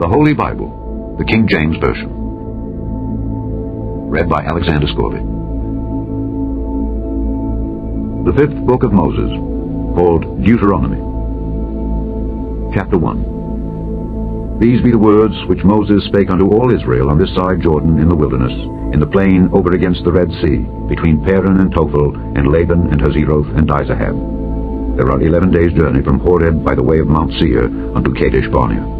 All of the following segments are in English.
The Holy Bible, the King James Version. Read by Alexander Scorby. The fifth book of Moses, called Deuteronomy. Chapter 1. These be the words which Moses spake unto all Israel on this side Jordan in the wilderness, in the plain over against the Red Sea, between Paran and Tophel, and Laban and Hazeroth and Dizahab. There are 11 days' journey from Horeb by the way of Mount Seir unto Kadesh Barnea.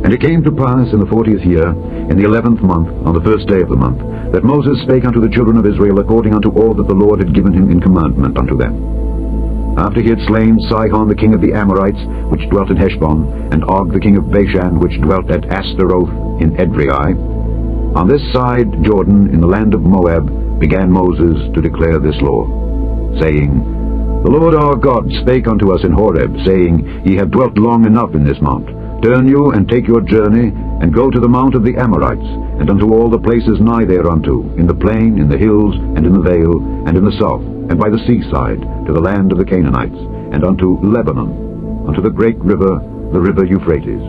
And it came to pass in the 40th year, in the 11th month, on the first day of the month, that Moses spake unto the children of Israel according unto all that the Lord had given him in commandment unto them. After he had slain Sihon the king of the Amorites, which dwelt in Heshbon, and Og the king of Bashan, which dwelt at Ashtaroth in Edrei, on this side Jordan, in the land of Moab, began Moses to declare this law, saying, The Lord our God spake unto us in Horeb, saying, Ye have dwelt long enough in this mount. Turn you, and take your journey, and go to the mount of the Amorites, and unto all the places nigh thereunto, in the plain, in the hills, and in the vale, and in the south, and by the seaside, to the land of the Canaanites, and unto Lebanon, unto the great river, the river Euphrates.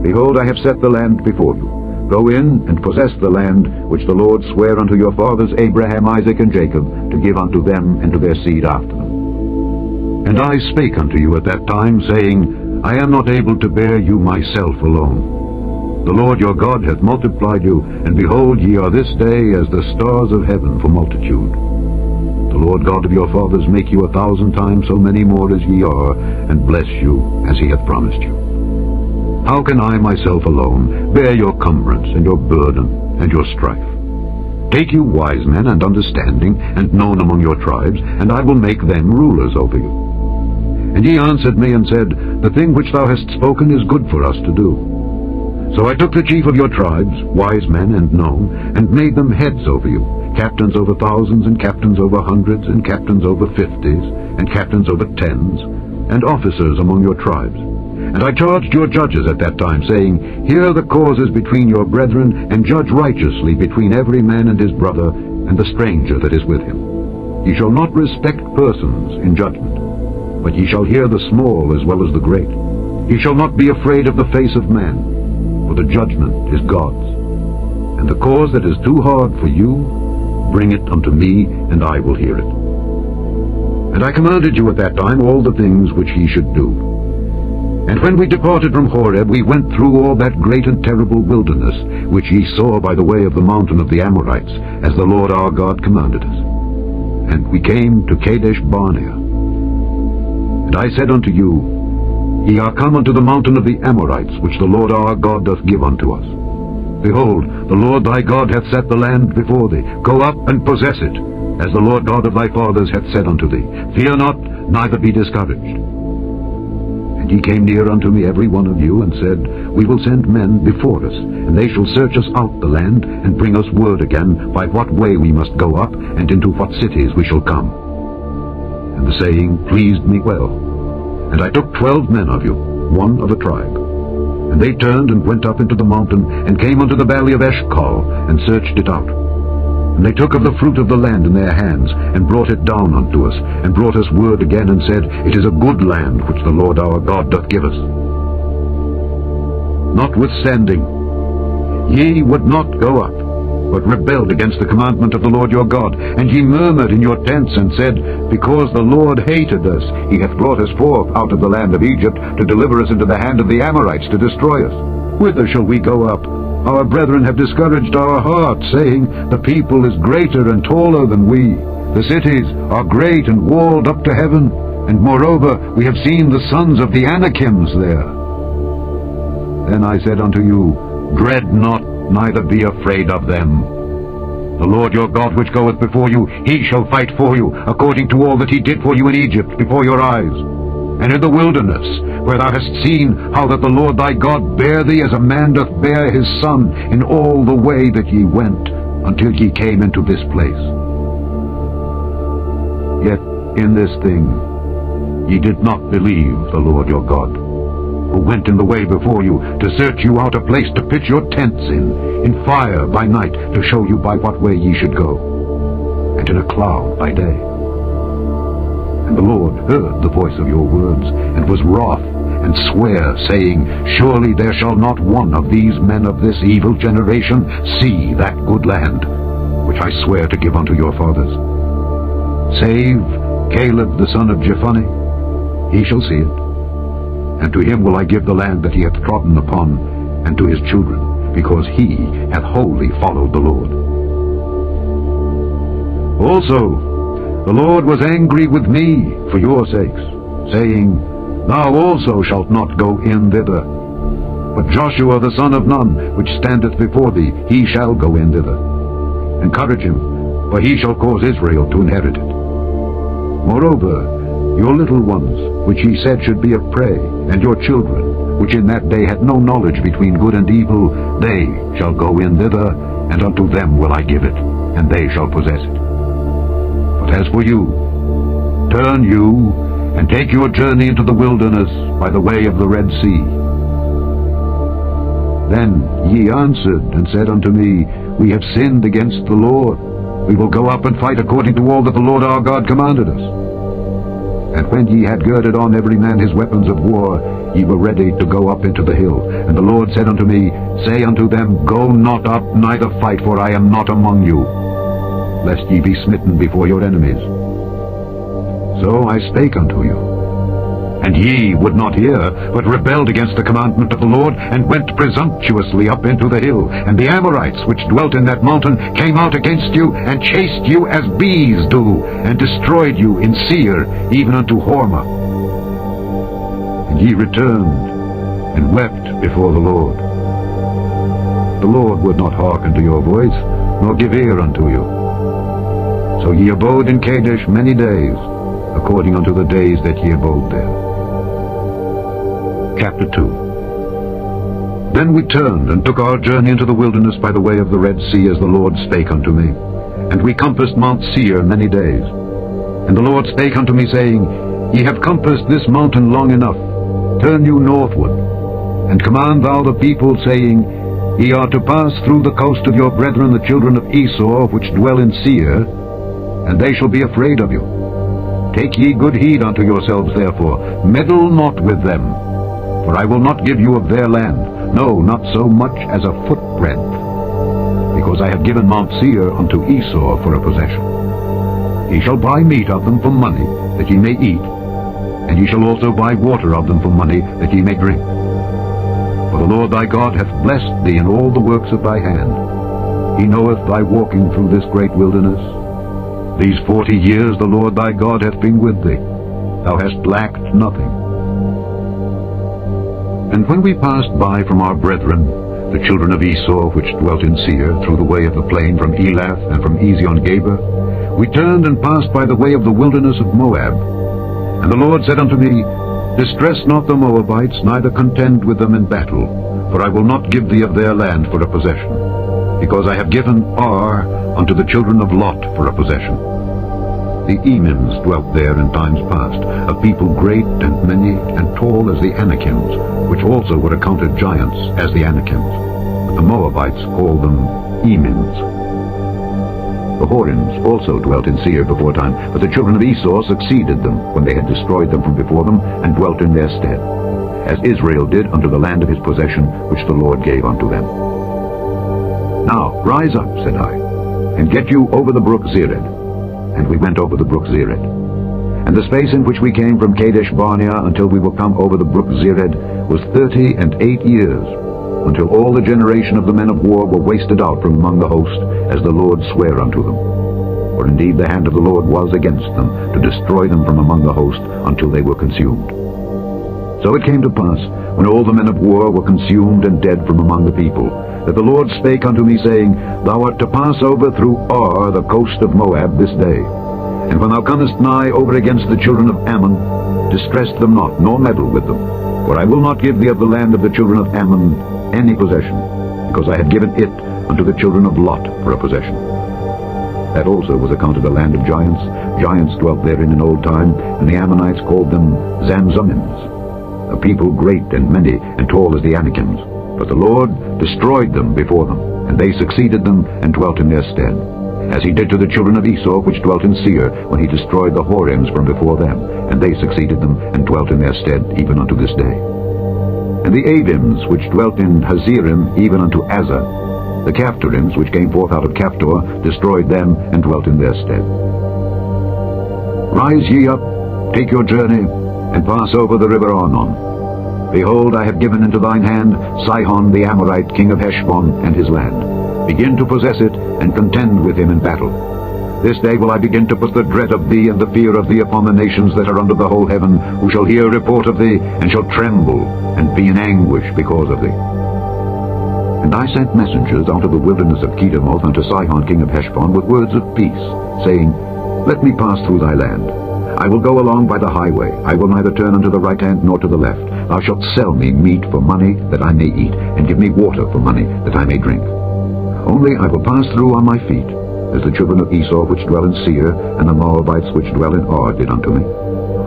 Behold, I have set the land before you. Go in, and possess the land, which the Lord sware unto your fathers Abraham, Isaac, and Jacob, to give unto them and to their seed after them. And I spake unto you at that time, saying, I am not able to bear you myself alone. The Lord your God hath multiplied you, and behold, ye are this day as the stars of heaven for multitude. The Lord God of your fathers make you 1,000 times so many more as ye are, and bless you as he hath promised you. How can I myself alone bear your cumbrance, and your burden, and your strife? Take you wise men and understanding, and known among your tribes, and I will make them rulers over you. And he answered me and said, The thing which thou hast spoken is good for us to do. So I took the chief of your tribes, wise men and known, and made them heads over you, captains over thousands, and captains over hundreds, and captains over 50s, and captains over 10s, and officers among your tribes. And I charged your judges at that time, saying, Hear the causes between your brethren, and judge righteously between every man and his brother, and the stranger that is with him. Ye shall not respect persons in judgment, but ye shall hear the small as well as the great. Ye shall not be afraid of the face of man, for the judgment is God's. And the cause that is too hard for you, bring it unto me, and I will hear it. And I commanded you at that time all the things which ye should do. And when we departed from Horeb, we went through all that great and terrible wilderness, which ye saw by the way of the mountain of the Amorites, as the Lord our God commanded us. And we came to Kadesh Barnea. And I said unto you, Ye are come unto the mountain of the Amorites, which the Lord our God doth give unto us. Behold, the Lord thy God hath set the land before thee. Go up and possess it, as the Lord God of thy fathers hath said unto thee. Fear not, neither be discouraged. And ye came near unto me every one of you, and said, We will send men before us, and they shall search us out the land, and bring us word again by what way we must go up, and into what cities we shall come. And the saying pleased me well. And I took 12 men of you, one of a tribe. And they turned and went up into the mountain, and came unto the valley of Eshcol, and searched it out. And they took of the fruit of the land in their hands, and brought it down unto us, and brought us word again, and said, It is a good land which the Lord our God doth give us. Notwithstanding, ye would not go up, but rebelled against the commandment of the Lord your God. And ye murmured in your tents, and said, Because the Lord hated us, he hath brought us forth out of the land of Egypt, to deliver us into the hand of the Amorites, to destroy us. Whither shall we go up? Our brethren have discouraged our hearts, saying, The people is greater and taller than we. The cities are great and walled up to heaven, and moreover we have seen the sons of the Anakims there. Then I said unto you, Dread not, neither be afraid of them. The Lord your God which goeth before you, he shall fight for you, according to all that he did for you in Egypt before your eyes. And in the wilderness, where thou hast seen how that the Lord thy God bare thee as a man doth bear his son, in all the way that ye went, until ye came into this place. Yet in this thing ye did not believe the Lord your God, who went in the way before you, to search you out a place to pitch your tents in fire by night, to show you by what way ye should go, and in a cloud by day. And the Lord heard the voice of your words, and was wroth, and and swear, saying, Surely there shall not one of these men of this evil generation see that good land, which I swear to give unto your fathers. Save Caleb the son of Jephunneh, he shall see it. And to him will I give the land that he hath trodden upon, and to his children, because he hath wholly followed the Lord. Also, the Lord was angry with me for your sakes, saying, Thou also shalt not go in thither. But Joshua the son of Nun, which standeth before thee, he shall go in thither. Encourage him, for he shall cause Israel to inherit it. Moreover, your little ones, which he said should be a prey, and your children, which in that day had no knowledge between good and evil, they shall go in thither, and unto them will I give it, and they shall possess it. But as for you, turn you, and take your journey into the wilderness by the way of the Red Sea. Then ye answered and said unto me, We have sinned against the Lord. We will go up and fight according to all that the Lord our God commanded us. And when ye had girded on every man his weapons of war, ye were ready to go up into the hill. And the Lord said unto me, Say unto them, Go not up, neither fight, for I am not among you, lest ye be smitten before your enemies. So I spake unto you. And ye would not hear, but rebelled against the commandment of the Lord, and went presumptuously up into the hill. And the Amorites, which dwelt in that mountain, came out against you, and chased you as bees do, and destroyed you in Seir, even unto Hormah. And ye returned, and wept before the Lord. The Lord would not hearken to your voice, nor give ear unto you. So ye abode in Kadesh many days, according unto the days that ye abode there. Chapter 2. Then we turned and took our journey into the wilderness by the way of the Red Sea, as the Lord spake unto me. And we compassed Mount Seir many days. And the Lord spake unto me, saying, Ye have compassed this mountain long enough. Turn you northward, and command thou the people, saying, Ye are to pass through the coast of your brethren the children of Esau, which dwell in Seir, and they shall be afraid of you. Take ye good heed unto yourselves, therefore, meddle not with them. For I will not give you of their land, no, not so much as a footbreadth, because I have given Mount Seir unto Esau for a possession. Ye shall buy meat of them for money, that ye may eat, and ye shall also buy water of them for money, that ye may drink. For the Lord thy God hath blessed thee in all the works of thy hand. He knoweth thy walking through this great wilderness. These 40 years the Lord thy God hath been with thee. Thou hast lacked nothing. And when we passed by from our brethren, the children of Esau, which dwelt in Seir, through the way of the plain from Elath and from Ezion-Geber, we turned and passed by the way of the wilderness of Moab. And the Lord said unto me, Distress not the Moabites, neither contend with them in battle, for I will not give thee of their land for a possession, because I have given Ar unto the children of Lot for a possession. The Emims dwelt there in times past, a people great and many and tall as the Anakims, which also were accounted giants as the Anakims. But the Moabites called them Emims. The Horims also dwelt in Seir before time, but the children of Esau succeeded them when they had destroyed them from before them, and dwelt in their stead, as Israel did unto the land of his possession, which the Lord gave unto them. Now rise up, said I, and get you over the brook Zered. And we went over the brook Zered. And the space in which we came from Kadesh Barnea until we were come over the brook Zered was 38 years, until all the generation of the men of war were wasted out from among the host, as the Lord sware unto them. For indeed the hand of the Lord was against them, to destroy them from among the host, until they were consumed. So it came to pass, when all the men of war were consumed and dead from among the people, that the Lord spake unto me, saying, Thou art to pass over through Ar, the coast of Moab, this day. And when thou comest nigh over against the children of Ammon, distress them not, nor meddle with them. For I will not give thee of the land of the children of Ammon any possession, because I have given it unto the children of Lot for a possession. That also was accounted a land of giants. Giants dwelt therein in old time, and the Ammonites called them Zamzummims, a people great and many and tall as the Anakims. But the Lord destroyed them before them, and they succeeded them and dwelt in their stead, as he did to the children of Esau, which dwelt in Seir, when he destroyed the Horims from before them, and they succeeded them and dwelt in their stead even unto this day. And the Avims which dwelt in Hazerim, even unto Azza, the Caphtorims which came forth out of Caphtor, destroyed them, and dwelt in their stead. Rise ye up, take your journey, and pass over the river Arnon. Behold, I have given into thine hand Sihon the Amorite, king of Heshbon, and his land. Begin to possess it, and contend with him in battle. This day will I begin to put the dread of thee and the fear of thee upon the nations that are under the whole heaven, who shall hear report of thee, and shall tremble, and be in anguish because of thee. And I sent messengers out of the wilderness of Kedemoth unto Sihon king of Heshbon with words of peace, saying, Let me pass through thy land. I will go along by the highway. I will neither turn unto the right hand nor to the left. Thou shalt sell me meat for money that I may eat, and give me water for money that I may drink. Only I will pass through on my feet, as the children of Esau which dwell in Seir, and the Moabites which dwell in Ar did unto me,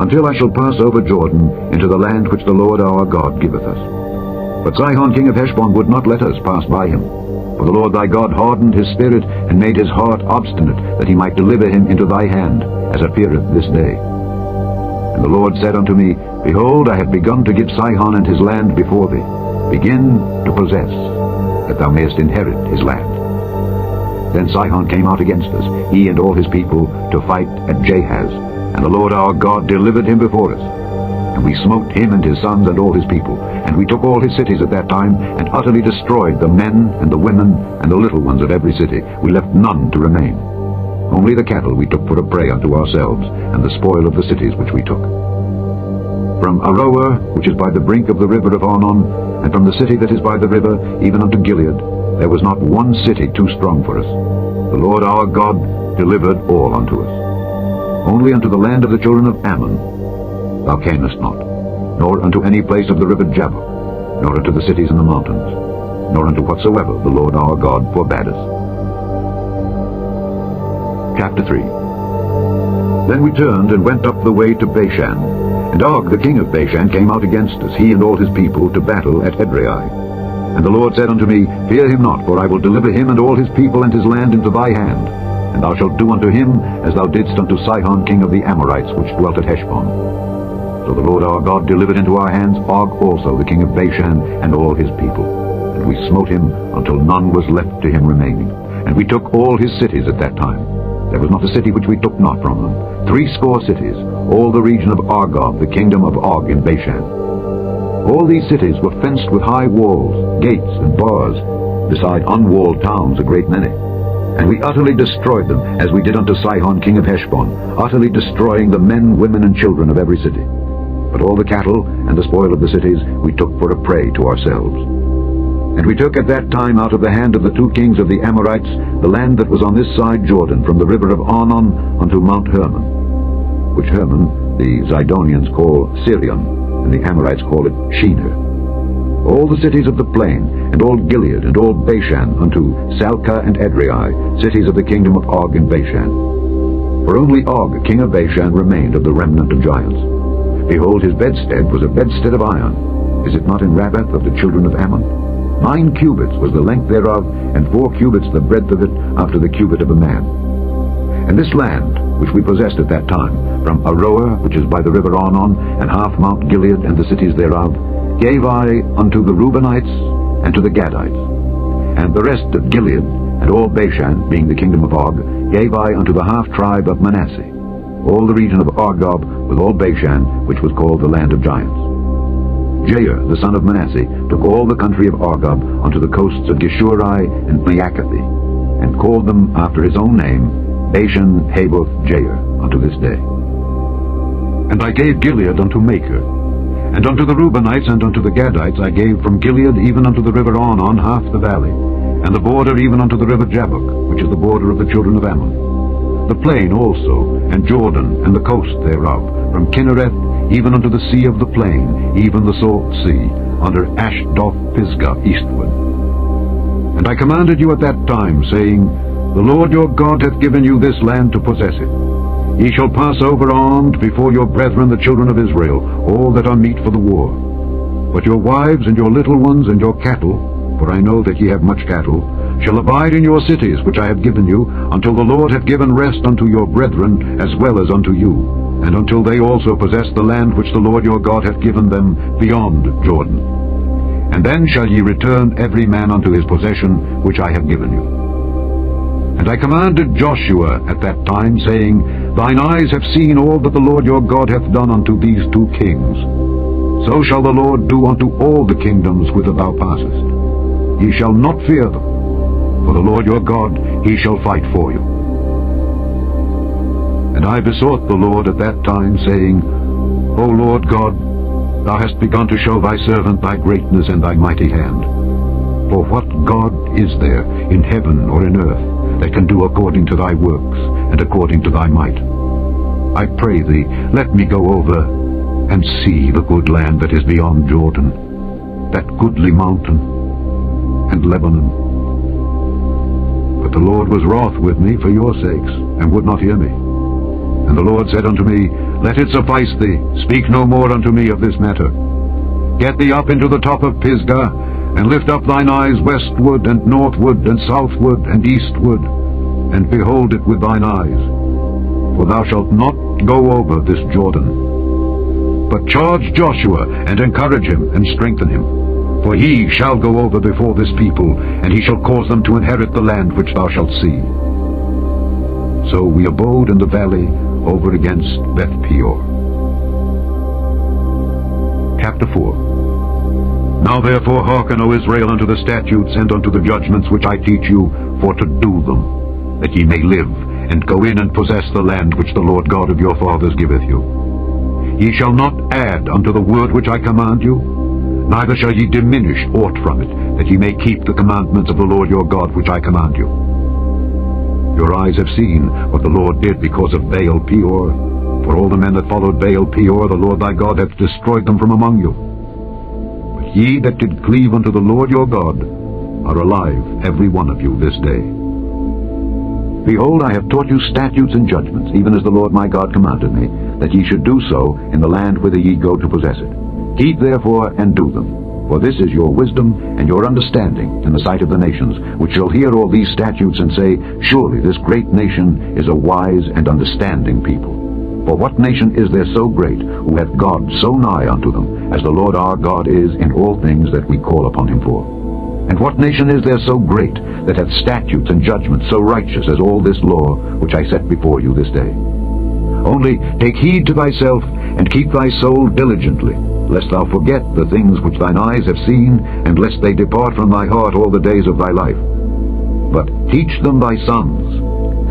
until I shall pass over Jordan into the land which the Lord our God giveth us. But Sihon king of Heshbon would not let us pass by him. For the Lord thy God hardened his spirit, and made his heart obstinate, that he might deliver him into thy hand, as appeareth this day. And the Lord said unto me, Behold, I have begun to give Sihon and his land before thee. Begin to possess, that thou mayest inherit his land. Then Sihon came out against us, he and all his people, to fight at Jahaz, and the Lord our God delivered him before us. And we smote him and his sons and all his people, and we took all his cities at that time, and utterly destroyed the men and the women and the little ones of every city. We left none to remain. Only the cattle we took for a prey unto ourselves, and the spoil of the cities which we took. From Aroer, which is by the brink of the river of Arnon, and from the city that is by the river, even unto Gilead, there was not one city too strong for us. The Lord our God delivered all unto us. Only unto the land of the children of Ammon thou camest not, nor unto any place of the river Jabbok, nor unto the cities in the mountains, nor unto whatsoever the Lord our God forbade us. Chapter 3. Then we turned and went up the way to Bashan, and Og the king of Bashan came out against us, he and all his people, to battle at Edrei. And the Lord said unto me, Fear him not, for I will deliver him and all his people and his land into thy hand, and thou shalt do unto him as thou didst unto Sihon king of the Amorites, which dwelt at Heshbon. So the Lord our God delivered into our hands Og also the king of Bashan and all his people. And we smote him until none was left to him remaining. And we took all his cities at that time. There was not a city which we took not from them. 80 cities, all the region of Argob, the kingdom of Og in Bashan. All these cities were fenced with high walls, gates, and bars, beside unwalled towns a great many. And we utterly destroyed them, as we did unto Sihon king of Heshbon, utterly destroying the men, women, and children of every city. But all the cattle and the spoil of the cities we took for a prey to ourselves. And we took at that time out of the hand of the 2 kings of the Amorites the land that was on this side Jordan, from the river of Arnon unto Mount Hermon, which Hermon the Zidonians call Sirion, and the Amorites call it Shinir. All the cities of the plain, and all Gilead, and all Bashan, unto Salcah and Edrei, cities of the kingdom of Og in Bashan. For only Og, king of Bashan, remained of the remnant of giants. Behold, his bedstead was a bedstead of iron. Is it not in Rabbath of the children of Ammon? 9 cubits was the length thereof, and 4 cubits the breadth of it, after the cubit of a man. And this land, which we possessed at that time, from Aroer, which is by the river Arnon, and half Mount Gilead and the cities thereof, gave I unto the Reubenites and to the Gadites. And the rest of Gilead, and all Bashan, being the kingdom of Og, gave I unto the half-tribe of Manasseh, all the region of Argob, with all Bashan, which was called the land of giants. Jair, the son of Manasseh, took all the country of Argob unto the coasts of Geshuri and Maacathi, and called them after his own name, Bashan Haboth Jair, unto this day. And I gave Gilead unto Machir, and unto the Reubenites and unto the Gadites I gave from Gilead even unto the river Arnon half the valley, and the border even unto the river Jabbok, which is the border of the children of Ammon, the plain also, and Jordan, and the coast thereof, from Kinnereth even unto the sea of the plain, even the salt sea, under Ashdoth-Pisgah eastward. And I commanded you at that time, saying, The Lord your God hath given you this land to possess it. Ye shall pass over armed before your brethren the children of Israel, all that are meet for the war. But your wives and your little ones and your cattle, for I know that ye have much cattle, shall abide in your cities which I have given you, until the Lord have given rest unto your brethren as well as unto you, and until they also possess the land which the Lord your God hath given them beyond Jordan. And then shall ye return every man unto his possession which I have given you. And I commanded Joshua at that time, saying, Thine eyes have seen all that the Lord your God hath done unto these 2 kings. So shall the Lord do unto all the kingdoms whither thou passest. Ye shall not fear them, for the Lord your God, he shall fight for you. And I besought the Lord at that time, saying, O Lord God, thou hast begun to show thy servant thy greatness and thy mighty hand. For what God is there in heaven or in earth that can do according to thy works and according to thy might? I pray thee, let me go over and see the good land that is beyond Jordan, that goodly mountain and Lebanon. But the Lord was wroth with me for your sakes, and would not hear me. And the Lord said unto me, Let it suffice thee, speak no more unto me of this matter. Get thee up into the top of Pisgah, and lift up thine eyes westward and northward and southward and eastward, and behold it with thine eyes. For thou shalt not go over this Jordan. But charge Joshua, and encourage him, and strengthen him. For he shall go over before this people, and he shall cause them to inherit the land which thou shalt see. So we abode in the valley over against Beth Peor. Chapter 4. Now therefore hearken, O Israel, unto the statutes and unto the judgments which I teach you, for to do them, that ye may live, and go in and possess the land which the Lord God of your fathers giveth you. Ye shall not add unto the word which I command you, neither shall ye diminish aught from it, that ye may keep the commandments of the Lord your God which I command you. Your eyes have seen what the Lord did because of Baal Peor. For all the men that followed Baal Peor, the Lord thy God hath destroyed them from among you. But ye that did cleave unto the Lord your God are alive, every one of you, this day. Behold, I have taught you statutes and judgments, even as the Lord my God commanded me, that ye should do so in the land whither ye go to possess it. Keep therefore and do them. For this is your wisdom and your understanding in the sight of the nations, which shall hear all these statutes and say, Surely this great nation is a wise and understanding people. For what nation is there so great, who hath God so nigh unto them, as the Lord our God is in all things that we call upon him for? And what nation is there so great, that hath statutes and judgments so righteous as all this law which I set before you this day? Only take heed to thyself, and keep thy soul diligently, lest thou forget the things which thine eyes have seen, and lest they depart from thy heart all the days of thy life. But teach them thy sons,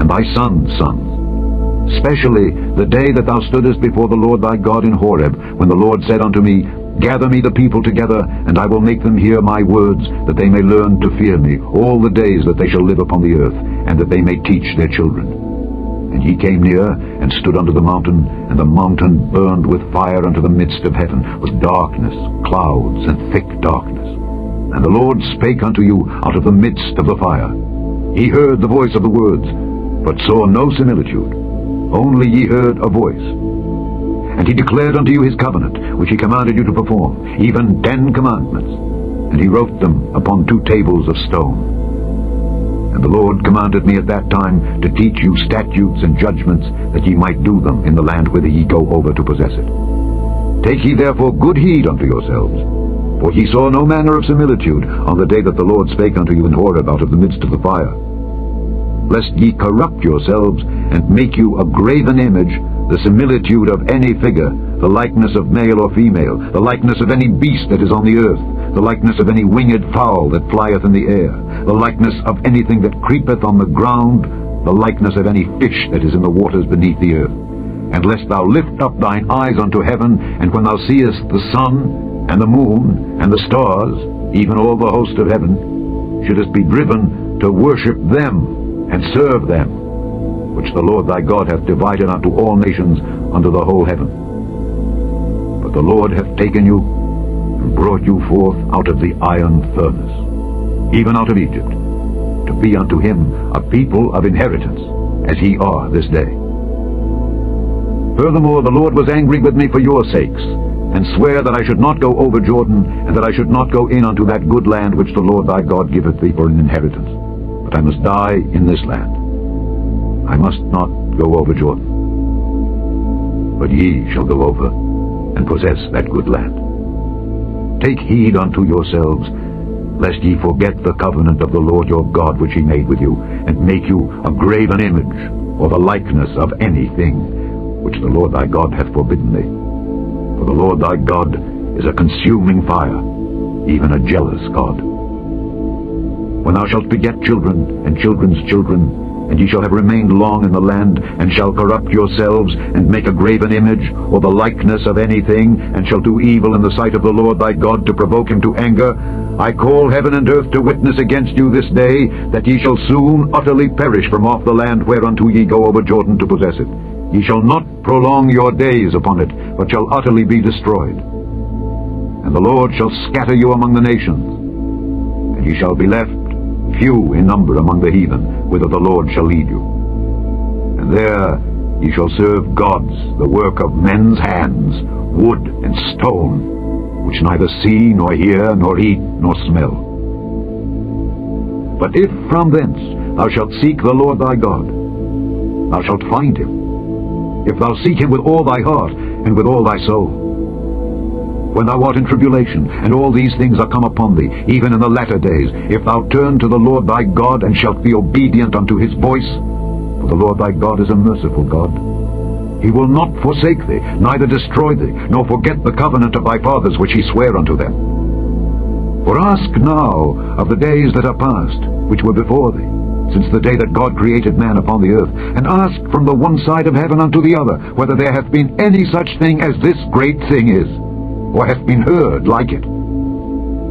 and thy sons' sons, especially the day that thou stoodest before the Lord thy God in Horeb, when the Lord said unto me, Gather me the people together, and I will make them hear my words, that they may learn to fear me all the days that they shall live upon the earth, and that they may teach their children. And he came near, and stood under the mountain, and the mountain burned with fire unto the midst of heaven, with darkness, clouds, and thick darkness. And the Lord spake unto you out of the midst of the fire. Ye heard the voice of the words, but saw no similitude, only ye heard a voice. And he declared unto you his covenant, which he commanded you to perform, even 10 commandments. And he wrote them upon 2 tables of stone. And the Lord commanded me at that time to teach you statutes and judgments, that ye might do them in the land whither ye go over to possess it. Take ye therefore good heed unto yourselves, for ye saw no manner of similitude on the day that the Lord spake unto you in Horeb out of the midst of the fire. Lest ye corrupt yourselves, and make you a graven image, the similitude of any figure, the likeness of male or female, the likeness of any beast that is on the earth, the likeness of any winged fowl that flieth in the air, the likeness of anything that creepeth on the ground, the likeness of any fish that is in the waters beneath the earth. And lest thou lift up thine eyes unto heaven, and when thou seest the sun, and the moon, and the stars, even all the host of heaven, shouldest be driven to worship them, and serve them, which the Lord thy God hath divided unto all nations under the whole heaven. But the Lord hath taken you, and brought you forth out of the iron furnace, even out of Egypt, to be unto him a people of inheritance, as ye are this day. Furthermore, the Lord was angry with me for your sakes, and sware that I should not go over Jordan, and that I should not go in unto that good land which the Lord thy God giveth thee for an inheritance, but I must die in this land. I must not go over Jordan, but ye shall go over and possess that good land. take heed unto yourselves, lest ye forget the covenant of the Lord your God which he made with you, and make you a graven image, or the likeness of anything, which the Lord thy God hath forbidden thee. For the Lord thy God is a consuming fire, even a jealous God. When thou shalt beget children, and children's children, and ye shall have remained long in the land, and shall corrupt yourselves, and make a graven image, or the likeness of anything, and shall do evil in the sight of the Lord thy God, to provoke him to anger, I call heaven and earth to witness against you this day, that ye shall soon utterly perish from off the land whereunto ye go over Jordan to possess it. Ye shall not prolong your days upon it, but shall utterly be destroyed. And the Lord shall scatter you among the nations, and ye shall be left few in number among the heathen, whither the Lord shall lead you. And there ye shall serve gods, the work of men's hands, wood and stone, which neither see, nor hear, nor eat, nor smell. But if from thence thou shalt seek the Lord thy God, thou shalt find him, if thou seek him with all thy heart and with all thy soul. When thou art in tribulation, and all these things are come upon thee, even in the latter days, if thou turn to the Lord thy God, and shalt be obedient unto his voice, for the Lord thy God is a merciful God. He will not forsake thee, neither destroy thee, nor forget the covenant of thy fathers which he sware unto them. For ask now of the days that are past, which were before thee, since the day that God created man upon the earth, and ask from the one side of heaven unto the other, whether there hath been any such thing as this great thing is, or hath been heard like it.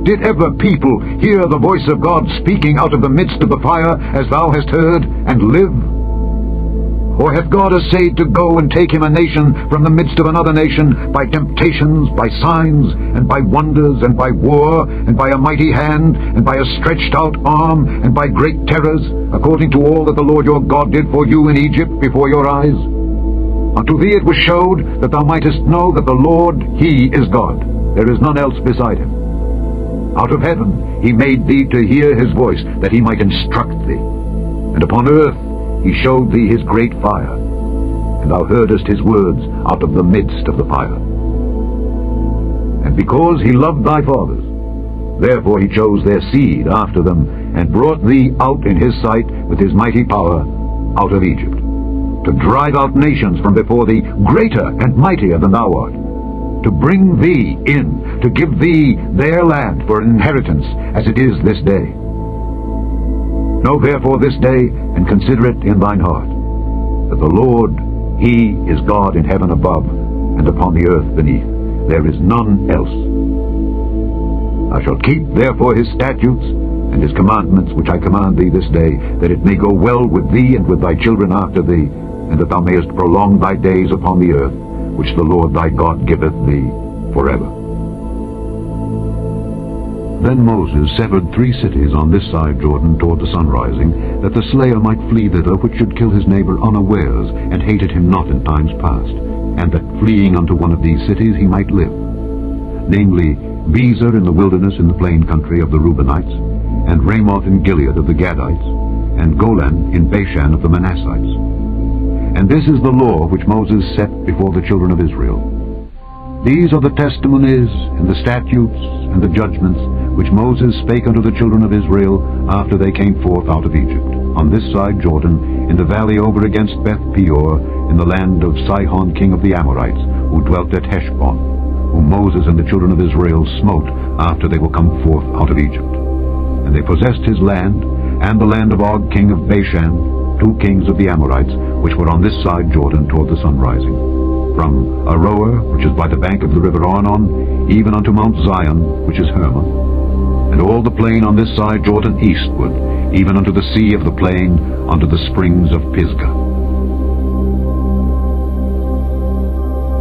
Did ever people hear the voice of God speaking out of the midst of the fire, as thou hast heard, and live? Or hath God essayed to go and take him a nation from the midst of another nation, by temptations, by signs, and by wonders, and by war, and by a mighty hand, and by a stretched out arm, and by great terrors, according to all that the Lord your God did for you in Egypt before your eyes? Unto thee it was showed, that thou mightest know that the Lord, he is God. There is none else beside him. Out of heaven he made thee to hear his voice, that he might instruct thee. And upon earth he showed thee his great fire, and thou heardest his words out of the midst of the fire. And because he loved thy fathers, therefore he chose their seed after them, and brought thee out in his sight with his mighty power out of Egypt, to drive out nations from before thee, greater and mightier than thou art, to bring thee in, to give thee their land for an inheritance, as it is this day. Know therefore this day, and consider it in thine heart, that the Lord, he is God in heaven above, and upon the earth beneath. There is none else. Thou shalt keep therefore his statutes and his commandments, which I command thee this day, that it may go well with thee and with thy children after thee, and that thou mayest prolong thy days upon the earth, which the Lord thy God giveth thee forever. Then Moses severed 3 cities on this side Jordan toward the sunrising, that the slayer might flee thither which should kill his neighbor unawares, and hated him not in times past, and that fleeing unto one of these cities he might live, namely Bezer in the wilderness in the plain country of the Reubenites, and Ramoth in Gilead of the Gadites, and Golan in Bashan of the Manassites. And this is the law which Moses set before the children of Israel. These are the testimonies, and the statutes, and the judgments, which Moses spake unto the children of Israel after they came forth out of Egypt, on this side Jordan, in the valley over against Beth Peor, in the land of Sihon king of the Amorites, who dwelt at Heshbon, whom Moses and the children of Israel smote after they were come forth out of Egypt. And they possessed his land, and the land of Og king of Bashan, 2 kings of the Amorites, which were on this side Jordan toward the sunrising, from Aroer, which is by the bank of the river Arnon, even unto Mount Zion, which is Hermon, and all the plain on this side Jordan eastward, even unto the sea of the plain, unto the springs of Pisgah.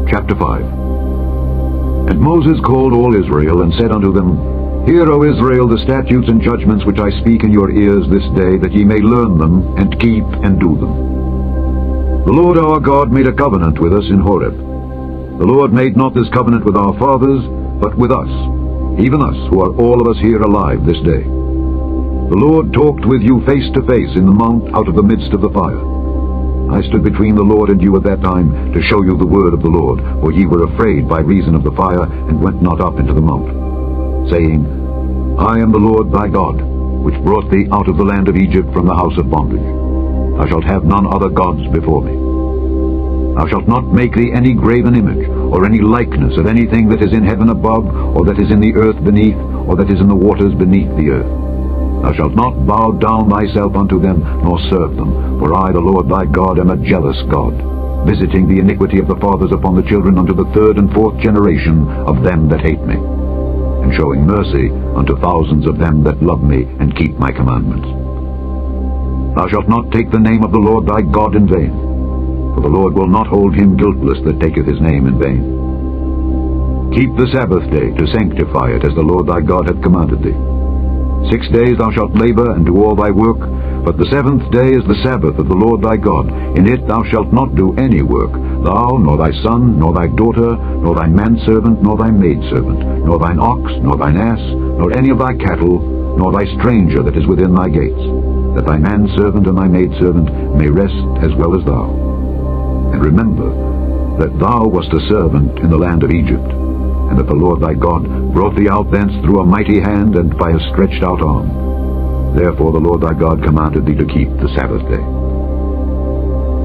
Chapter 5. And Moses called all Israel, and said unto them, Hear, O Israel, the statutes and judgments which I speak in your ears this day, that ye may learn them, and keep and do them. The Lord our God made a covenant with us in Horeb. The Lord made not this covenant with our fathers, but with us, even us, who are all of us here alive this day. The Lord talked with you face to face in the mount out of the midst of the fire. I stood between the Lord and you at that time, to show you the word of the Lord, for ye were afraid by reason of the fire, and went not up into the mount. saying, I am the Lord thy God, which brought thee out of the land of Egypt from the house of bondage. Thou shalt have none other gods before me. Thou shalt not make thee any graven image, or any likeness of anything that is in heaven above, or that is in the earth beneath, or that is in the waters beneath the earth. Thou shalt not bow down thyself unto them, nor serve them. For I, the Lord thy God, am a jealous God, visiting the iniquity of the fathers upon the children unto the third and fourth generation of them that hate me, and showing mercy unto thousands of them that love me and keep my commandments. Thou shalt not take the name of the Lord thy God in vain, for the Lord will not hold him guiltless that taketh his name in vain. Keep the Sabbath day to sanctify it, as the Lord thy God hath commanded thee. 6 days thou shalt labor and do all thy work, but the seventh day is the Sabbath of the Lord thy God. In it thou shalt not do any work, thou, nor thy son, nor thy daughter, nor thy manservant, nor thy maidservant, nor thine ox, nor thine ass, nor any of thy cattle, nor thy stranger that is within thy gates, that thy manservant and thy maidservant may rest as well as thou. And remember that thou wast a servant in the land of Egypt, and that the Lord thy God brought thee out thence through a mighty hand and by a stretched out arm. Therefore the Lord thy God commanded thee to keep the Sabbath day.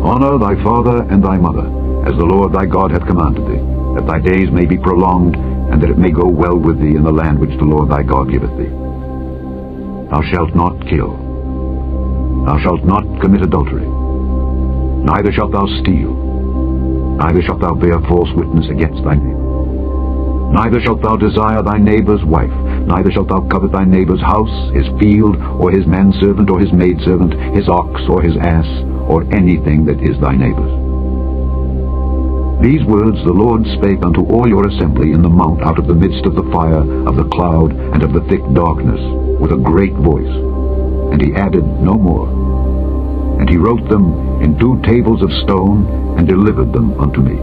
Honor thy father and thy mother, as the Lord thy God hath commanded thee, that thy days may be prolonged, and that it may go well with thee in the land which the Lord thy God giveth thee. Thou shalt not kill. Thou shalt not commit adultery. Neither shalt thou steal. Neither shalt thou bear false witness against thy neighbor. Neither shalt thou desire thy neighbor's wife. Neither shalt thou covet thy neighbor's house, his field, or his manservant, or his maidservant, his ox, or his ass, or anything that is thy neighbor's. These words the Lord spake unto all your assembly in the mount out of the midst of the fire, of the cloud, and of the thick darkness, with a great voice. And he added no more. And he wrote them in 2 tables of stone, and delivered them unto me.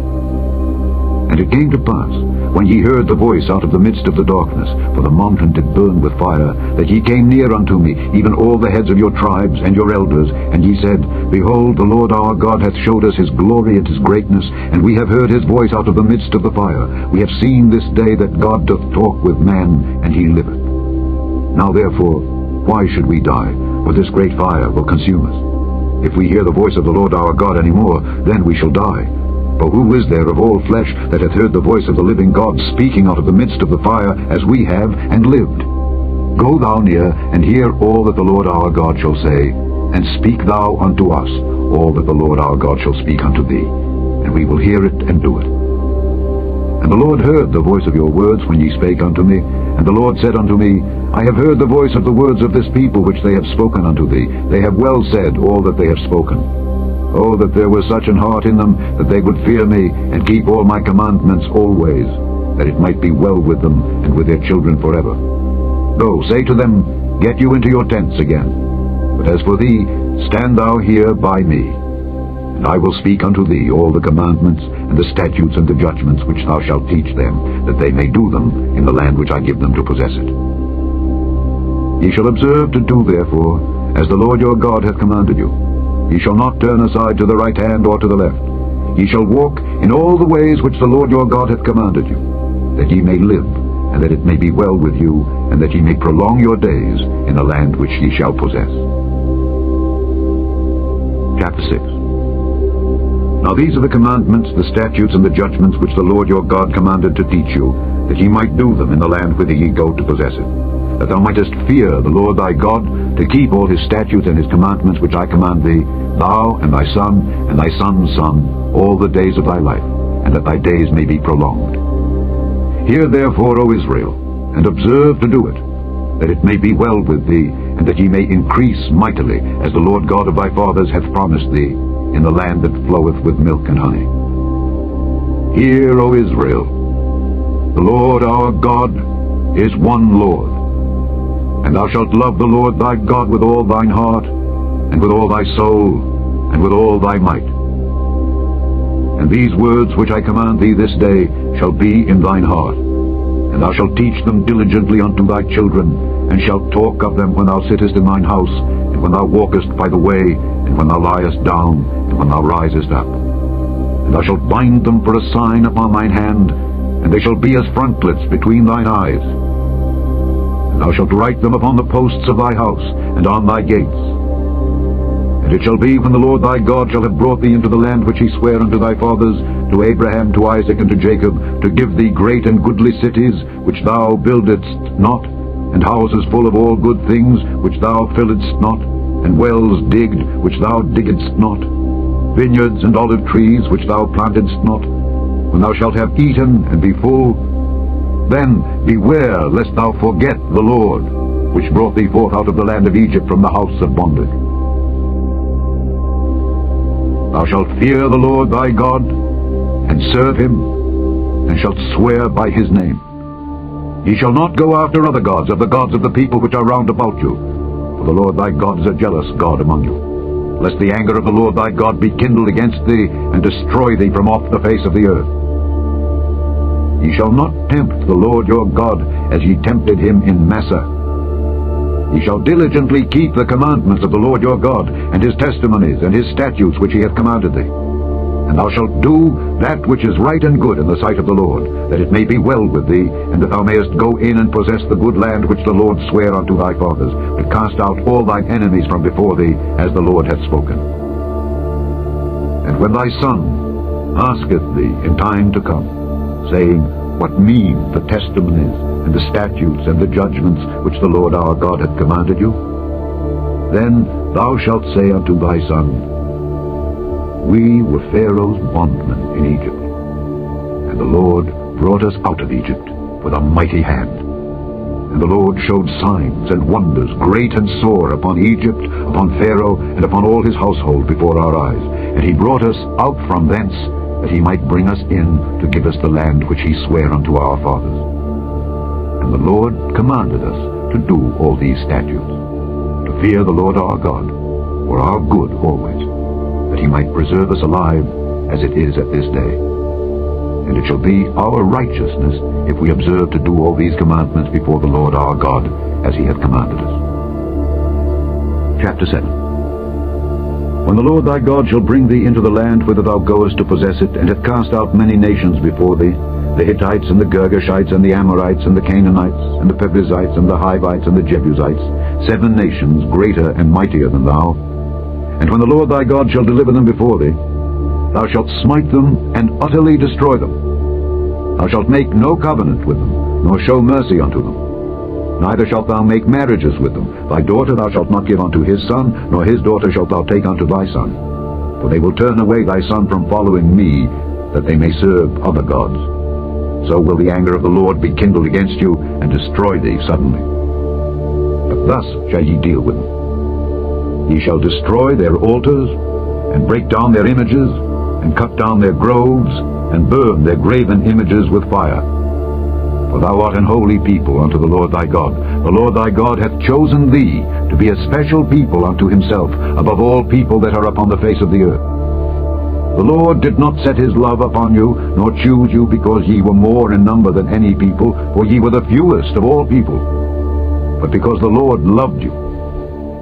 And it came to pass, when ye heard the voice out of the midst of the darkness, for the mountain did burn with fire, that ye came near unto me, even all the heads of your tribes and your elders, and ye said, Behold, the Lord our God hath showed us his glory and his greatness, and we have heard his voice out of the midst of the fire. We have seen this day that God doth talk with man, and he liveth. Now therefore, why should we die? For this great fire will consume us. If we hear the voice of the Lord our God any more, then we shall die. For who is there of all flesh that hath heard the voice of the living God speaking out of the midst of the fire, as we have, and lived? Go thou near, and hear all that the Lord our God shall say, and speak thou unto us all that the Lord our God shall speak unto thee, and we will hear it and do it. And the Lord heard the voice of your words when ye spake unto me, and the Lord said unto me, I have heard the voice of the words of this people which they have spoken unto thee. They have well said all that they have spoken. Oh, that there were such an heart in them, that they would fear me, and keep all my commandments always, that it might be well with them, and with their children forever. Go, say to them, Get you into your tents again. But as for thee, stand thou here by me, and I will speak unto thee all the commandments, and the statutes and the judgments which thou shalt teach them, that they may do them in the land which I give them to possess it. Ye shall observe to do therefore, as the Lord your God hath commanded you. Ye shall not turn aside to the right hand or to the left. Ye shall walk in all the ways which the Lord your God hath commanded you, that ye may live, and that it may be well with you, and that ye may prolong your days in the land which ye shall possess. Chapter 6. Now these are the commandments, the statutes, and the judgments which the Lord your God commanded to teach you, that ye might do them in the land whither ye go to possess it, that thou mightest fear the Lord thy God, to keep all his statutes and his commandments which I command thee, thou and thy son and thy son's son, all the days of thy life, and that thy days may be prolonged. Hear therefore, O Israel, and observe to do it, that it may be well with thee, and that ye may increase mightily, as the Lord God of thy fathers hath promised thee, in the land that floweth with milk and honey. Hear, O Israel, the Lord our God is one Lord. And thou shalt love the Lord thy God with all thine heart, and with all thy soul, and with all thy might. And these words which I command thee this day shall be in thine heart, and thou shalt teach them diligently unto thy children, and shalt talk of them when thou sittest in thine house, and when thou walkest by the way, and when thou liest down, and when thou risest up. And thou shalt bind them for a sign upon thine hand, and they shall be as frontlets between thine eyes. thou shalt write them upon the posts of thy house, and on thy gates. And it shall be, when the Lord thy God shall have brought thee into the land which he sware unto thy fathers, to Abraham, to Isaac, and to Jacob, to give thee great and goodly cities, which thou buildedst not, and houses full of all good things, which thou filledst not, and wells digged, which thou diggedst not, vineyards and olive trees, which thou plantedst not, when thou shalt have eaten and be full, then beware lest thou forget the Lord, which brought thee forth out of the land of Egypt from the house of bondage. Thou shalt fear the Lord thy God, and serve him, and shalt swear by his name. Ye shall not go after other gods of the gods of the people which are round about you, for the Lord thy God is a jealous God among you, lest the anger of the Lord thy God be kindled against thee, and destroy thee from off the face of the earth. Ye shall not tempt the Lord your God as ye tempted him in Massah. Ye shall diligently keep the commandments of the Lord your God, and his testimonies, and his statutes which he hath commanded thee. And thou shalt do that which is right and good in the sight of the Lord, that it may be well with thee, and that thou mayest go in and possess the good land which the Lord sware unto thy fathers, but cast out all thine enemies from before thee, as the Lord hath spoken. And when thy son asketh thee in time to come, saying, What mean the testimonies, and the statutes, and the judgments which the Lord our God hath commanded you? Then thou shalt say unto thy son, We were Pharaoh's bondmen in Egypt, and the Lord brought us out of Egypt with a mighty hand. And the Lord showed signs and wonders great and sore upon Egypt, upon Pharaoh, and upon all his household before our eyes. And he brought us out from thence, that he might bring us in to give us the land which he sware unto our fathers. And the Lord commanded us to do all these statutes, to fear the Lord our God, for our good always, that he might preserve us alive as it is at this day. And it shall be our righteousness if we observe to do all these commandments before the Lord our God, as he hath commanded us. Chapter 7. When the Lord thy God shall bring thee into the land whither thou goest to possess it, and hath cast out many nations before thee, the Hittites, and the Girgashites, and the Amorites, and the Canaanites, and the Perizzites, and the Hivites, and the Jebusites, 7 nations greater and mightier than thou. And when the Lord thy God shall deliver them before thee, thou shalt smite them and utterly destroy them. Thou shalt make no covenant with them, nor show mercy unto them. Neither shalt thou make marriages with them. Thy daughter thou shalt not give unto his son, nor his daughter shalt thou take unto thy son. For they will turn away thy son from following me, that they may serve other gods. So will the anger of the Lord be kindled against you, and destroy thee suddenly. But thus shall ye deal with them. Ye shall destroy their altars, and break down their images, and cut down their groves, and burn their graven images with fire. For thou art an holy people unto the Lord thy God. The Lord thy God hath chosen thee to be a special people unto himself, above all people that are upon the face of the earth. The Lord did not set his love upon you, nor choose you because ye were more in number than any people, for ye were the fewest of all people, but because the Lord loved you,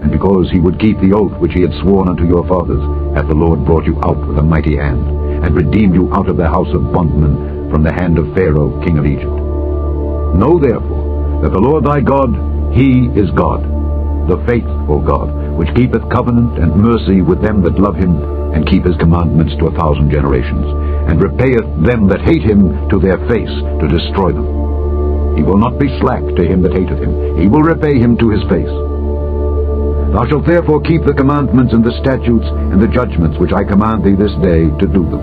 and because he would keep the oath which he had sworn unto your fathers, hath the Lord brought you out with a mighty hand, and redeemed you out of the house of bondmen, from the hand of Pharaoh king of Egypt. Know therefore that the Lord thy God, he is God, the faithful God, which keepeth covenant and mercy with them that love him, and keep his commandments to 1,000 generations, and repayeth them that hate him to their face, to destroy them. He will not be slack to him that hateth him. He will repay him to his face. Thou shalt therefore keep the commandments and the statutes and the judgments which I command thee this day to do them.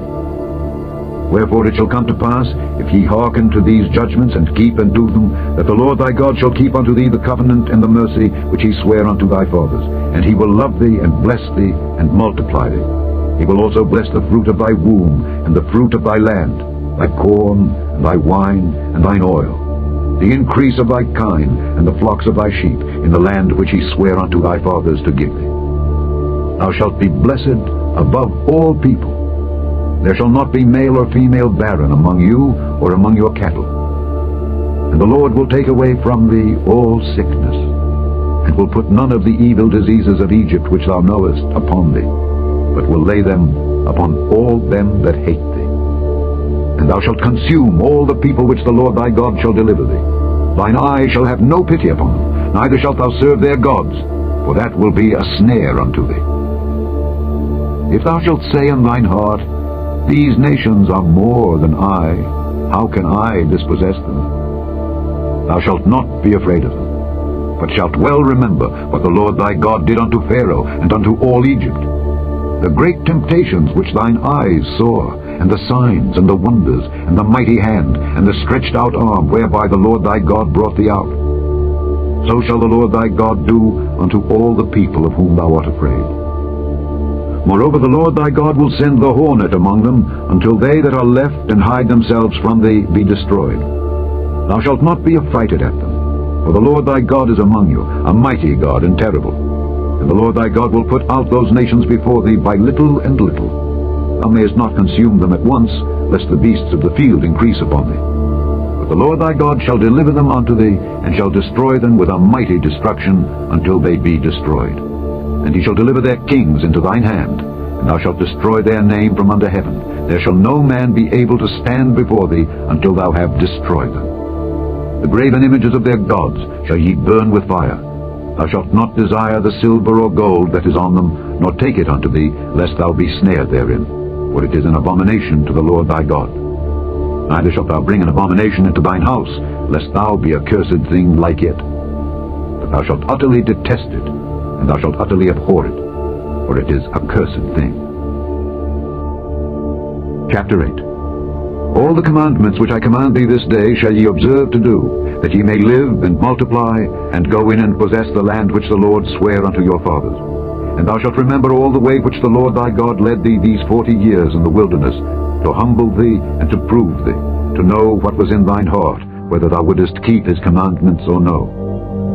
Wherefore it shall come to pass, if ye hearken to these judgments, and keep and do them, that the Lord thy God shall keep unto thee the covenant and the mercy which he sware unto thy fathers. And he will love thee, and bless thee, and multiply thee. He will also bless the fruit of thy womb, and the fruit of thy land, thy corn, and thy wine, and thine oil, the increase of thy kine, and the flocks of thy sheep, in the land which he sware unto thy fathers to give thee. Thou shalt be blessed above all people. There shall not be male or female barren among you, or among your cattle. And the Lord will take away from thee all sickness, and will put none of the evil diseases of Egypt which thou knowest upon thee, but will lay them upon all them that hate thee. And thou shalt consume all the people which the Lord thy God shall deliver thee. Thine eye shall have no pity upon them, neither shalt thou serve their gods, for that will be a snare unto thee. If thou shalt say in thine heart, These nations are more than I, how can I dispossess them? Thou shalt not be afraid of them, but shalt well remember what the Lord thy God did unto Pharaoh and unto all Egypt, the great temptations which thine eyes saw, and the signs, and the wonders, and the mighty hand, and the stretched out arm, whereby the Lord thy God brought thee out. So shall the Lord thy God do unto all the people of whom thou art afraid. Moreover, the Lord thy God will send the hornet among them, until they that are left and hide themselves from thee be destroyed. Thou shalt not be affrighted at them, for the Lord thy God is among you, a mighty God and terrible. And the Lord thy God will put out those nations before thee by little and little. Thou mayest not consume them at once, lest the beasts of the field increase upon thee. But the Lord thy God shall deliver them unto thee, and shall destroy them with a mighty destruction, until they be destroyed. And he shall deliver their kings into thine hand, and thou shalt destroy their name from under heaven. There shall no man be able to stand before thee, until thou have destroyed them. The graven images of their gods shall ye burn with fire. Thou shalt not desire the silver or gold that is on them, nor take it unto thee, lest thou be snared therein. For it is an abomination to the Lord thy God. Neither shalt thou bring an abomination into thine house, lest thou be a cursed thing like it. But thou shalt utterly detest it, and thou shalt utterly abhor it, for it is a cursed thing. Chapter 8. All the commandments which I command thee this day shall ye observe to do, that ye may live and multiply, and go in and possess the land which the Lord sware unto your fathers. And thou shalt remember all the way which the Lord thy God led thee these 40 years in the wilderness, to humble thee and to prove thee, to know what was in thine heart, whether thou wouldest keep his commandments or no.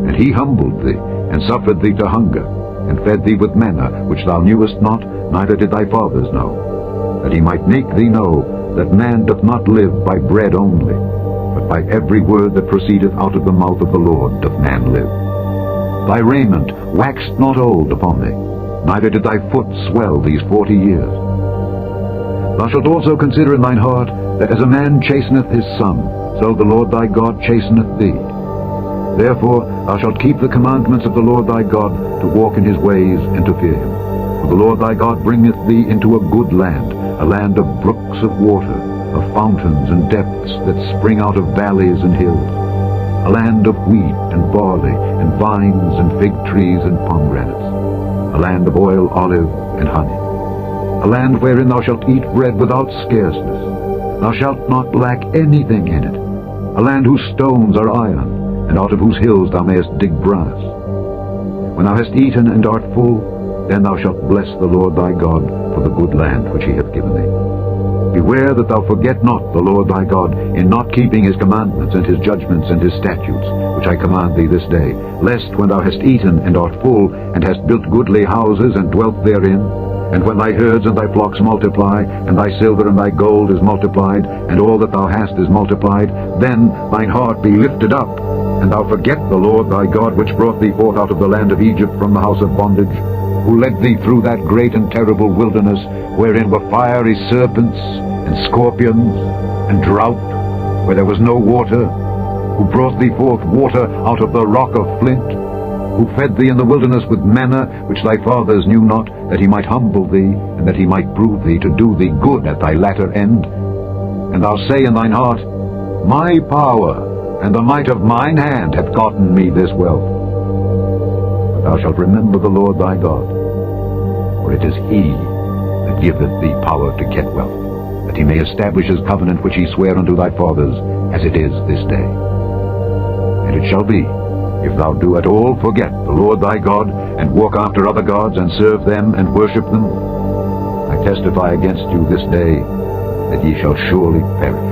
And he humbled thee, and suffered thee to hunger, and fed thee with manna, which thou knewest not, neither did thy fathers know, that he might make thee know that man doth not live by bread only, but by every word that proceedeth out of the mouth of the Lord doth man live. Thy raiment waxed not old upon thee, neither did thy foot swell these 40 years. Thou shalt also consider in thine heart, that as a man chasteneth his son, so the Lord thy God chasteneth thee. Therefore thou shalt keep the commandments of the Lord thy God, to walk in his ways, and to fear him. For the Lord thy God bringeth thee into a good land, a land of brooks of water, of fountains and depths that spring out of valleys and hills, a land of wheat and barley, and vines and fig trees and pomegranates, a land of oil, olive, and honey, a land wherein thou shalt eat bread without scarceness. Thou shalt not lack anything in it, a land whose stones are iron, and out of whose hills thou mayest dig brass. When thou hast eaten and art full, then thou shalt bless the Lord thy God for the good land which he hath given thee. Beware that thou forget not the Lord thy God in not keeping his commandments and his judgments and his statutes, which I command thee this day, lest when thou hast eaten and art full, and hast built goodly houses and dwelt therein, and when thy herds and thy flocks multiply, and thy silver and thy gold is multiplied, and all that thou hast is multiplied, then thine heart be lifted up, and thou forget the Lord thy God, which brought thee forth out of the land of Egypt from the house of bondage, who led thee through that great and terrible wilderness, wherein were fiery serpents, and scorpions, and drought, where there was no water, who brought thee forth water out of the rock of flint, who fed thee in the wilderness with manna, which thy fathers knew not, that he might humble thee, and that he might prove thee, to do thee good at thy latter end. And thou say in thine heart, My power and the might of mine hand hath gotten me this wealth. But thou shalt remember the Lord thy God, for it is he that giveth thee power to get wealth, that he may establish his covenant which he sware unto thy fathers, as it is this day. And it shall be, if thou do at all forget the Lord thy God, and walk after other gods, and serve them, and worship them, I testify against you this day, that ye shall surely perish.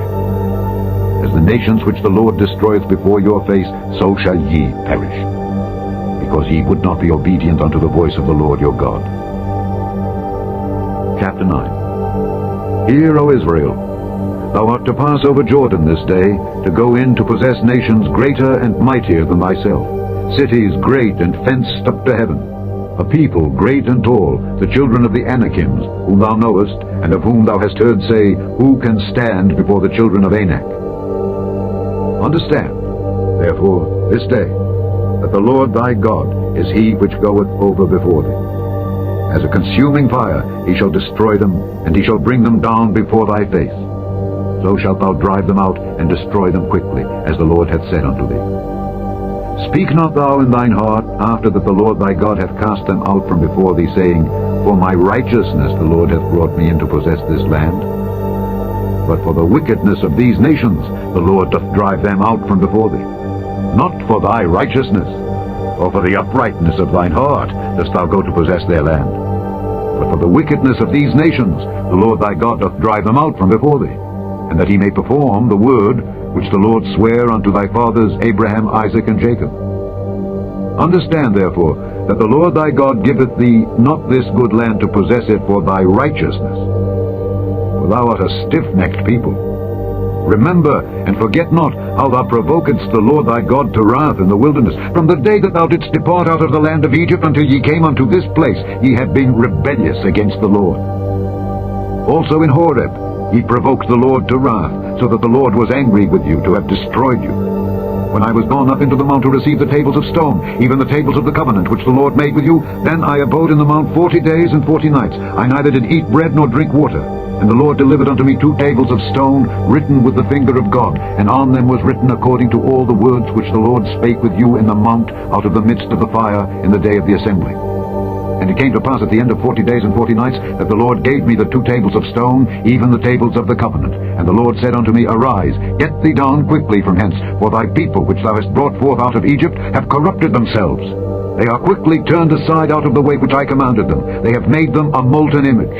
As the nations which the Lord destroyeth before your face, so shall ye perish, because ye would not be obedient unto the voice of the Lord your God. Chapter 9. Hear, O Israel, thou art to pass over Jordan this day, to go in to possess nations greater and mightier than thyself, cities great and fenced up to heaven, a people great and tall, the children of the Anakims, whom thou knowest, and of whom thou hast heard say, Who can stand before the children of Anak? Understand, therefore, this day, that that the Lord thy God is he which goeth over before thee. As a consuming fire he shall destroy them, and he shall bring them down before thy face. So shalt thou drive them out, and destroy them quickly, as the Lord hath said unto thee. Speak not thou in thine heart, after that the Lord thy God hath cast them out from before thee, saying, For my righteousness the Lord hath brought me in to possess this land. But for the wickedness of these nations the Lord doth drive them out from before thee. Not for thy righteousness, or for the uprightness of thine heart dost thou go to possess their land. But for the wickedness of these nations the Lord thy God doth drive them out from before thee, and that he may perform the word which the Lord sware unto thy fathers Abraham, Isaac, and Jacob. Understand therefore that the Lord thy God giveth thee not this good land to possess it for thy righteousness, for thou art a stiff-necked people. Remember and forget not how thou provokedst the Lord thy God to wrath in the wilderness. From the day that thou didst depart out of the land of Egypt until ye came unto this place, ye have been rebellious against the Lord. Also in Horeb ye provoked the Lord to wrath, so that the Lord was angry with you to have destroyed you. When I was gone up into the mount to receive the tables of stone, even the tables of the covenant which the Lord made with you, then I abode in the mount 40 days and 40 nights. I neither did eat bread nor drink water. And the Lord delivered unto me 2 tables of stone, written with the finger of God, and on them was written according to all the words which the Lord spake with you in the mount out of the midst of the fire in the day of the assembly. And it came to pass at the end of 40 days and 40 nights that the Lord gave me the 2 tables of stone, even the tables of the covenant. And the Lord said unto me, Arise, get thee down quickly from hence, for thy people which thou hast brought forth out of Egypt have corrupted themselves. They are quickly turned aside out of the way which I commanded them. They have made them a molten image.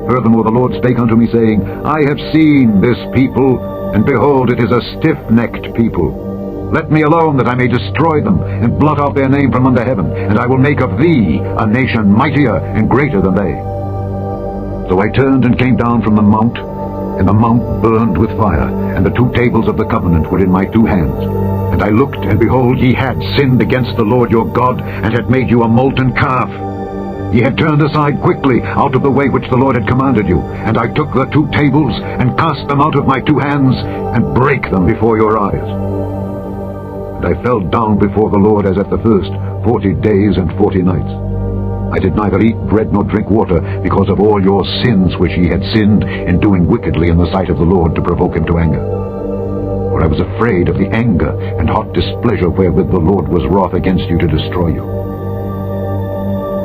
Furthermore the Lord spake unto me, saying, I have seen this people, and behold, it is a stiff-necked people. Let me alone, that I may destroy them, and blot out their name from under heaven, and I will make of thee a nation mightier and greater than they. So I turned and came down from the mount, and the mount burned with fire, and the 2 tables of the covenant were in my 2 hands. And I looked, and behold, ye had sinned against the Lord your God, and had made you a molten calf. Ye had turned aside quickly out of the way which the Lord had commanded you. And I took the 2 tables, and cast them out of my 2 hands, and brake them before your eyes. And I fell down before the Lord as at the first, 40 days and 40 nights. I did neither eat bread nor drink water, because of all your sins which ye had sinned in doing wickedly in the sight of the Lord, to provoke him to anger. For I was afraid of the anger and hot displeasure wherewith the Lord was wroth against you to destroy you.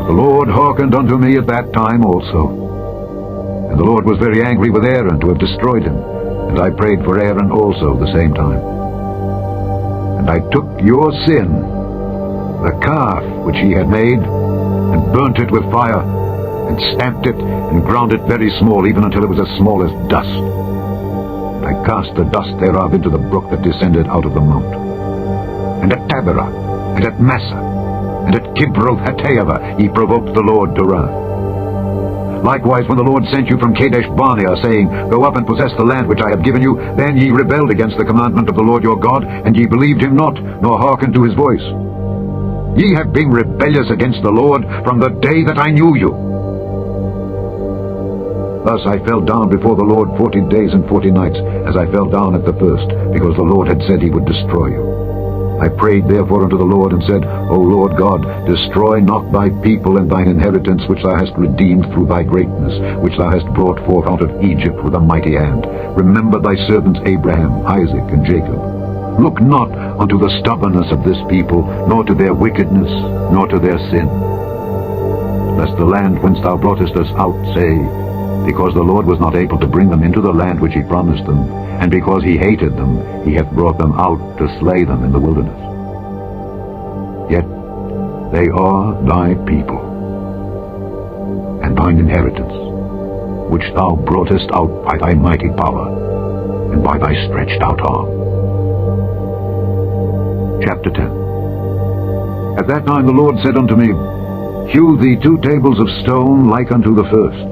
The Lord hearkened unto me at that time also. And the Lord was very angry with Aaron to have destroyed him. And I prayed for Aaron also the same time. And I took your sin, the calf which ye had made, and burnt it with fire, and stamped it, and ground it very small, even until it was as small as dust. And I cast the dust thereof into the brook that descended out of the mount. And at Taberah, and at Massa, and at Kibroth-Hattaavah ye provoked the Lord to wrath. Likewise, when the Lord sent you from Kadesh Barnea, saying, Go up and possess the land which I have given you, then ye rebelled against the commandment of the Lord your God, and ye believed him not, nor hearkened to his voice. Ye have been rebellious against the Lord from the day that I knew you. Thus I fell down before the Lord 40 days and 40 nights, as I fell down at the first, because the Lord had said he would destroy you. I prayed therefore unto the Lord, and said, O Lord God, destroy not thy people and thine inheritance, which thou hast redeemed through thy greatness, which thou hast brought forth out of Egypt with a mighty hand. Remember thy servants Abraham, Isaac, and Jacob. Look not unto the stubbornness of this people, nor to their wickedness, nor to their sin. Lest the land whence thou broughtest us out say, Because the Lord was not able to bring them into the land which he promised them, and because he hated them, he hath brought them out to slay them in the wilderness. Yet they are thy people, and thine inheritance, which thou broughtest out by thy mighty power, and by thy stretched out arm. Chapter 10. At that time the Lord said unto me, Hew thee 2 tables of stone like unto the first,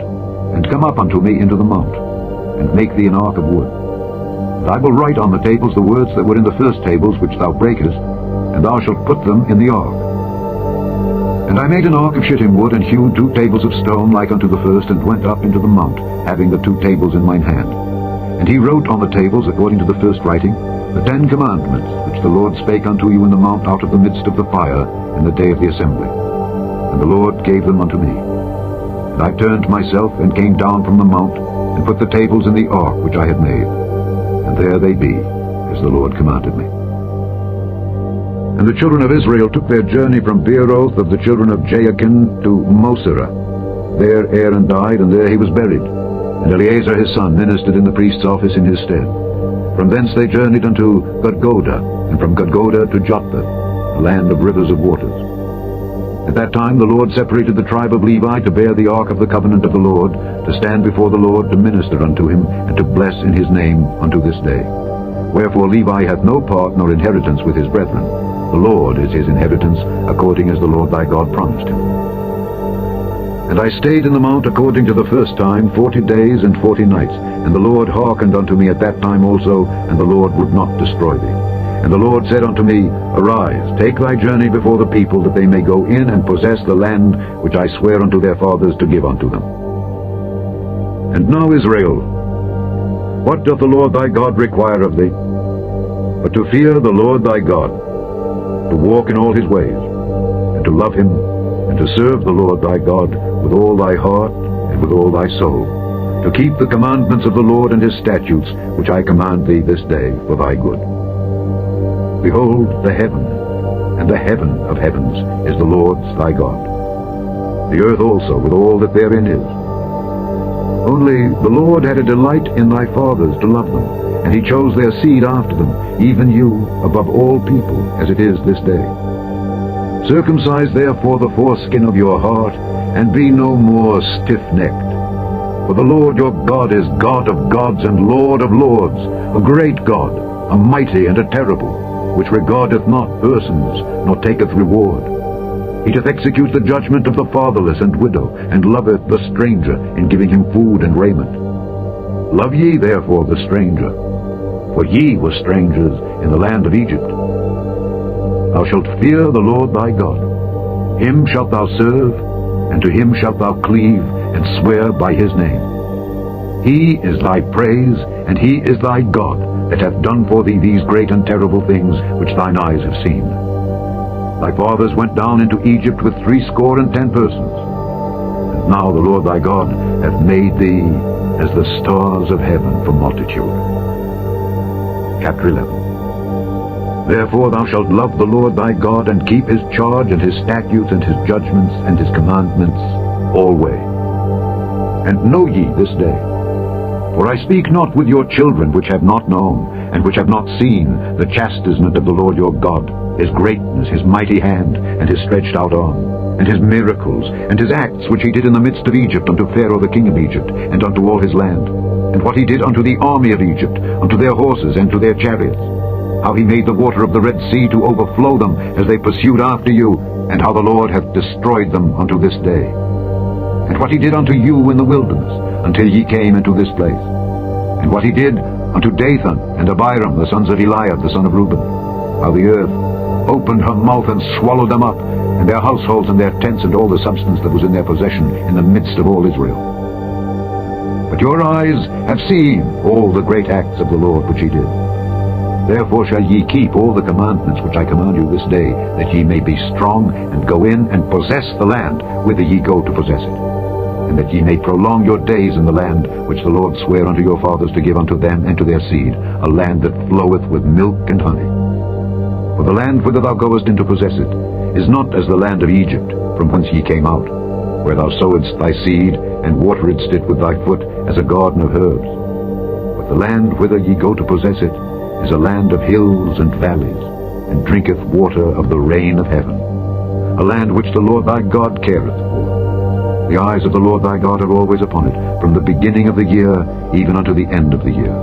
and come up unto me into the mount, and make thee an ark of wood. And I will write on the tables the words that were in the first tables which thou breakest, and thou shalt put them in the ark. And I made an ark of shittim wood, and hewed 2 tables of stone like unto the first, and went up into the mount, having the 2 tables in mine hand. And he wrote on the tables according to the first writing, The 10 commandments which the Lord spake unto you in the mount out of the midst of the fire in the day of the assembly. And the Lord gave them unto me. And I turned myself and came down from the mount, and put the tables in the ark which I had made. And there they be, as the Lord commanded me. And the children of Israel took their journey from Beeroth of the children of Jaakan to Mosera. There Aaron died, and there he was buried. And Eleazar his son ministered in the priest's office in his stead. From thence they journeyed unto Gudgoda, and from Gudgoda to Jotbath, a land of rivers of waters. At that time the Lord separated the tribe of Levi to bear the ark of the covenant of the Lord, to stand before the Lord to minister unto him, and to bless in his name unto this day. Wherefore Levi hath no part nor inheritance with his brethren. The Lord is his inheritance, according as the Lord thy God promised him. And I stayed in the mount according to the first time 40 days and 40 nights. And the Lord hearkened unto me at that time also, and the Lord would not destroy thee. And the Lord said unto me, Arise, take thy journey before the people, that they may go in and possess the land which I swear unto their fathers to give unto them. And now, Israel, what doth the Lord thy God require of thee? But to fear the Lord thy God, to walk in all his ways, and to love him, and to serve the Lord thy God with all thy heart and with all thy soul, to keep the commandments of the Lord and his statutes, which I command thee this day for thy good. Behold, the heaven, and the heaven of heavens is the Lord's thy God, the earth also with all that therein is. Only the Lord had a delight in thy fathers to love them, and he chose their seed after them, even you, above all people, as it is this day. Circumcise therefore the foreskin of your heart, and be no more stiff-necked. For the Lord your God is God of gods and Lord of lords, a great God, a mighty and a terrible, which regardeth not persons, nor taketh reward. He doth execute the judgment of the fatherless and widow, and loveth the stranger, in giving him food and raiment. Love ye therefore the stranger, for ye were strangers in the land of Egypt. Thou shalt fear the Lord thy God. Him shalt thou serve, and to him shalt thou cleave, and swear by his name. He is thy praise, and he is thy God, that hath done for thee these great and terrible things which thine eyes have seen. Thy fathers went down into Egypt with 70 persons. And now the Lord thy God hath made thee as the stars of heaven for multitude. Chapter 11. Therefore thou shalt love the Lord thy God, and keep his charge, and his statutes, and his judgments, and his commandments alway. And know ye this day, for I speak not with your children which have not known, and which have not seen the chastisement of the Lord your God, his greatness, his mighty hand, and his stretched out arm, and his miracles, and his acts which he did in the midst of Egypt unto Pharaoh the king of Egypt, and unto all his land, and what he did unto the army of Egypt, unto their horses, and to their chariots, how he made the water of the Red Sea to overflow them as they pursued after you, and how the Lord hath destroyed them unto this day. And what he did unto you in the wilderness, until ye came into this place. And what he did unto Dathan and Abiram, the sons of Eliab, the son of Reuben, how the earth opened her mouth and swallowed them up, and their households and their tents and all the substance that was in their possession in the midst of all Israel. But your eyes have seen all the great acts of the Lord which he did. Therefore shall ye keep all the commandments which I command you this day, that ye may be strong, and go in and possess the land whither ye go to possess it, and that ye may prolong your days in the land which the Lord sware unto your fathers to give unto them and to their seed, a land that floweth with milk and honey. For the land whither thou goest in to possess it is not as the land of Egypt, from whence ye came out, where thou sowedst thy seed, and wateredst it with thy foot as a garden of herbs. But the land whither ye go to possess it is a land of hills and valleys, and drinketh water of the rain of heaven, a land which the Lord thy God careth for. The eyes of the Lord thy God are always upon it, from the beginning of the year even unto the end of the year.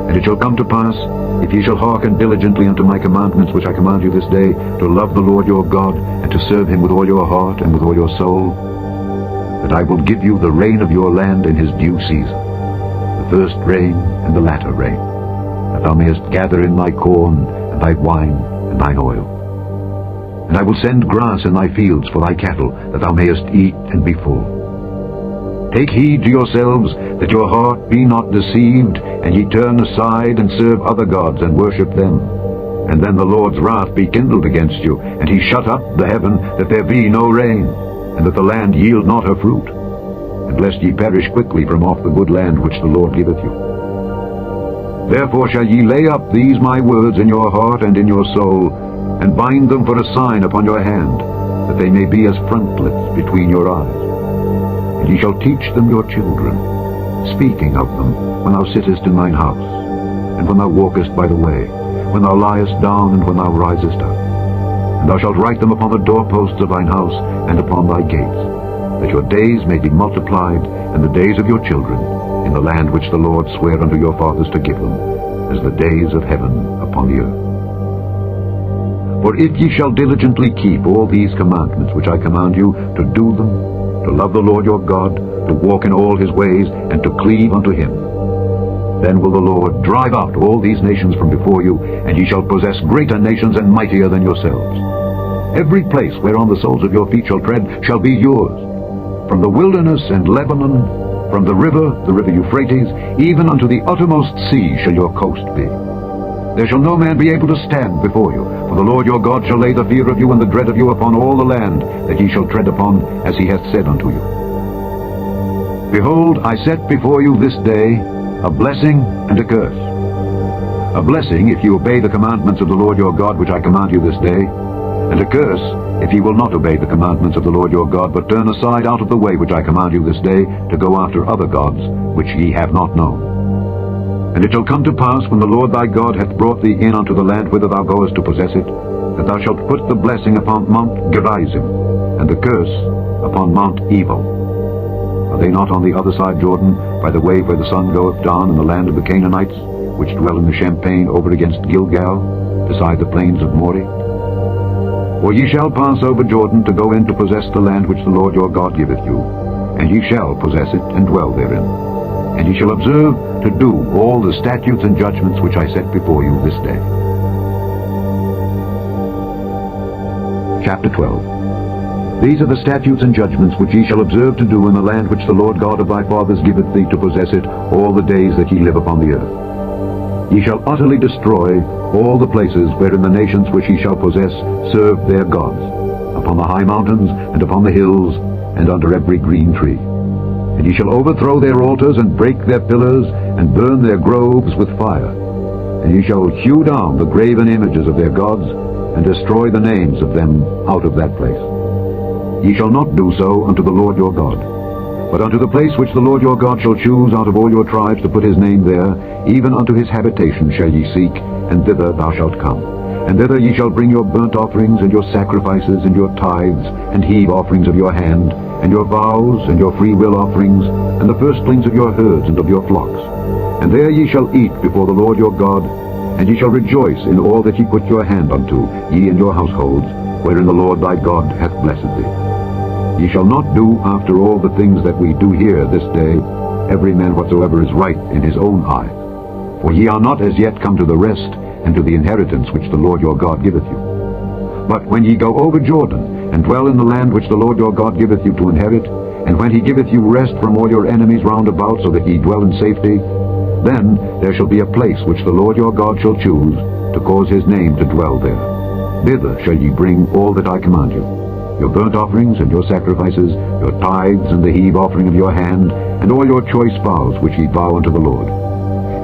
And it shall come to pass, if ye shall hearken diligently unto my commandments which I command you this day, to love the Lord your God, and to serve him with all your heart and with all your soul, that I will give you the rain of your land in his due season, the first rain and the latter rain, that thou mayest gather in thy corn, and thy wine, and thine oil. And I will send grass in thy fields for thy cattle, that thou mayest eat and be full. Take heed to yourselves, that your heart be not deceived, and ye turn aside and serve other gods and worship them. And then the Lord's wrath be kindled against you, and he shut up the heaven, that there be no rain, and that the land yield not her fruit, and lest ye perish quickly from off the good land which the Lord giveth you. Therefore shall ye lay up these my words in your heart and in your soul, and bind them for a sign upon your hand, that they may be as frontlets between your eyes. And ye shall teach them your children, speaking of them when thou sittest in thine house, and when thou walkest by the way, when thou liest down, and when thou risest up. And thou shalt write them upon the doorposts of thine house, and upon thy gates, that your days may be multiplied, and the days of your children, in the land which the Lord sware unto your fathers to give them, as the days of heaven upon the earth. For if ye shall diligently keep all these commandments which I command you, to do them, to love the Lord your God, to walk in all his ways, and to cleave unto him, then will the Lord drive out all these nations from before you, and ye shall possess greater nations and mightier than yourselves. Every place whereon the soles of your feet shall tread shall be yours. From the wilderness and Lebanon, from the river Euphrates, even unto the uttermost sea shall your coast be. There shall no man be able to stand before you, for the Lord your God shall lay the fear of you and the dread of you upon all the land that ye shall tread upon, as he hath said unto you. Behold, I set before you this day a blessing and a curse. A blessing if ye obey the commandments of the Lord your God which I command you this day, and a curse if ye will not obey the commandments of the Lord your God, but turn aside out of the way which I command you this day, to go after other gods which ye have not known. And it shall come to pass, when the Lord thy God hath brought thee in unto the land whither thou goest to possess it, that thou shalt put the blessing upon Mount Gerizim, and the curse upon Mount Ebal. Are they not on the other side Jordan, by the way where the sun goeth down, in the land of the Canaanites, which dwell in the champaign over against Gilgal, beside the plains of Moreh? For ye shall pass over Jordan to go in to possess the land which the Lord your God giveth you, and ye shall possess it and dwell therein. And ye shall observe to do all the statutes and judgments which I set before you this day. Chapter 12. These are the statutes and judgments which ye shall observe to do in the land which the Lord God of thy fathers giveth thee to possess it all the days that ye live upon the earth. Ye shall utterly destroy all the places wherein the nations which ye shall possess serve their gods, upon the high mountains, and upon the hills, and under every green tree. And ye shall overthrow their altars, and break their pillars, and burn their groves with fire. And ye shall hew down the graven images of their gods, and destroy the names of them out of that place. Ye shall not do so unto the Lord your God, but unto the place which the Lord your God shall choose out of all your tribes to put his name there, even unto his habitation shall ye seek, and thither thou shalt come. And thither ye shall bring your burnt offerings, and your sacrifices, and your tithes, and heave offerings of your hand, and your vows, and your freewill offerings, and the firstlings of your herds and of your flocks. And there ye shall eat before the Lord your God, and ye shall rejoice in all that ye put your hand unto, ye and your households, wherein the Lord thy God hath blessed thee. Ye shall not do after all the things that we do here this day, every man whatsoever is right in his own eye. For ye are not as yet come to the rest, and to the inheritance which the Lord your God giveth you. But when ye go over Jordan, and dwell in the land which the Lord your God giveth you to inherit, and when he giveth you rest from all your enemies round about, so that ye dwell in safety, then there shall be a place which the Lord your God shall choose, to cause his name to dwell there. Thither shall ye bring all that I command you, your burnt offerings and your sacrifices, your tithes and the heave offering of your hand, and all your choice vows which ye vow unto the Lord.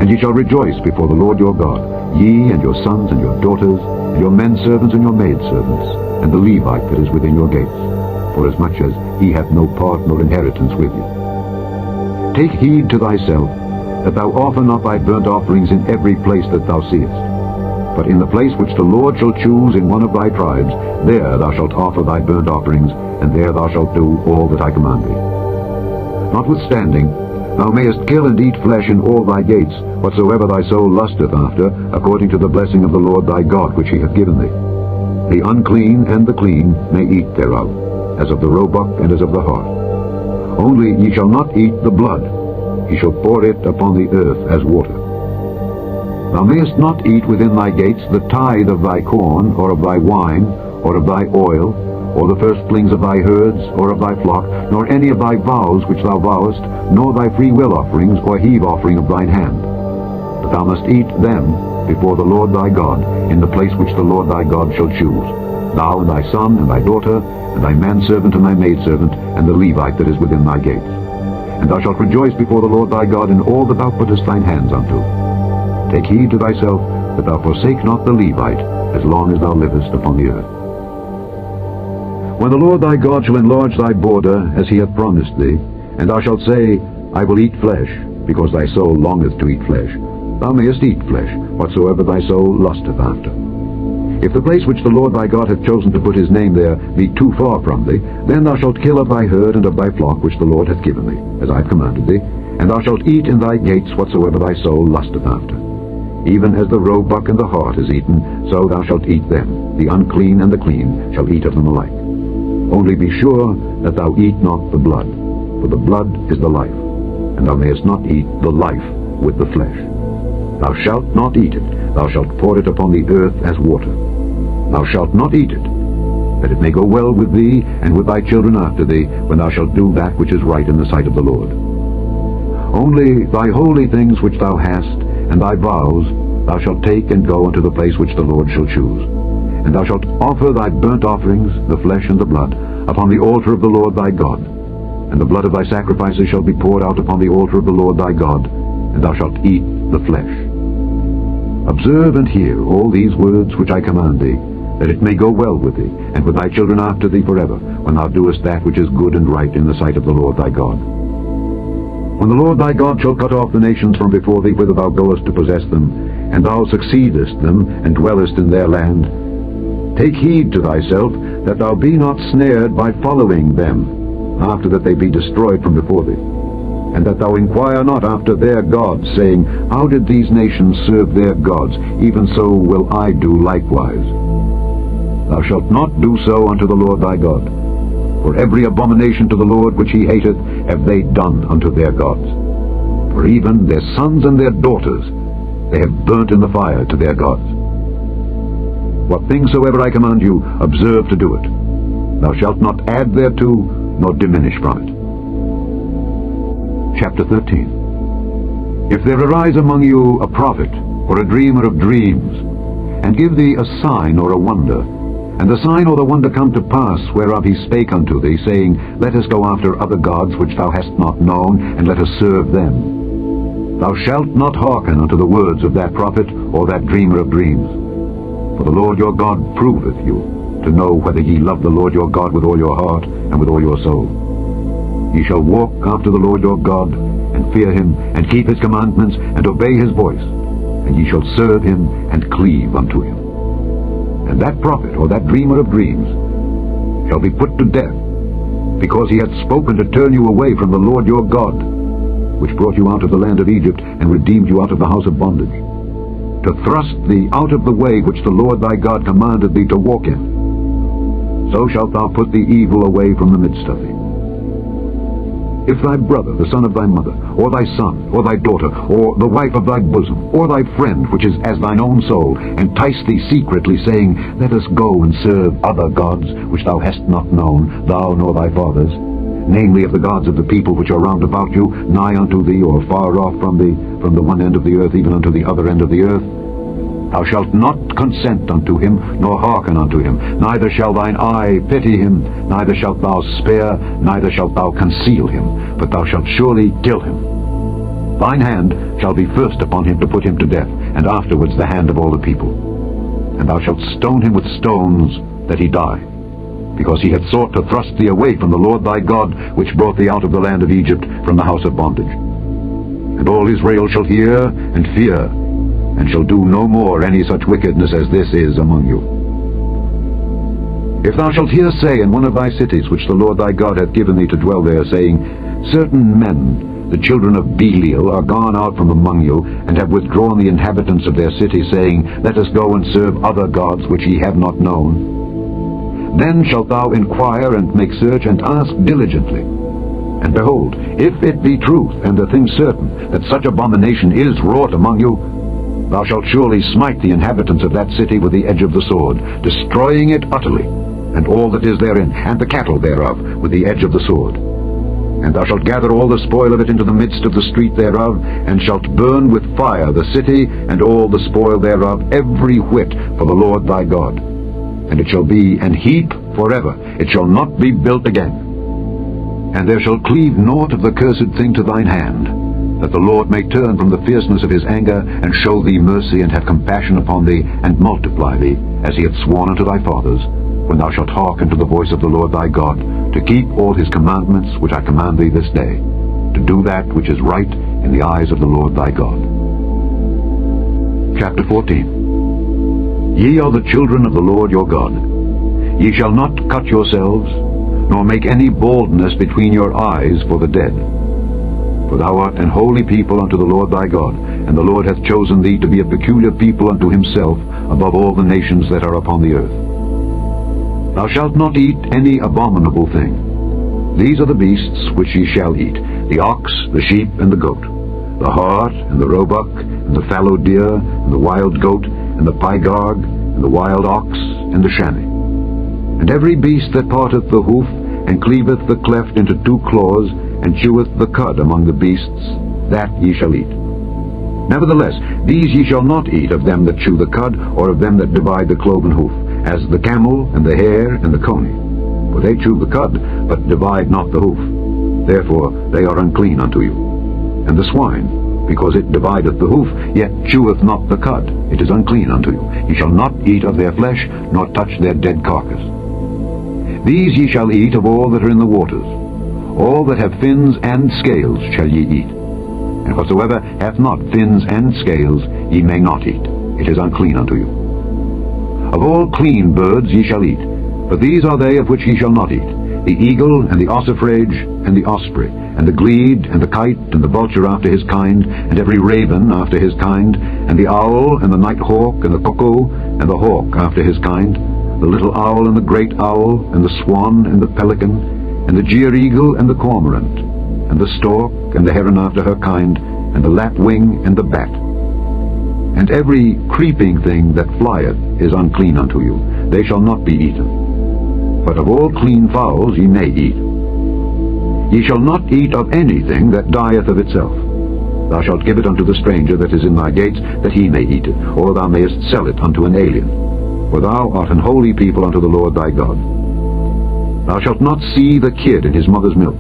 And ye shall rejoice before the Lord your God, ye and your sons and your daughters, and your men servants and your maid servants, and the Levite that is within your gates, forasmuch as he hath no part nor inheritance with you. Take heed to thyself, that thou offer not thy burnt offerings in every place that thou seest. But in the place which the Lord shall choose in one of thy tribes, there thou shalt offer thy burnt offerings, and there thou shalt do all that I command thee. Notwithstanding, thou mayest kill and eat flesh in all thy gates, whatsoever thy soul lusteth after, according to the blessing of the Lord thy God which he hath given thee. The unclean and the clean may eat thereof, as of the roebuck and as of the hart. Only ye shall not eat the blood. Ye shall pour it upon the earth as water. Thou mayest not eat within thy gates the tithe of thy corn, or of thy wine, or of thy oil, or the firstlings of thy herds, or of thy flock, nor any of thy vows which thou vowest, nor thy freewill offerings, or heave offering of thine hand. But thou must eat them before the Lord thy God, in the place which the Lord thy God shall choose, thou and thy son and thy daughter, and thy manservant and thy maidservant, and the Levite that is within thy gates. And thou shalt rejoice before the Lord thy God in all that thou puttest thine hands unto. Take heed to thyself that thou forsake not the Levite, as long as thou livest upon the earth. When the Lord thy God shall enlarge thy border, as he hath promised thee, and thou shalt say, I will eat flesh, because thy soul longeth to eat flesh, thou mayest eat flesh, whatsoever thy soul lusteth after. If the place which the Lord thy God hath chosen to put his name there be too far from thee, then thou shalt kill of thy herd and of thy flock which the Lord hath given thee, as I have commanded thee, and thou shalt eat in thy gates whatsoever thy soul lusteth after. Even as the roebuck and the hart is eaten, so thou shalt eat them. The unclean and the clean shall eat of them alike. Only be sure that thou eat not the blood, for the blood is the life, and thou mayest not eat the life with the flesh. Thou shalt not eat it, thou shalt pour it upon the earth as water. Thou shalt not eat it, that it may go well with thee and with thy children after thee, when thou shalt do that which is right in the sight of the Lord. Only thy holy things which thou hast, and thy vows, thou shalt take and go unto the place which the Lord shall choose. And thou shalt offer thy burnt offerings, the flesh and the blood, upon the altar of the Lord thy God. And the blood of thy sacrifices shall be poured out upon the altar of the Lord thy God, and thou shalt eat the flesh. Observe and hear all these words which I command thee, that it may go well with thee, and with thy children after thee forever, when thou doest that which is good and right in the sight of the Lord thy God. When the Lord thy God shall cut off the nations from before thee whither thou goest to possess them, and thou succeedest them, and dwellest in their land, take heed to thyself that thou be not snared by following them, after that they be destroyed from before thee, and that thou inquire not after their gods, saying, How did these nations serve their gods? Even so will I do likewise. Thou shalt not do so unto the Lord thy God, for every abomination to the Lord which he hateth have they done unto their gods. For even their sons and their daughters they have burnt in the fire to their gods. What things soever I command you, observe to do it. Thou shalt not add thereto, nor diminish from it. Chapter 13. If there arise among you a prophet, or a dreamer of dreams, and give thee a sign or a wonder, and the sign or the wonder come to pass, whereof he spake unto thee, saying, Let us go after other gods which thou hast not known, and let us serve them. Thou shalt not hearken unto the words of that prophet or that dreamer of dreams. For the Lord your God proveth you, to know whether ye love the Lord your God with all your heart and with all your soul. Ye shall walk after the Lord your God, and fear him, and keep his commandments, and obey his voice, and ye shall serve him, and cleave unto him. And that prophet or that dreamer of dreams shall be put to death, because he hath spoken to turn you away from the Lord your God, which brought you out of the land of Egypt, and redeemed you out of the house of bondage, to thrust thee out of the way which the Lord thy God commanded thee to walk in. So shalt thou put the evil away from the midst of thee. If thy brother, the son of thy mother, or thy son, or thy daughter, or the wife of thy bosom, or thy friend, which is as thine own soul, entice thee secretly, saying, Let us go and serve other gods, which thou hast not known, thou nor thy fathers, namely of the gods of the people which are round about you, nigh unto thee, or far off from thee, from the one end of the earth even unto the other end of the earth, thou shalt not consent unto him, nor hearken unto him, neither shall thine eye pity him, neither shalt thou spare, neither shalt thou conceal him, but thou shalt surely kill him. Thine hand shall be first upon him to put him to death, and afterwards the hand of all the people. And thou shalt stone him with stones, that he die, because he hath sought to thrust thee away from the Lord thy God, which brought thee out of the land of Egypt, from the house of bondage. And all Israel shall hear and fear, and shall do no more any such wickedness as this is among you. If thou shalt hear say in one of thy cities, which the Lord thy God hath given thee to dwell there, saying, Certain men, the children of Belial, are gone out from among you, and have withdrawn the inhabitants of their city, saying, Let us go and serve other gods which ye have not known. Then shalt thou inquire and make search, and ask diligently. And behold, if it be truth, and the thing certain, that such abomination is wrought among you, thou shalt surely smite the inhabitants of that city with the edge of the sword, destroying it utterly, and all that is therein, and the cattle thereof, with the edge of the sword. And thou shalt gather all the spoil of it into the midst of the street thereof, and shalt burn with fire the city, and all the spoil thereof, every whit, for the Lord thy God. And it shall be an heap forever, it shall not be built again. And there shall cleave naught of the cursed thing to thine hand, that the Lord may turn from the fierceness of his anger, and show thee mercy, and have compassion upon thee, and multiply thee, as he hath sworn unto thy fathers, when thou shalt hearken to the voice of the Lord thy God, to keep all his commandments which I command thee this day, to do that which is right in the eyes of the Lord thy God. Chapter 14. Ye are the children of the Lord your God. Ye shall not cut yourselves, nor make any baldness between your eyes for the dead. For thou art an holy people unto the Lord thy God, and the Lord hath chosen thee to be a peculiar people unto himself above all the nations that are upon the earth. Thou shalt not eat any abominable thing. These are the beasts which ye shall eat, the ox, the sheep, and the goat, the hart, and the roebuck, and the fallow deer, and the wild goat, and the pygarg, and the wild ox, and the chamois. And every beast that parteth the hoof, and cleaveth the cleft into two claws, and cheweth the cud among the beasts, that ye shall eat. Nevertheless, these ye shall not eat of them that chew the cud, or of them that divide the cloven hoof, as the camel, and the hare, and the coney. For they chew the cud, but divide not the hoof. Therefore they are unclean unto you. And the swine, because it divideth the hoof, yet cheweth not the cud, it is unclean unto you. Ye shall not eat of their flesh, nor touch their dead carcass. These ye shall eat of all that are in the waters. All that have fins and scales shall ye eat. And whatsoever hath not fins and scales ye may not eat. It is unclean unto you. Of all clean birds ye shall eat, but these are they of which ye shall not eat: the eagle, and the ossifrage, and the osprey, and the glede, and the kite, and the vulture after his kind, and every raven after his kind, and the owl, and the night hawk, and the cuckoo, and the hawk after his kind, the little owl, and the great owl, and the swan, and the pelican, and the jeer-eagle, and the cormorant, and the stork, and the heron after her kind, and the lapwing, and the bat. And every creeping thing that flieth is unclean unto you. They shall not be eaten. But of all clean fowls ye may eat. Ye shall not eat of anything that dieth of itself. Thou shalt give it unto the stranger that is in thy gates, that he may eat it, or thou mayest sell it unto an alien. For thou art an holy people unto the Lord thy God. Thou shalt not see the kid in his mother's milk.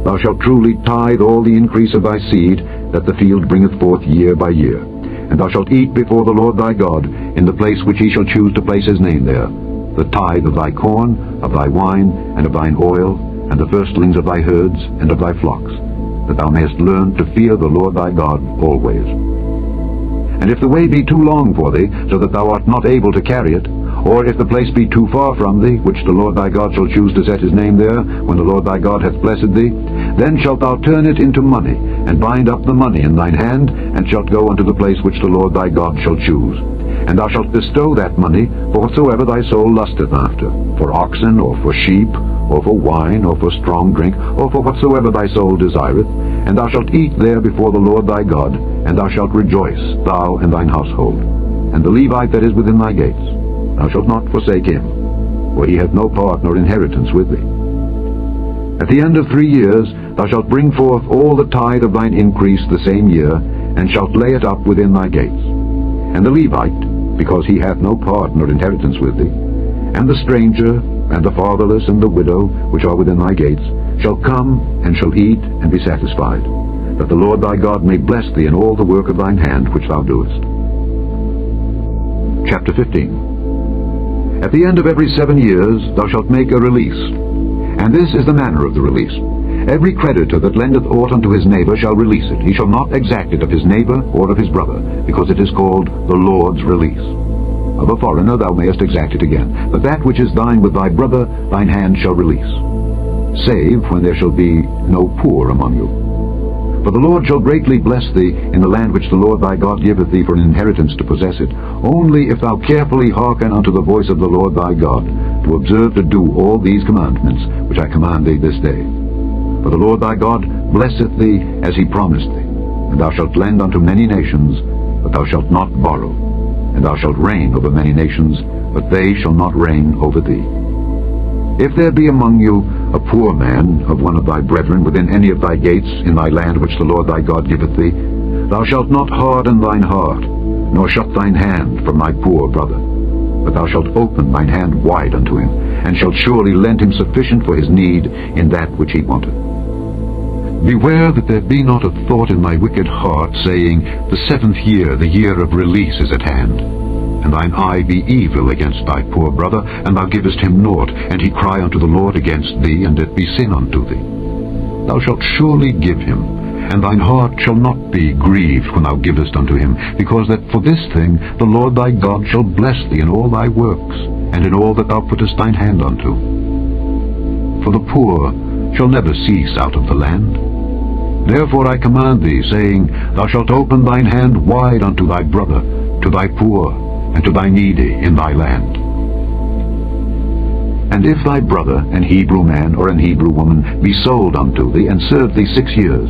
Thou shalt truly tithe all the increase of thy seed, that the field bringeth forth year by year. And thou shalt eat before the Lord thy God, in the place which he shall choose to place his name there, the tithe of thy corn, of thy wine, and of thine oil, and the firstlings of thy herds, and of thy flocks, that thou mayest learn to fear the Lord thy God always. And if the way be too long for thee, so that thou art not able to carry it, or if the place be too far from thee, which the Lord thy God shall choose to set his name there, when the Lord thy God hath blessed thee, then shalt thou turn it into money, and bind up the money in thine hand, and shalt go unto the place which the Lord thy God shall choose. And thou shalt bestow that money for whatsoever thy soul lusteth after, for oxen, or for sheep, or for wine, or for strong drink, or for whatsoever thy soul desireth, and thou shalt eat there before the Lord thy God, and thou shalt rejoice, thou and thine household. And the Levite that is within thy gates, thou shalt not forsake him, for he hath no part nor inheritance with thee. At the end of 3 years thou shalt bring forth all the tithe of thine increase the same year, and shalt lay it up within thy gates. And the Levite, because he hath no part nor inheritance with thee, and the stranger, and the fatherless, and the widow, which are within thy gates, shall come, and shall eat, and be satisfied, that the Lord thy God may bless thee in all the work of thine hand which thou doest. Chapter 15. At the end of every 7 years thou shalt make a release. And this is the manner of the release. Every creditor that lendeth aught unto his neighbor shall release it. He shall not exact it of his neighbor or of his brother, because it is called the Lord's release. Of a foreigner thou mayest exact it again, but that which is thine with thy brother thine hand shall release, save when there shall be no poor among you. For the Lord shall greatly bless thee in the land which the Lord thy God giveth thee for an inheritance to possess it, only if thou carefully hearken unto the voice of the Lord thy God, to observe to do all these commandments which I command thee this day. For the Lord thy God blesseth thee as he promised thee, and thou shalt lend unto many nations, but thou shalt not borrow. And thou shalt reign over many nations, but they shall not reign over thee. If there be among you a poor man of one of thy brethren within any of thy gates in thy land which the Lord thy God giveth thee, thou shalt not harden thine heart, nor shut thine hand from thy poor brother, but thou shalt open thine hand wide unto him, and shalt surely lend him sufficient for his need in that which he wanteth. Beware that there be not a thought in thy wicked heart, saying, The 7th year, the year of release, is at hand. And thine eye be evil against thy poor brother, and thou givest him naught, and he cry unto the Lord against thee, and it be sin unto thee. Thou shalt surely give him, and thine heart shall not be grieved when thou givest unto him, because that for this thing the Lord thy God shall bless thee in all thy works, and in all that thou puttest thine hand unto. For the poor shall never cease out of the land. Therefore I command thee, saying, Thou shalt open thine hand wide unto thy brother, to thy poor, and to thy needy in thy land. And if thy brother, an Hebrew man or an Hebrew woman, be sold unto thee, and serve thee 6 years,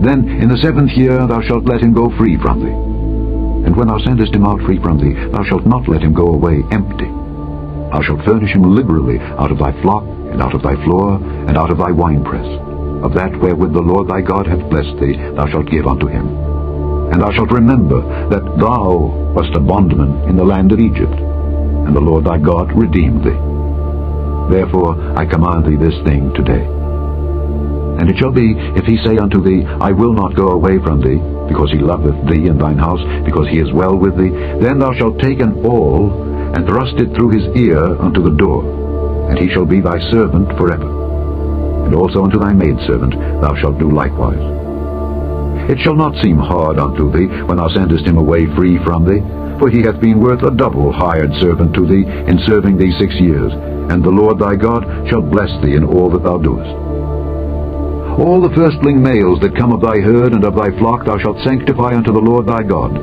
then in the 7th year thou shalt let him go free from thee. And when thou sendest him out free from thee, thou shalt not let him go away empty. Thou shalt furnish him liberally out of thy flock, and out of thy floor, and out of thy winepress. Of that wherewith the Lord thy God hath blessed thee, thou shalt give unto him. And thou shalt remember that thou wast a bondman in the land of Egypt, and the Lord thy God redeemed thee. Therefore I command thee this thing today. And it shall be, if he say unto thee, I will not go away from thee, because he loveth thee and thine house, because he is well with thee, then thou shalt take an awl, and thrust it through his ear unto the door, and he shall be thy servant forever. And also unto thy maidservant thou shalt do likewise. It shall not seem hard unto thee when thou sendest him away free from thee, for he hath been worth a double hired servant to thee in serving thee 6 years, and the Lord thy God shall bless thee in all that thou doest. All the firstling males that come of thy herd and of thy flock thou shalt sanctify unto the Lord thy God.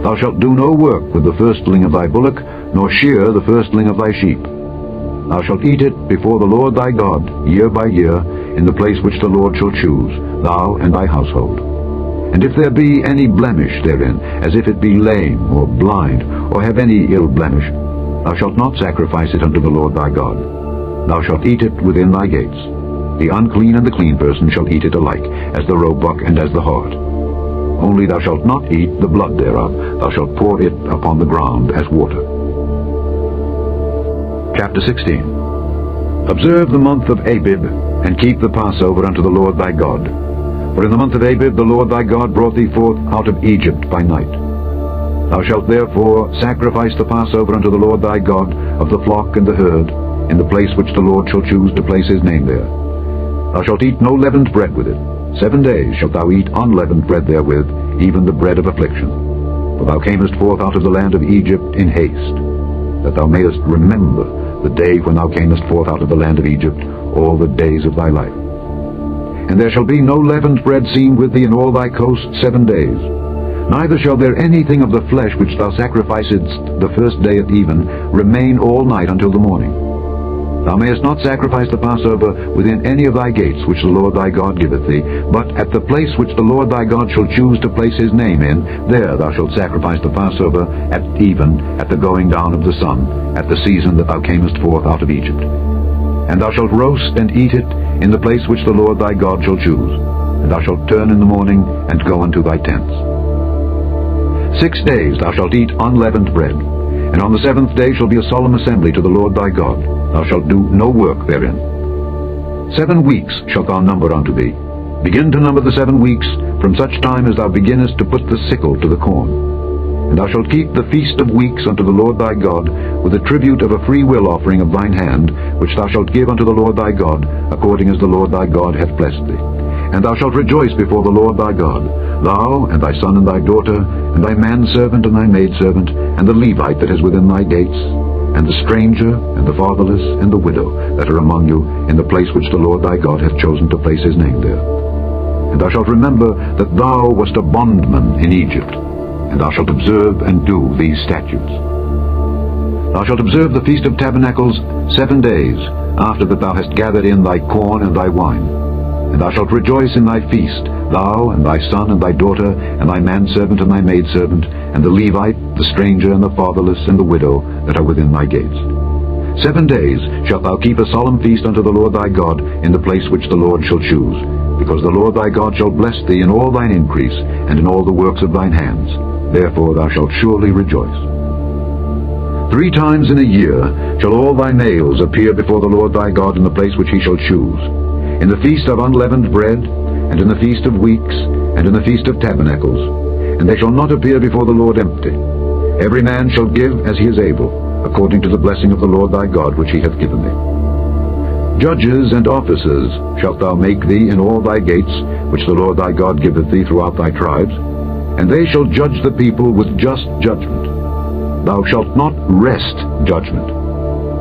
Thou shalt do no work with the firstling of thy bullock, nor shear the firstling of thy sheep. Thou shalt eat it before the Lord thy God, year by year, in the place which the Lord shall choose, thou and thy household. And if there be any blemish therein, as if it be lame, or blind, or have any ill blemish, thou shalt not sacrifice it unto the Lord thy God. Thou shalt eat it within thy gates. The unclean and the clean person shall eat it alike, as the roebuck and as the hart. Only thou shalt not eat the blood thereof, thou shalt pour it upon the ground as water. Chapter 16. Observe the month of Abib, and keep the Passover unto the Lord thy God. For in the month of Abib the Lord thy God brought thee forth out of Egypt by night. Thou shalt therefore sacrifice the Passover unto the Lord thy God of the flock and the herd, in the place which the Lord shall choose to place his name there. Thou shalt eat no leavened bread with it. 7 days shalt thou eat unleavened bread therewith, even the bread of affliction. For thou camest forth out of the land of Egypt in haste, that thou mayest remember the day when thou camest forth out of the land of Egypt, all the days of thy life. And there shall be no leavened bread seen with thee in all thy coast 7 days. Neither shall there anything of the flesh which thou sacrificedst the first day at even remain all night until the morning. Thou mayest not sacrifice the Passover within any of thy gates which the Lord thy God giveth thee, but at the place which the Lord thy God shall choose to place his name in, there thou shalt sacrifice the Passover at even, at the going down of the sun, at the season that thou camest forth out of Egypt. And thou shalt roast and eat it in the place which the Lord thy God shall choose, and thou shalt turn in the morning and go unto thy tents. 6 days thou shalt eat unleavened bread, and on the 7th day shall be a solemn assembly to the Lord thy God. Thou shalt do no work therein. 7 weeks shalt thou number unto thee. Begin to number the 7 weeks from such time as thou beginnest to put the sickle to the corn. And thou shalt keep the feast of weeks unto the Lord thy God, with a tribute of a free will offering of thine hand, which thou shalt give unto the Lord thy God, according as the Lord thy God hath blessed thee. And thou shalt rejoice before the Lord thy God, thou, and thy son and thy daughter, and thy manservant and thy maidservant, and the Levite that is within thy gates, and the stranger, and the fatherless, and the widow that are among you, in the place which the Lord thy God hath chosen to place his name there. And thou shalt remember that thou wast a bondman in Egypt, and thou shalt observe and do these statutes. Thou shalt observe the Feast of Tabernacles 7 days, after that thou hast gathered in thy corn and thy wine. And thou shalt rejoice in thy feast, thou, and thy son, and thy daughter, and thy manservant, and thy maidservant, and the Levite, the stranger, and the fatherless, and the widow, that are within thy gates. 7 days shalt thou keep a solemn feast unto the Lord thy God in the place which the Lord shall choose, because the Lord thy God shall bless thee in all thine increase, and in all the works of thine hands. Therefore thou shalt surely rejoice. 3 times in a year shall all thy males appear before the Lord thy God in the place which he shall choose, in the feast of unleavened bread, and in the feast of weeks, and in the feast of tabernacles, and they shall not appear before the Lord empty. Every man shall give as he is able, according to the blessing of the Lord thy God which he hath given thee. Judges and officers shalt thou make thee in all thy gates, which the Lord thy God giveth thee throughout thy tribes, and they shall judge the people with just judgment. Thou shalt not wrest judgment.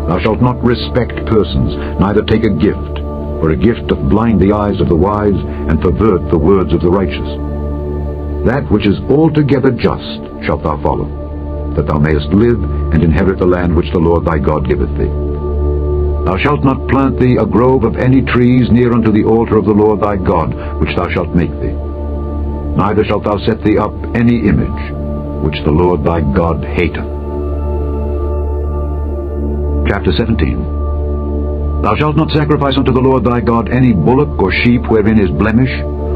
Thou shalt not respect persons, neither take a gift, for a gift doth blind the eyes of the wise, and pervert the words of the righteous. That which is altogether just shalt thou follow, that thou mayest live and inherit the land which the Lord thy God giveth thee. Thou shalt not plant thee a grove of any trees near unto the altar of the Lord thy God, which thou shalt make thee. Neither shalt thou set thee up any image, which the Lord thy God hateth. Chapter 17. Thou shalt not sacrifice unto the Lord thy God any bullock or sheep wherein is blemish,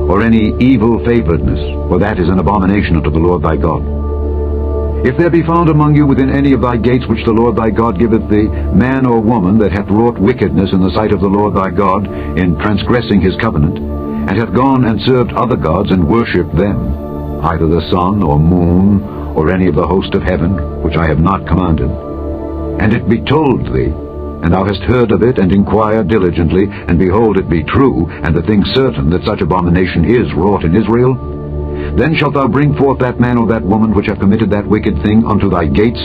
or any evil favoredness, for that is an abomination unto the Lord thy God. If there be found among you within any of thy gates which the Lord thy God giveth thee, man or woman that hath wrought wickedness in the sight of the Lord thy God, in transgressing his covenant, and hath gone and served other gods and worshipped them, either the sun or moon, or any of the host of heaven, which I have not commanded, and it be told thee, and thou hast heard of it, and inquired diligently, and behold, it be true, and the thing certain, that such abomination is wrought in Israel, then shalt thou bring forth that man or that woman which have committed that wicked thing unto thy gates,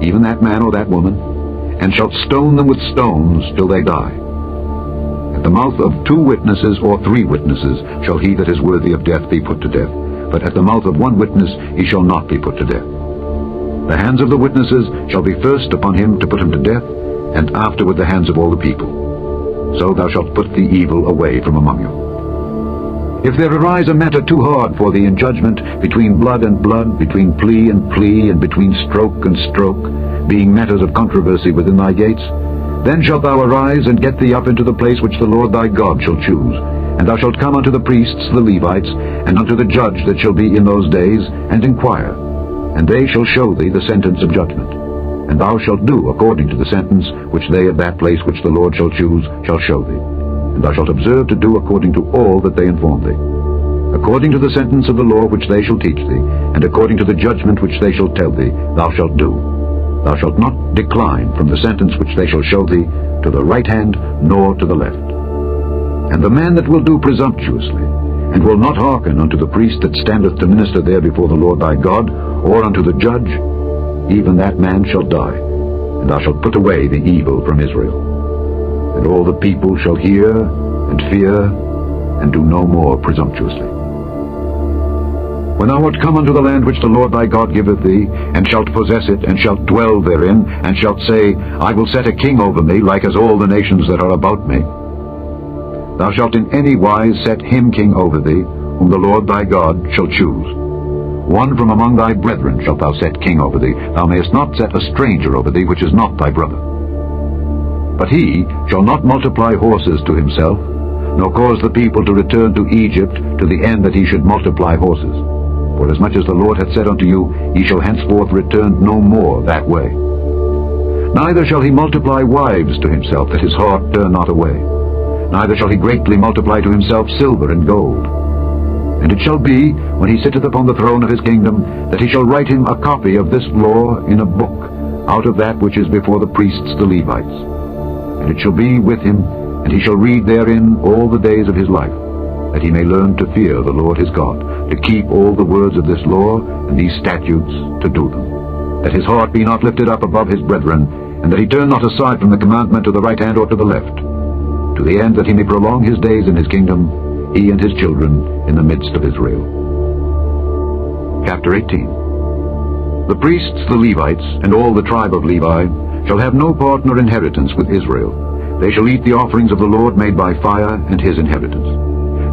even that man or that woman, and shalt stone them with stones till they die. At the mouth of 2 witnesses or 3 witnesses shall he that is worthy of death be put to death, but at the mouth of 1 witness he shall not be put to death. The hands of the witnesses shall be first upon him to put him to death, and afterward the hands of all the people. So thou shalt put the evil away from among you. If there arise a matter too hard for thee in judgment, between blood and blood, between plea, and between stroke and stroke, being matters of controversy within thy gates, then shalt thou arise and get thee up into the place which the Lord thy God shall choose, and thou shalt come unto the priests the Levites, and unto the judge that shall be in those days, and inquire, and they shall show thee the sentence of judgment. And thou shalt do according to the sentence which they of that place which the Lord shall choose shall show thee. And thou shalt observe to do according to all that they inform thee, according to the sentence of the law which they shall teach thee, and according to the judgment which they shall tell thee, thou shalt do. Thou shalt not decline from the sentence which they shall show thee, to the right hand nor to the left. And the man that will do presumptuously, and will not hearken unto the priest that standeth to minister there before the Lord thy God, or unto the judge, even that man shall die, and thou shalt put away the evil from Israel. And all the people shall hear and fear, and do no more presumptuously. When thou art come unto the land which the Lord thy God giveth thee, and shalt possess it, and shalt dwell therein, and shalt say, I will set a king over me, like as all the nations that are about me, thou shalt in any wise set him king over thee, whom the Lord thy God shall choose. One from among thy brethren shalt thou set king over thee. Thou mayest not set a stranger over thee, which is not thy brother. But he shall not multiply horses to himself, nor cause the people to return to Egypt, to the end that he should multiply horses. For as much as the Lord hath said unto you, ye shall henceforth return no more that way. Neither shall he multiply wives to himself, that his heart turn not away. Neither shall he greatly multiply to himself silver and gold. And it shall be, when he sitteth upon the throne of his kingdom, that he shall write him a copy of this law in a book, out of that which is before the priests the Levites. And it shall be with him, and he shall read therein all the days of his life, that he may learn to fear the Lord his God, to keep all the words of this law and these statutes, to do them, that his heart be not lifted up above his brethren, and that he turn not aside from the commandment to the right hand or to the left, to the end that he may prolong his days in his kingdom, he and his children in the midst of Israel. Chapter 18. The priests, the Levites, and all the tribe of Levi, shall have no part nor inheritance with Israel. They shall eat the offerings of the Lord made by fire, and his inheritance.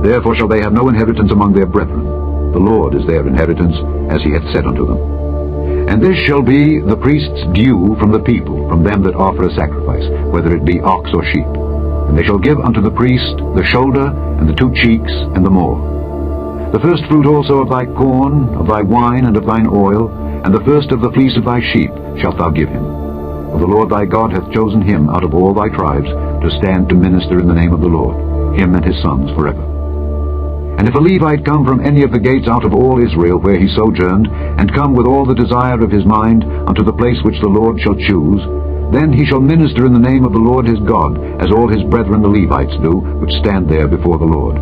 Therefore shall they have no inheritance among their brethren. The Lord is their inheritance, as he hath said unto them. And this shall be the priest's due from the people, from them that offer a sacrifice, whether it be ox or sheep. And they shall give unto the priest the shoulder, and the 2 cheeks, and the more. The first fruit also of thy corn, of thy wine, and of thine oil, and the first of the fleece of thy sheep shalt thou give him. For the Lord thy God hath chosen him out of all thy tribes to stand to minister in the name of the Lord, him and his sons forever. And if a Levite come from any of the gates out of all Israel where he sojourned, and come with all the desire of his mind unto the place which the Lord shall choose, then he shall minister in the name of the Lord his God, as all his brethren the Levites do, which stand there before the Lord.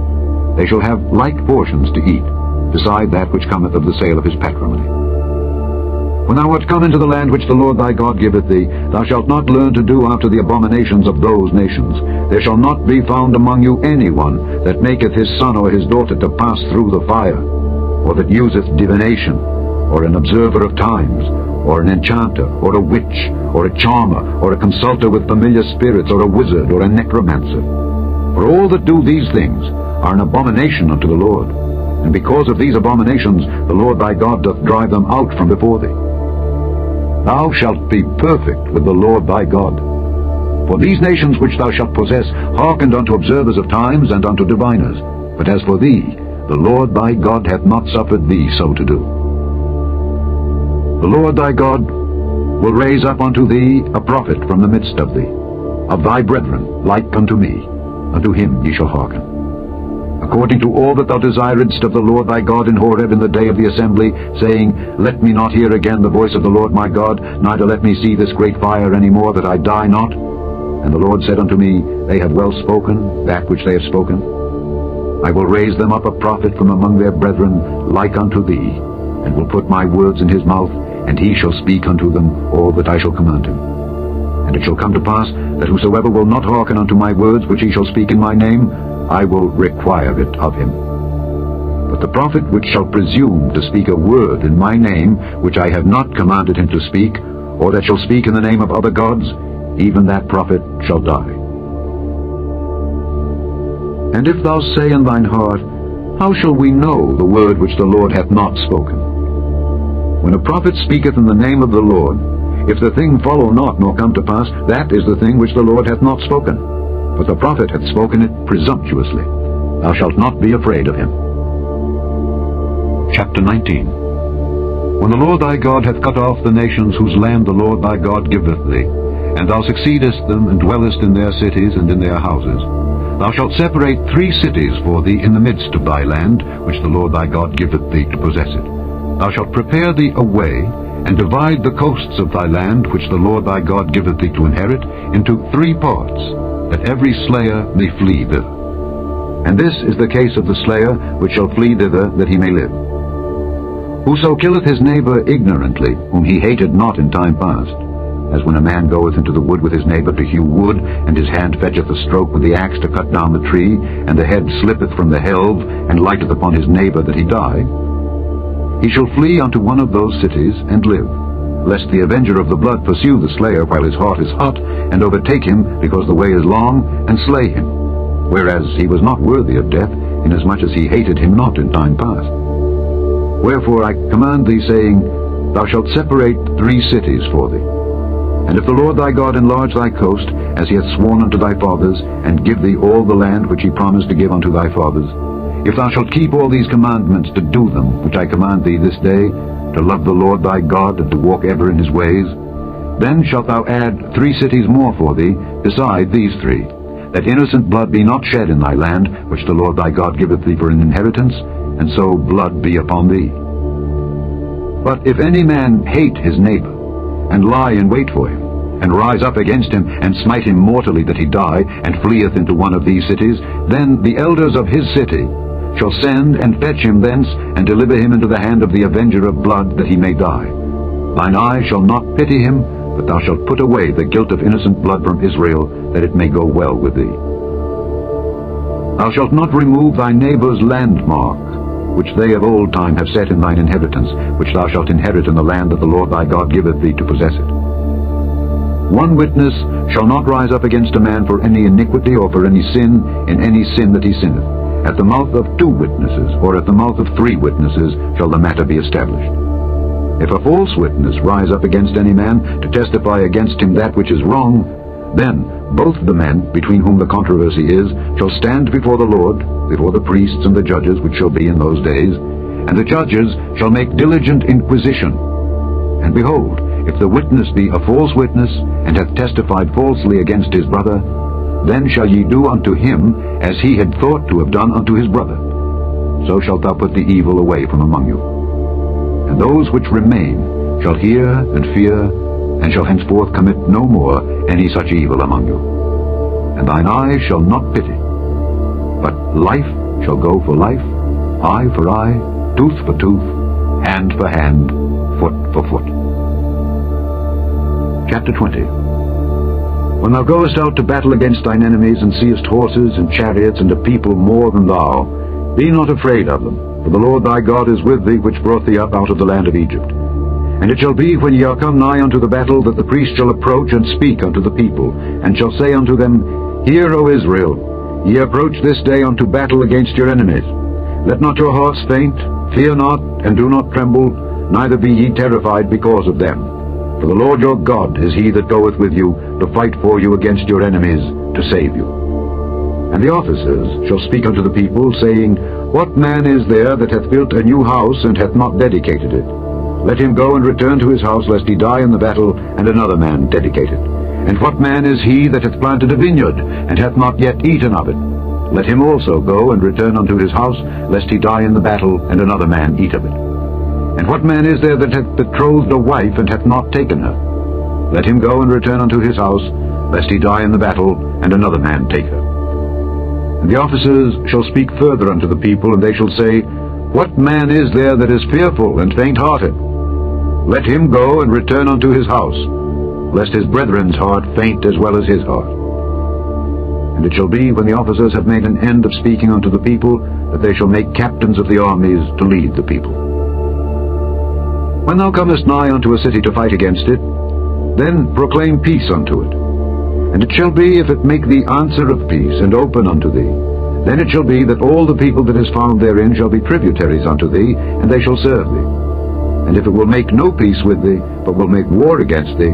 They shall have like portions to eat, beside that which cometh of the sale of his patrimony. When thou art come into the land which the Lord thy God giveth thee, thou shalt not learn to do after the abominations of those nations. There shall not be found among you any one that maketh his son or his daughter to pass through the fire, or that useth divination, or an observer of times, or an enchanter, or a witch, or a charmer, or a consulter with familiar spirits, or a wizard, or a necromancer. For all that do these things are an abomination unto the Lord, and because of these abominations the Lord thy God doth drive them out from before thee. Thou shalt be perfect with the Lord thy God. For these nations which thou shalt possess hearkened unto observers of times and unto diviners. But as for thee, the Lord thy God hath not suffered thee so to do. The Lord thy God will raise up unto thee a prophet from the midst of thee, of thy brethren, like unto me. Unto him ye shall hearken. According to all that thou desiredst of the Lord thy God in Horeb in the day of the assembly, saying, Let me not hear again the voice of the Lord my God, neither let me see this great fire any more, that I die not. And the Lord said unto me, They have well spoken, that which they have spoken. I will raise them up a prophet from among their brethren, like unto thee, and will put my words in his mouth, and he shall speak unto them all that I shall command him. And it shall come to pass, that whosoever will not hearken unto my words which he shall speak in my name, I will require it of him. But the prophet which shall presume to speak a word in my name, which I have not commanded him to speak, or that shall speak in the name of other gods, even that prophet shall die. And if thou say in thine heart, How shall we know the word which the Lord hath not spoken? When a prophet speaketh in the name of the Lord, if the thing follow not nor come to pass, that is the thing which the Lord hath not spoken. But the prophet hath spoken it presumptuously. Thou shalt not be afraid of him. Chapter 19. When the Lord thy God hath cut off the nations whose land the Lord thy God giveth thee, and thou succeedest them, and dwellest in their cities and in their houses, thou shalt separate 3 cities for thee in the midst of thy land, which the Lord thy God giveth thee to possess it. Thou shalt prepare thee a way, and divide the coasts of thy land, which the Lord thy God giveth thee to inherit, into 3 parts, that every slayer may flee thither. And this is the case of the slayer which shall flee thither, that he may live. Whoso killeth his neighbor ignorantly, whom he hated not in time past, as when a man goeth into the wood with his neighbor to hew wood, and his hand fetcheth a stroke with the axe to cut down the tree, and the head slippeth from the helve, and lighteth upon his neighbor that he die, he shall flee unto one of those cities, and live, lest the avenger of the blood pursue the slayer while his heart is hot, and overtake him, because the way is long, and slay him, whereas he was not worthy of death, inasmuch as he hated him not in time past. Wherefore I command thee, saying, Thou shalt separate 3 cities for thee. And if the Lord thy God enlarge thy coast, as he hath sworn unto thy fathers, and give thee all the land which he promised to give unto thy fathers, if thou shalt keep all these commandments to do them, which I command thee this day, to love the Lord thy God, and to walk ever in his ways, then shalt thou add 3 cities more for thee, beside these 3, that innocent blood be not shed in thy land, which the Lord thy God giveth thee for an inheritance, and so blood be upon thee. But if any man hate his neighbor, and lie in wait for him, and rise up against him, and smite him mortally that he die, and fleeth into one of these cities, then the elders of his city shall send and fetch him thence, and deliver him into the hand of the avenger of blood, that he may die. Thine eye shall not pity him, but thou shalt put away the guilt of innocent blood from Israel, that it may go well with thee. Thou shalt not remove thy neighbor's landmark, which they of old time have set in thine inheritance, which thou shalt inherit in the land that the Lord thy God giveth thee to possess it. One witness shall not rise up against a man for any iniquity, or for any sin, in any sin that he sinneth. At the mouth of 2 witnesses, or at the mouth of 3 witnesses, shall the matter be established. If a false witness rise up against any man to testify against him that which is wrong, then both the men between whom the controversy is shall stand before the Lord, before the priests and the judges which shall be in those days, and the judges shall make diligent inquisition. And behold, if the witness be a false witness, and hath testified falsely against his brother, then shall ye do unto him as he had thought to have done unto his brother. So shalt thou put the evil away from among you. And those which remain shall hear and fear, and shall henceforth commit no more any such evil among you. And thine eye shall not pity, but life shall go for life, eye for eye, tooth for tooth, hand for hand, foot for foot. Chapter 20. When thou goest out to battle against thine enemies, and seest horses and chariots and a people more than thou, be not afraid of them, for the Lord thy God is with thee, which brought thee up out of the land of Egypt. And it shall be, when ye are come nigh unto the battle, that the priest shall approach and speak unto the people, and shall say unto them, Hear, O Israel, ye approach this day unto battle against your enemies. Let not your hearts faint, fear not, and do not tremble, neither be ye terrified because of them. For the Lord your God is he that goeth with you to fight for you against your enemies, to save you. And the officers shall speak unto the people, saying, What man is there that hath built a new house, and hath not dedicated it? Let him go and return to his house, lest he die in the battle, and another man dedicate it. And what man is he that hath planted a vineyard, and hath not yet eaten of it? Let him also go and return unto his house, lest he die in the battle, and another man eat of it. And what man is there that hath betrothed a wife, and hath not taken her? Let him go and return unto his house, lest he die in the battle, and another man take her. And the officers shall speak further unto the people, and they shall say, What man is there that is fearful and faint-hearted? Let him go and return unto his house, lest his brethren's heart faint as well as his heart. And it shall be, when the officers have made an end of speaking unto the people, that they shall make captains of the armies to lead the people. When thou comest nigh unto a city to fight against it, then proclaim peace unto it. And it shall be, if it make thee answer of peace, and open unto thee, then it shall be that all the people that is found therein shall be tributaries unto thee, and they shall serve thee. And if it will make no peace with thee, but will make war against thee,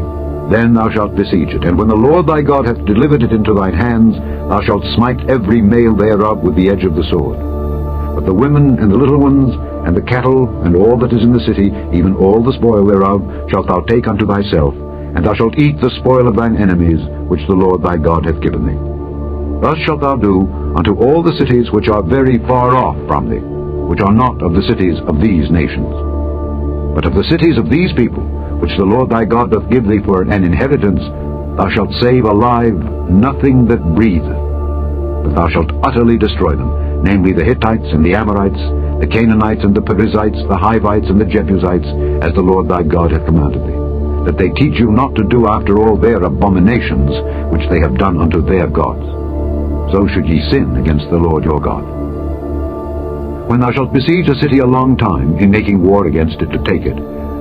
then thou shalt besiege it. And when the Lord thy God hath delivered it into thine hands, thou shalt smite every male thereof with the edge of the sword. But the women and the little ones, and the cattle, and all that is in the city, even all the spoil thereof, shalt thou take unto thyself, and thou shalt eat the spoil of thine enemies, which the Lord thy God hath given thee. Thus shalt thou do unto all the cities which are very far off from thee, which are not of the cities of these nations. But of the cities of these people, which the Lord thy God doth give thee for an inheritance, thou shalt save alive nothing that breatheth, but thou shalt utterly destroy them, namely the Hittites and the Amorites, the Canaanites and the Perizzites, the Hivites and the Jebusites, as the Lord thy God hath commanded thee, that they teach you not to do after all their abominations, which they have done unto their gods. So should ye sin against the Lord your God. When thou shalt besiege a city a long time, in making war against it to take it,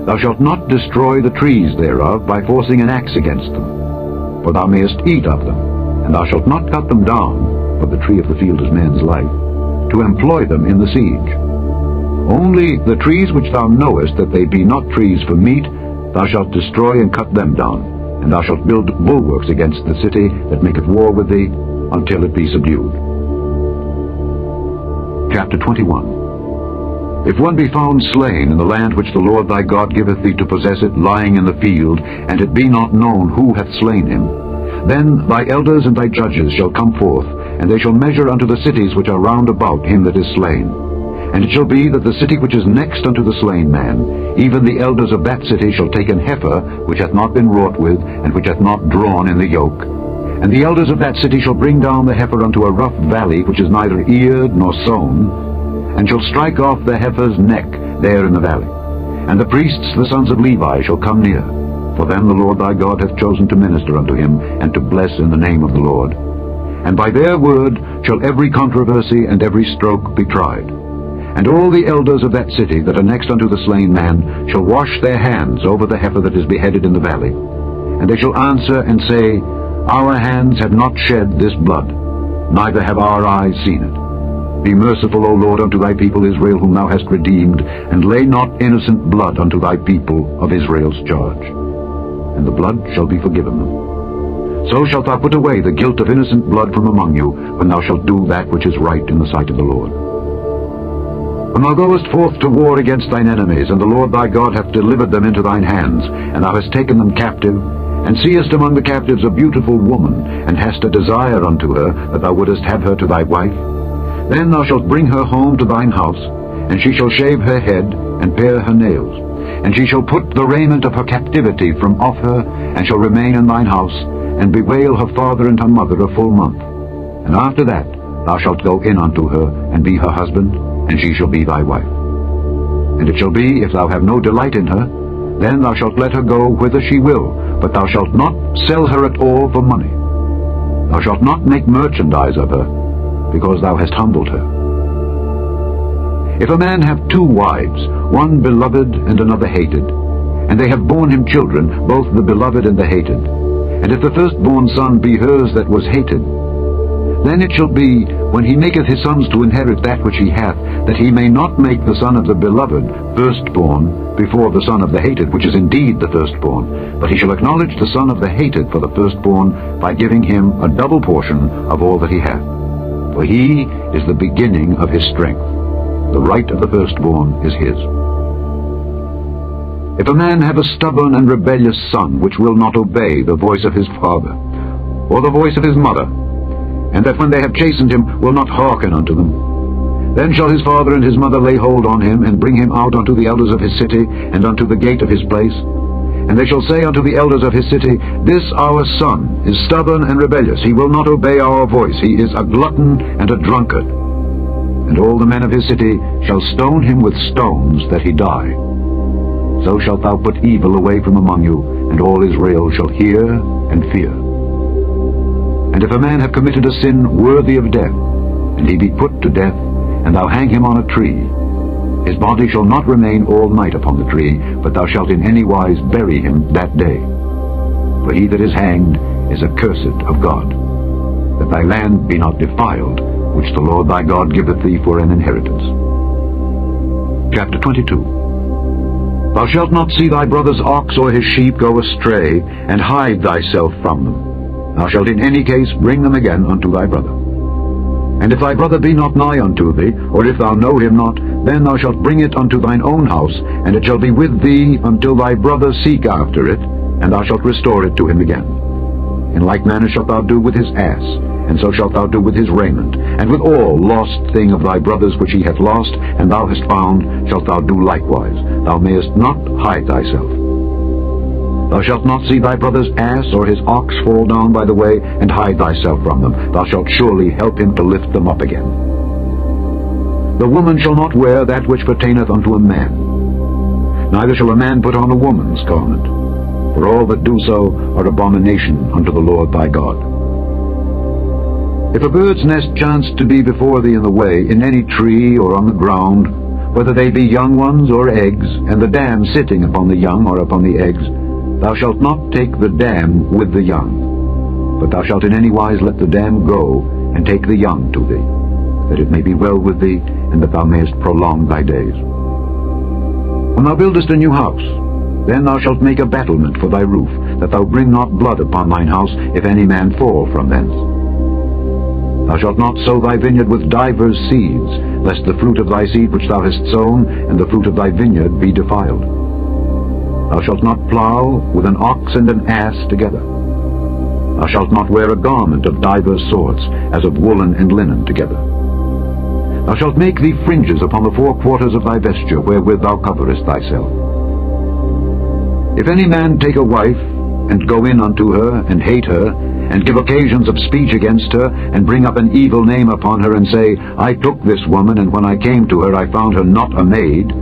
thou shalt not destroy the trees thereof by forcing an axe against them. For thou mayest eat of them, and thou shalt not cut them down, for the tree of the field is man's life, to employ them in the siege. Only the trees which thou knowest that they be not trees for meat, thou shalt destroy and cut them down, and thou shalt build bulwarks against the city that maketh war with thee, until it be subdued. Chapter 21. If one be found slain in the land which the Lord thy God giveth thee to possess it, lying in the field, and it be not known who hath slain him, then thy elders and thy judges shall come forth, and they shall measure unto the cities which are round about him that is slain. And it shall be that the city which is next unto the slain man, even the elders of that city shall take an heifer which hath not been wrought with, and which hath not drawn in the yoke. And the elders of that city shall bring down the heifer unto a rough valley, which is neither eared nor sown, and shall strike off the heifer's neck there in the valley. And the priests, the sons of Levi, shall come near, for them the Lord thy God hath chosen to minister unto him, and to bless in the name of the Lord. And by their word shall every controversy and every stroke be tried. And all the elders of that city that are next unto the slain man shall wash their hands over the heifer that is beheaded in the valley. And they shall answer and say, Our hands have not shed this blood, neither have our eyes seen it. Be merciful, O Lord, unto thy people Israel, whom thou hast redeemed, and lay not innocent blood unto thy people of Israel's charge. And the blood shall be forgiven them. So shalt thou put away the guilt of innocent blood from among you, when thou shalt do that which is right in the sight of the Lord. When thou goest forth to war against thine enemies, and the Lord thy God hath delivered them into thine hands, and thou hast taken them captive, and seest among the captives a beautiful woman, and hast a desire unto her, that thou wouldest have her to thy wife, then thou shalt bring her home to thine house, and she shall shave her head, and pare her nails. And she shall put the raiment of her captivity from off her, and shall remain in thine house, and bewail her father and her mother a full month. And after that thou shalt go in unto her, and be her husband, and she shall be thy wife. And it shall be, if thou have no delight in her, then thou shalt let her go whither she will, but thou shalt not sell her at all for money. Thou shalt not make merchandise of her, because thou hast humbled her. If a man have two wives, one beloved and another hated, and they have borne him children, both the beloved and the hated, and if the firstborn son be hers that was hated, then it shall be, when he maketh his sons to inherit that which he hath, that he may not make the son of the beloved firstborn before the son of the hated, which is indeed the firstborn, but he shall acknowledge the son of the hated for the firstborn, by giving him a double portion of all that he hath. For he is the beginning of his strength. The right of the firstborn is his. If a man have a stubborn and rebellious son, which will not obey the voice of his father, or the voice of his mother, and that when they have chastened him will not hearken unto them, then shall his father and his mother lay hold on him, and bring him out unto the elders of his city, and unto the gate of his place. And they shall say unto the elders of his city, This our son is stubborn and rebellious. He will not obey our voice. He is a glutton and a drunkard. And all the men of his city shall stone him with stones, that he die. So shalt thou put evil away from among you, and all Israel shall hear and fear. And if a man have committed a sin worthy of death, and he be put to death, and thou hang him on a tree, his body shall not remain all night upon the tree, but thou shalt in any wise bury him that day. For he that is hanged is accursed of God, that thy land be not defiled, which the Lord thy God giveth thee for an inheritance. Chapter 22. Thou shalt not see thy brother's ox or his sheep go astray, and hide thyself from them. Thou shalt in any case bring them again unto thy brother. And if thy brother be not nigh unto thee, or if thou know him not, then thou shalt bring it unto thine own house, and it shall be with thee until thy brother seek after it, and thou shalt restore it to him again. In like manner shalt thou do with his ass, and so shalt thou do with his raiment, and with all lost thing of thy brother's which he hath lost, and thou hast found, shalt thou do likewise. Thou mayest not hide thyself. Thou shalt not see thy brother's ass or his ox fall down by the way, and hide thyself from them. Thou shalt surely help him to lift them up again. The woman shall not wear that which pertaineth unto a man, neither shall a man put on a woman's garment, for all that do so are abomination unto the Lord thy God. If a bird's nest chance to be before thee in the way, in any tree or on the ground, whether they be young ones or eggs, and the dam sitting upon the young or upon the eggs, thou shalt not take the dam with the young, but thou shalt in any wise let the dam go, and take the young to thee, that it may be well with thee, and that thou mayest prolong thy days. When thou buildest a new house, then thou shalt make a battlement for thy roof, that thou bring not blood upon thine house, if any man fall from thence. Thou shalt not sow thy vineyard with divers seeds, lest the fruit of thy seed which thou hast sown, and the fruit of thy vineyard be defiled. Thou shalt not plow with an ox and an ass together. Thou shalt not wear a garment of divers sorts, as of woolen and linen together. Thou shalt make thee fringes upon the four quarters of thy vesture, wherewith thou coverest thyself. If any man take a wife, and go in unto her, and hate her, and give occasions of speech against her, and bring up an evil name upon her, and say, I took this woman, and when I came to her I found her not a maid,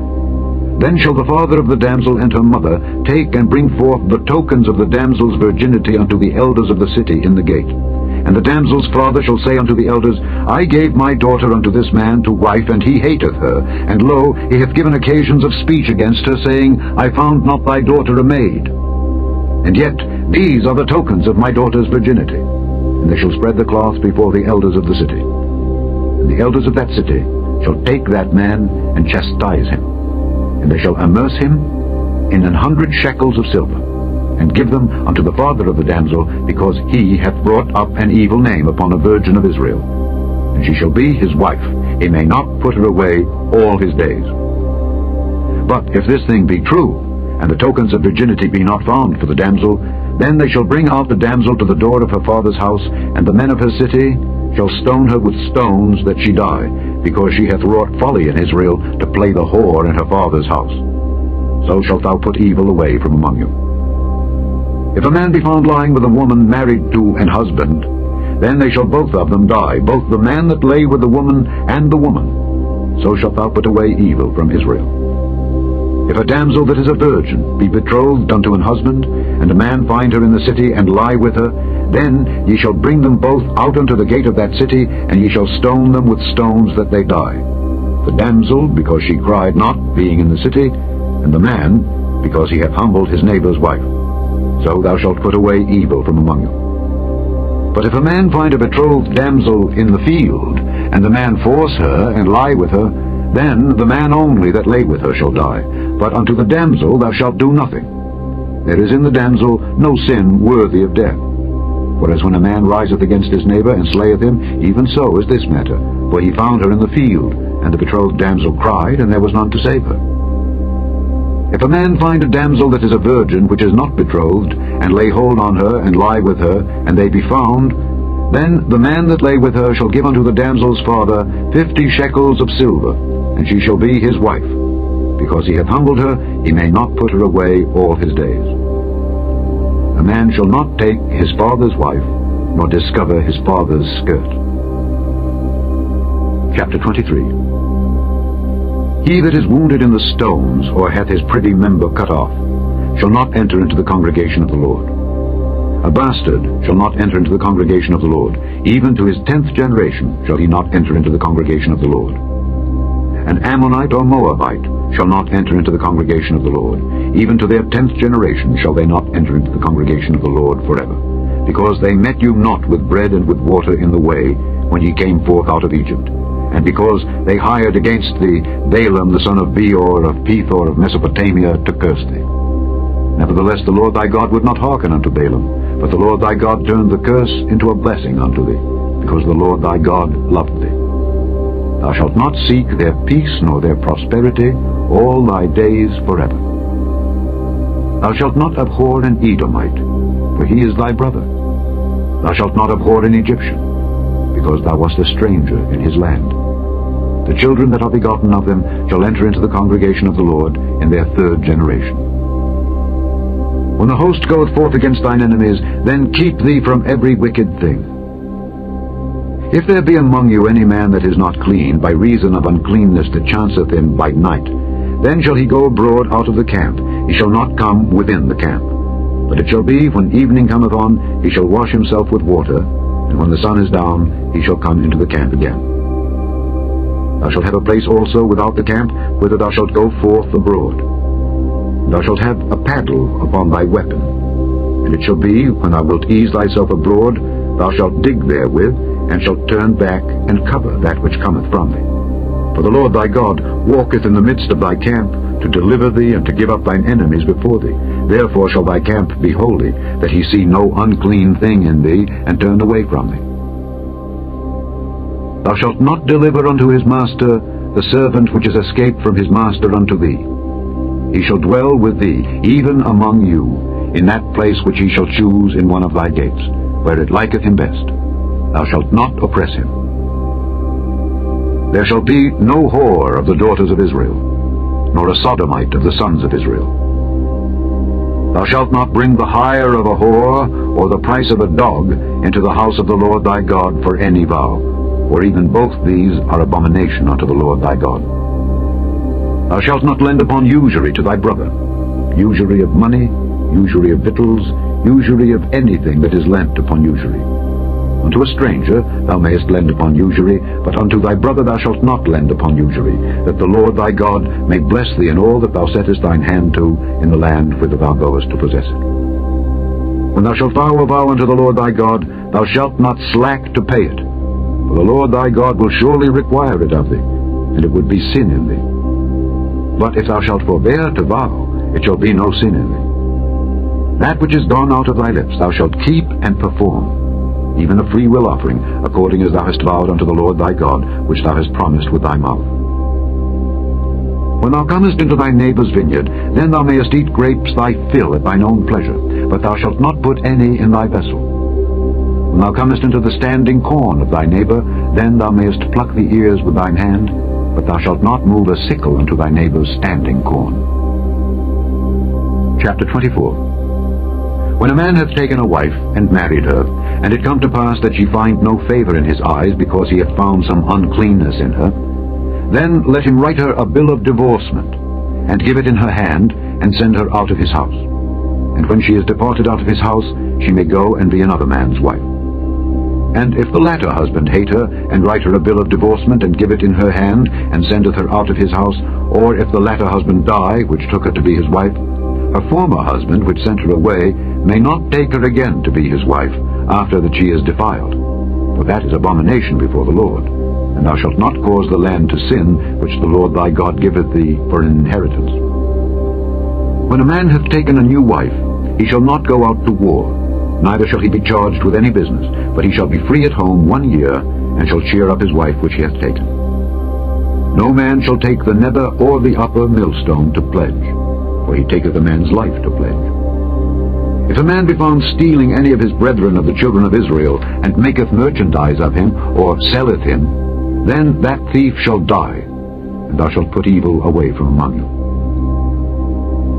then shall the father of the damsel and her mother take and bring forth the tokens of the damsel's virginity unto the elders of the city in the gate. And the damsel's father shall say unto the elders, I gave my daughter unto this man to wife, and he hateth her. And lo, he hath given occasions of speech against her, saying, I found not thy daughter a maid. And yet these are the tokens of my daughter's virginity. And they shall spread the cloth before the elders of the city. And the elders of that city shall take that man and chastise him, and they shall amerce him in 100 shekels of silver, and give them unto the father of the damsel, because he hath brought up an evil name upon a virgin of Israel. And she shall be his wife. He may not put her away all his days. But if this thing be true, and the tokens of virginity be not found for the damsel, then they shall bring out the damsel to the door of her father's house, and the men of her city shall stone her with stones that she die, because she hath wrought folly in Israel, to play the whore in her father's house. So shalt thou put evil away from among you. If a man be found lying with a woman married to an husband, then they shall both of them die, both the man that lay with the woman and the woman. So shalt thou put away evil from Israel. If a damsel that is a virgin be betrothed unto an husband, and a man find her in the city, and lie with her, then ye shall bring them both out unto the gate of that city, and ye shall stone them with stones that they die. The damsel, because she cried not, being in the city, and the man, because he hath humbled his neighbour's wife. So thou shalt put away evil from among you. But if a man find a betrothed damsel in the field, and the man force her, and lie with her, then the man only that lay with her shall die. But unto the damsel thou shalt do nothing. There is in the damsel no sin worthy of death. Whereas when a man riseth against his neighbour, and slayeth him, even so is this matter. For he found her in the field, and the betrothed damsel cried, and there was none to save her. If a man find a damsel that is a virgin, which is not betrothed, and lay hold on her, and lie with her, and they be found, then the man that lay with her shall give unto the damsel's father 50 shekels of silver, and she shall be his wife. Because he hath humbled her, he may not put her away all his days. A man shall not take his father's wife, nor discover his father's skirt. Chapter 23. He that is wounded in the stones, or hath his privy member cut off, shall not enter into the congregation of the Lord. A bastard shall not enter into the congregation of the Lord. Even to his 10th generation shall he not enter into the congregation of the Lord. An Ammonite or Moabite shall not enter into the congregation of the Lord. Even to their 10th generation shall they not enter into the congregation of the Lord forever. Because they met you not with bread and with water in the way, when ye came forth out of Egypt. And because they hired against thee Balaam the son of Beor of Pethor of Mesopotamia to curse thee. Nevertheless the Lord thy God would not hearken unto Balaam, but the Lord thy God turned the curse into a blessing unto thee, because the Lord thy God loved thee. Thou shalt not seek their peace nor their prosperity all thy days forever. Thou shalt not abhor an Edomite, for he is thy brother. Thou shalt not abhor an Egyptian, because thou wast a stranger in his land. The children that are begotten of them shall enter into the congregation of the Lord in their 3rd generation. When the host goeth forth against thine enemies, then keep thee from every wicked thing. If there be among you any man that is not clean, by reason of uncleanness that chanceth him by night, then shall he go abroad out of the camp. He shall not come within the camp. But it shall be, when evening cometh on, he shall wash himself with water, and when the sun is down, he shall come into the camp again. Thou shalt have a place also without the camp, whither thou shalt go forth abroad. Thou shalt have a paddle upon thy weapon. And it shall be, when thou wilt ease thyself abroad, thou shalt dig therewith, and shalt turn back and cover that which cometh from thee. For the Lord thy God walketh in the midst of thy camp, to deliver thee and to give up thine enemies before thee. Therefore shall thy camp be holy, that he see no unclean thing in thee, and turn away from thee. Thou shalt not deliver unto his master the servant which is escaped from his master unto thee. He shall dwell with thee, even among you, in that place which he shall choose in one of thy gates, where it liketh him best. Thou shalt not oppress him. There shall be no whore of the daughters of Israel, nor a sodomite of the sons of Israel. Thou shalt not bring the hire of a whore, or the price of a dog, into the house of the Lord thy God for any vow, for even both these are abomination unto the Lord thy God. Thou shalt not lend upon usury to thy brother, usury of money, usury of victuals, usury of anything that is lent upon usury. Unto a stranger thou mayest lend upon usury, but unto thy brother thou shalt not lend upon usury, that the Lord thy God may bless thee in all that thou settest thine hand to in the land whither thou goest to possess it. When thou shalt vow a vow unto the Lord thy God, thou shalt not slack to pay it. For the Lord thy God will surely require it of thee, and it would be sin in thee. But if thou shalt forbear to vow, it shall be no sin in thee. That which is gone out of thy lips thou shalt keep and perform, even a freewill offering, according as thou hast vowed unto the Lord thy God, which thou hast promised with thy mouth. When thou comest into thy neighbour's vineyard, then thou mayest eat grapes thy fill at thine own pleasure, but thou shalt not put any in thy vessel. When thou comest into the standing corn of thy neighbour, then thou mayest pluck the ears with thine hand, but thou shalt not move a sickle unto thy neighbour's standing corn. Chapter 24. When a man hath taken a wife, and married her, and it come to pass that she find no favour in his eyes, because he hath found some uncleanness in her, then let him write her a bill of divorcement, and give it in her hand, and send her out of his house. And when she is departed out of his house, she may go and be another man's wife. And if the latter husband hate her, and write her a bill of divorcement, and give it in her hand, and sendeth her out of his house, or if the latter husband die, which took her to be his wife, her former husband, which sent her away, may not take her again to be his wife, after that she is defiled. For that is abomination before the Lord. And thou shalt not cause the land to sin, which the Lord thy God giveth thee for an inheritance. When a man hath taken a new wife, he shall not go out to war, neither shall he be charged with any business, but he shall be free at home 1 year, and shall cheer up his wife which he hath taken. No man shall take the nether or the upper millstone to pledge, for he taketh a man's life to pledge. If a man be found stealing any of his brethren of the children of Israel, and maketh merchandise of him, or selleth him, then that thief shall die, and thou shalt put evil away from among you.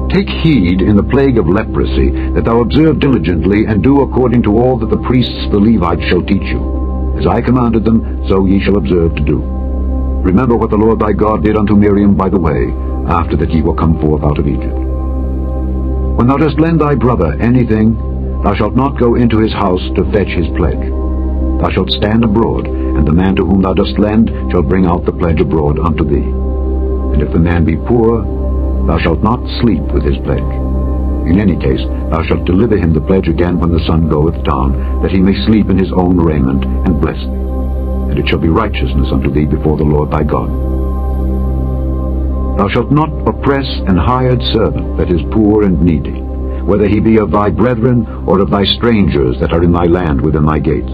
Take heed in the plague of leprosy, that thou observe diligently, and do according to all that the priests the Levites shall teach you. As I commanded them, so ye shall observe to do. Remember what the Lord thy God did unto Miriam by the way, after that ye were come forth out of Egypt. When thou dost lend thy brother anything, thou shalt not go into his house to fetch his pledge. Thou shalt stand abroad, and the man to whom thou dost lend shall bring out the pledge abroad unto thee. And if the man be poor, thou shalt not sleep with his pledge. In any case, thou shalt deliver him the pledge again when the sun goeth down, that he may sleep in his own raiment, and bless thee. And it shall be righteousness unto thee before the Lord thy God. Thou shalt not oppress an hired servant that is poor and needy, whether he be of thy brethren, or of thy strangers that are in thy land within thy gates.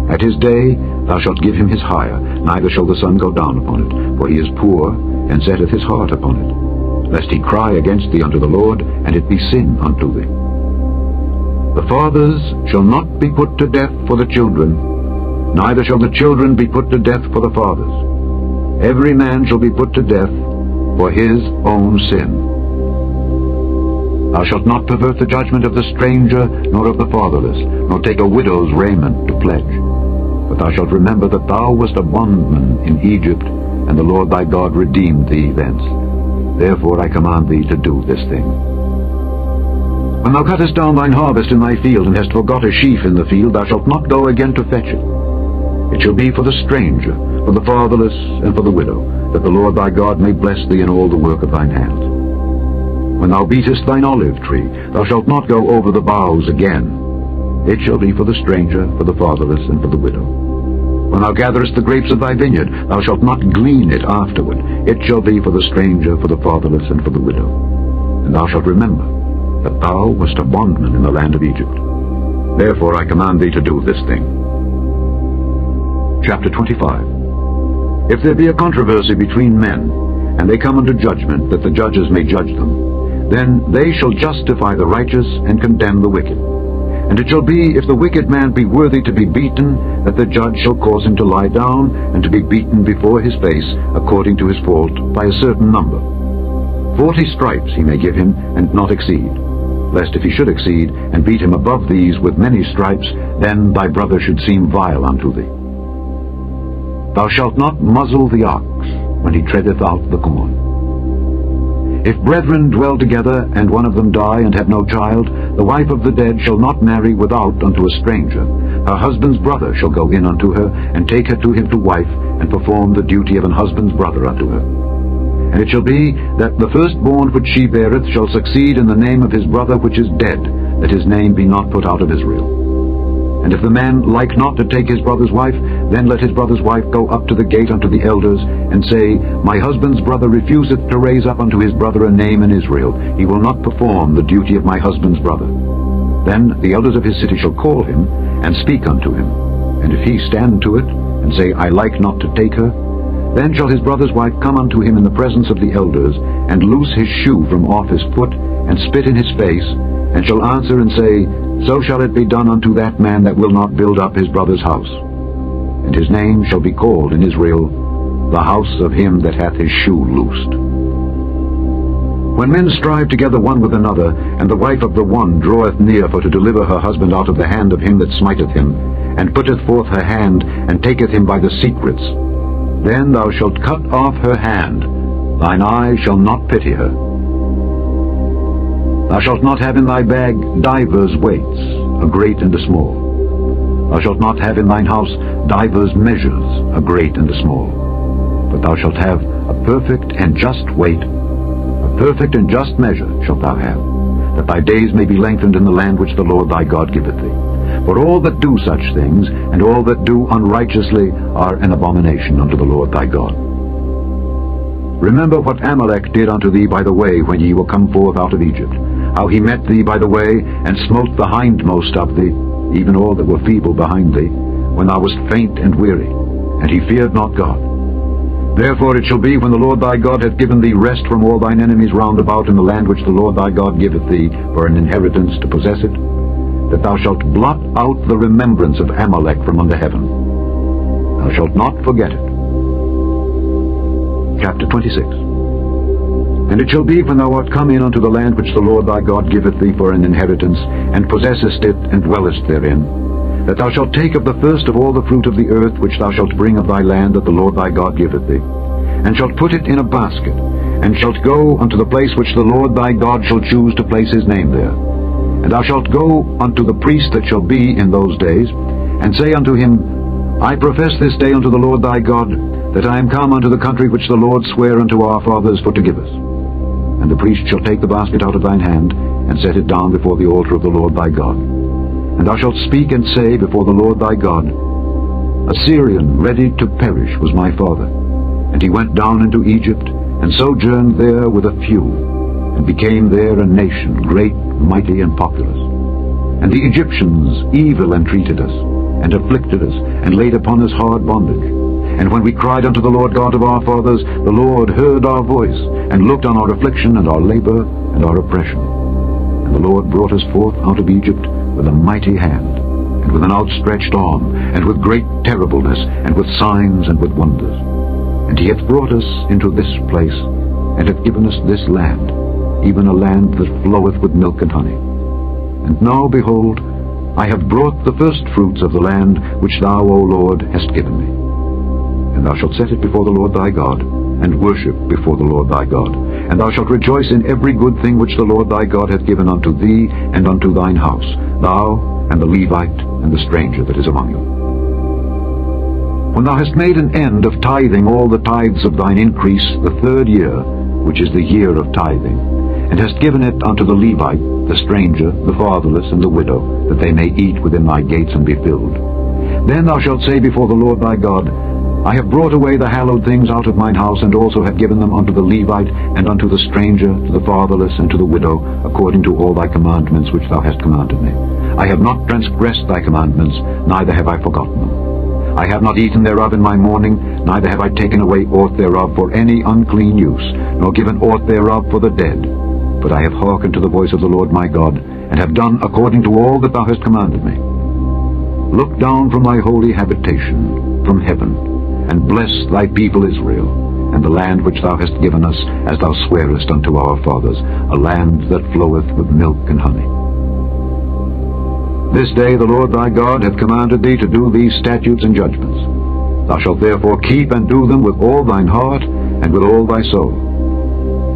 At his day thou shalt give him his hire, neither shall the sun go down upon it, for he is poor, and setteth his heart upon it, lest he cry against thee unto the Lord, and it be sin unto thee. The fathers shall not be put to death for the children, neither shall the children be put to death for the fathers. Every man shall be put to death for his own sin. Thou shalt not pervert the judgment of the stranger, nor of the fatherless, nor take a widow's raiment to pledge. But thou shalt remember that thou wast a bondman in Egypt, and the Lord thy God redeemed thee thence. Therefore I command thee to do this thing. When thou cuttest down thine harvest in thy field, and hast forgot a sheaf in the field, thou shalt not go again to fetch it. It shall be for the stranger, for the fatherless, and for the widow, that the Lord thy God may bless thee in all the work of thine hands. When thou beatest thine olive tree, thou shalt not go over the boughs again. It shall be for the stranger, for the fatherless, and for the widow. When thou gatherest the grapes of thy vineyard, thou shalt not glean it afterward. It shall be for the stranger, for the fatherless, and for the widow. And thou shalt remember that thou wast a bondman in the land of Egypt. Therefore I command thee to do this thing. Chapter 25. If there be a controversy between men, and they come unto judgment, that the judges may judge them, then they shall justify the righteous, and condemn the wicked. And it shall be, if the wicked man be worthy to be beaten, that the judge shall cause him to lie down, and to be beaten before his face, according to his fault, by a certain number. 40 stripes he may give him, and not exceed. Lest if he should exceed, and beat him above these with many stripes, then thy brother should seem vile unto thee. Thou shalt not muzzle the ox when he treadeth out the corn. If brethren dwell together, and one of them die, and have no child, the wife of the dead shall not marry without unto a stranger. Her husband's brother shall go in unto her, and take her to him to wife, and perform the duty of an husband's brother unto her. And it shall be, that the firstborn which she beareth shall succeed in the name of his brother which is dead, that his name be not put out of Israel. And if the man like not to take his brother's wife, Then let his brother's wife go up to the gate unto the elders, and say, My husband's brother refuseth to raise up unto his brother a name in Israel. He will not perform the duty of my husband's brother. Then the elders of his city shall call him, and speak unto him. And if he stand to it, and say, I like not to take her, then shall his brother's wife come unto him in the presence of the elders, and loose his shoe from off his foot, and spit in his face, and shall answer and say, So shall it be done unto that man that will not build up his brother's house. And his name shall be called in Israel, the house of him that hath his shoe loosed. When men strive together one with another, and the wife of the one draweth near for to deliver her husband out of the hand of him that smiteth him, and putteth forth her hand, and taketh him by the secrets, then thou shalt cut off her hand, thine eye shall not pity her. Thou shalt not have in thy bag divers weights, a great and a small. Thou shalt not have in thine house divers measures, a great and a small. But thou shalt have a perfect and just weight, a perfect and just measure shalt thou have, that thy days may be lengthened in the land which the Lord thy God giveth thee. For all that do such things, and all that do unrighteously, are an abomination unto the Lord thy God. Remember what Amalek did unto thee by the way when ye were come forth out of Egypt, how he met thee by the way, and smote the hindmost of thee, even all that were feeble behind thee, when thou wast faint and weary, and he feared not God. Therefore it shall be, when the Lord thy God hath given thee rest from all thine enemies round about in the land which the Lord thy God giveth thee for an inheritance to possess it, that thou shalt blot out the remembrance of Amalek from under heaven. Thou shalt not forget it. Chapter 26. And it shall be, when thou art come in unto the land which the Lord thy God giveth thee for an inheritance, and possessest it, and dwellest therein, that thou shalt take of the first of all the fruit of the earth which thou shalt bring of thy land that the Lord thy God giveth thee, and shalt put it in a basket, and shalt go unto the place which the Lord thy God shall choose to place his name there. And thou shalt go unto the priest that shall be in those days, and say unto him, I profess this day unto the Lord thy God, that I am come unto the country which the Lord sware unto our fathers for to give us. And the priest shall take the basket out of thine hand, and set it down before the altar of the Lord thy God. And thou shalt speak and say before the Lord thy God, A Syrian ready to perish was my father, and he went down into Egypt, and sojourned there with a few, and became there a nation, great, mighty, and populous. And the Egyptians evil entreated us, and afflicted us, and laid upon us hard bondage. And when we cried unto the Lord God of our fathers, the Lord heard our voice, and looked on our affliction, and our labor, and our oppression. And the Lord brought us forth out of Egypt with a mighty hand, and with an outstretched arm, and with great terribleness, and with signs, and with wonders. And he hath brought us into this place, and hath given us this land, even a land that floweth with milk and honey. And now, behold, I have brought the first fruits of the land which thou, O Lord, hast given me. And thou shalt set it before the Lord thy God, and worship before the Lord thy God. And thou shalt rejoice in every good thing which the Lord thy God hath given unto thee and unto thine house, thou and the Levite and the stranger that is among you. When thou hast made an end of tithing all the tithes of thine increase the third year, which is the year of tithing, and hast given it unto the Levite, the stranger, the fatherless, and the widow, that they may eat within thy gates and be filled, then thou shalt say before the Lord thy God, I have brought away the hallowed things out of mine house, and also have given them unto the Levite, and unto the stranger, to the fatherless, and to the widow, according to all thy commandments which thou hast commanded me. I have not transgressed thy commandments, neither have I forgotten them. I have not eaten thereof in my mourning, neither have I taken away aught thereof for any unclean use, nor given aught thereof for the dead. But I have hearkened to the voice of the Lord my God, and have done according to all that thou hast commanded me. Look down from thy holy habitation, from heaven, and bless thy people Israel, and the land which thou hast given us, as thou swarest unto our fathers, a land that floweth with milk and honey. This day the Lord thy God hath commanded thee to do these statutes and judgments. Thou shalt therefore keep and do them with all thine heart and with all thy soul.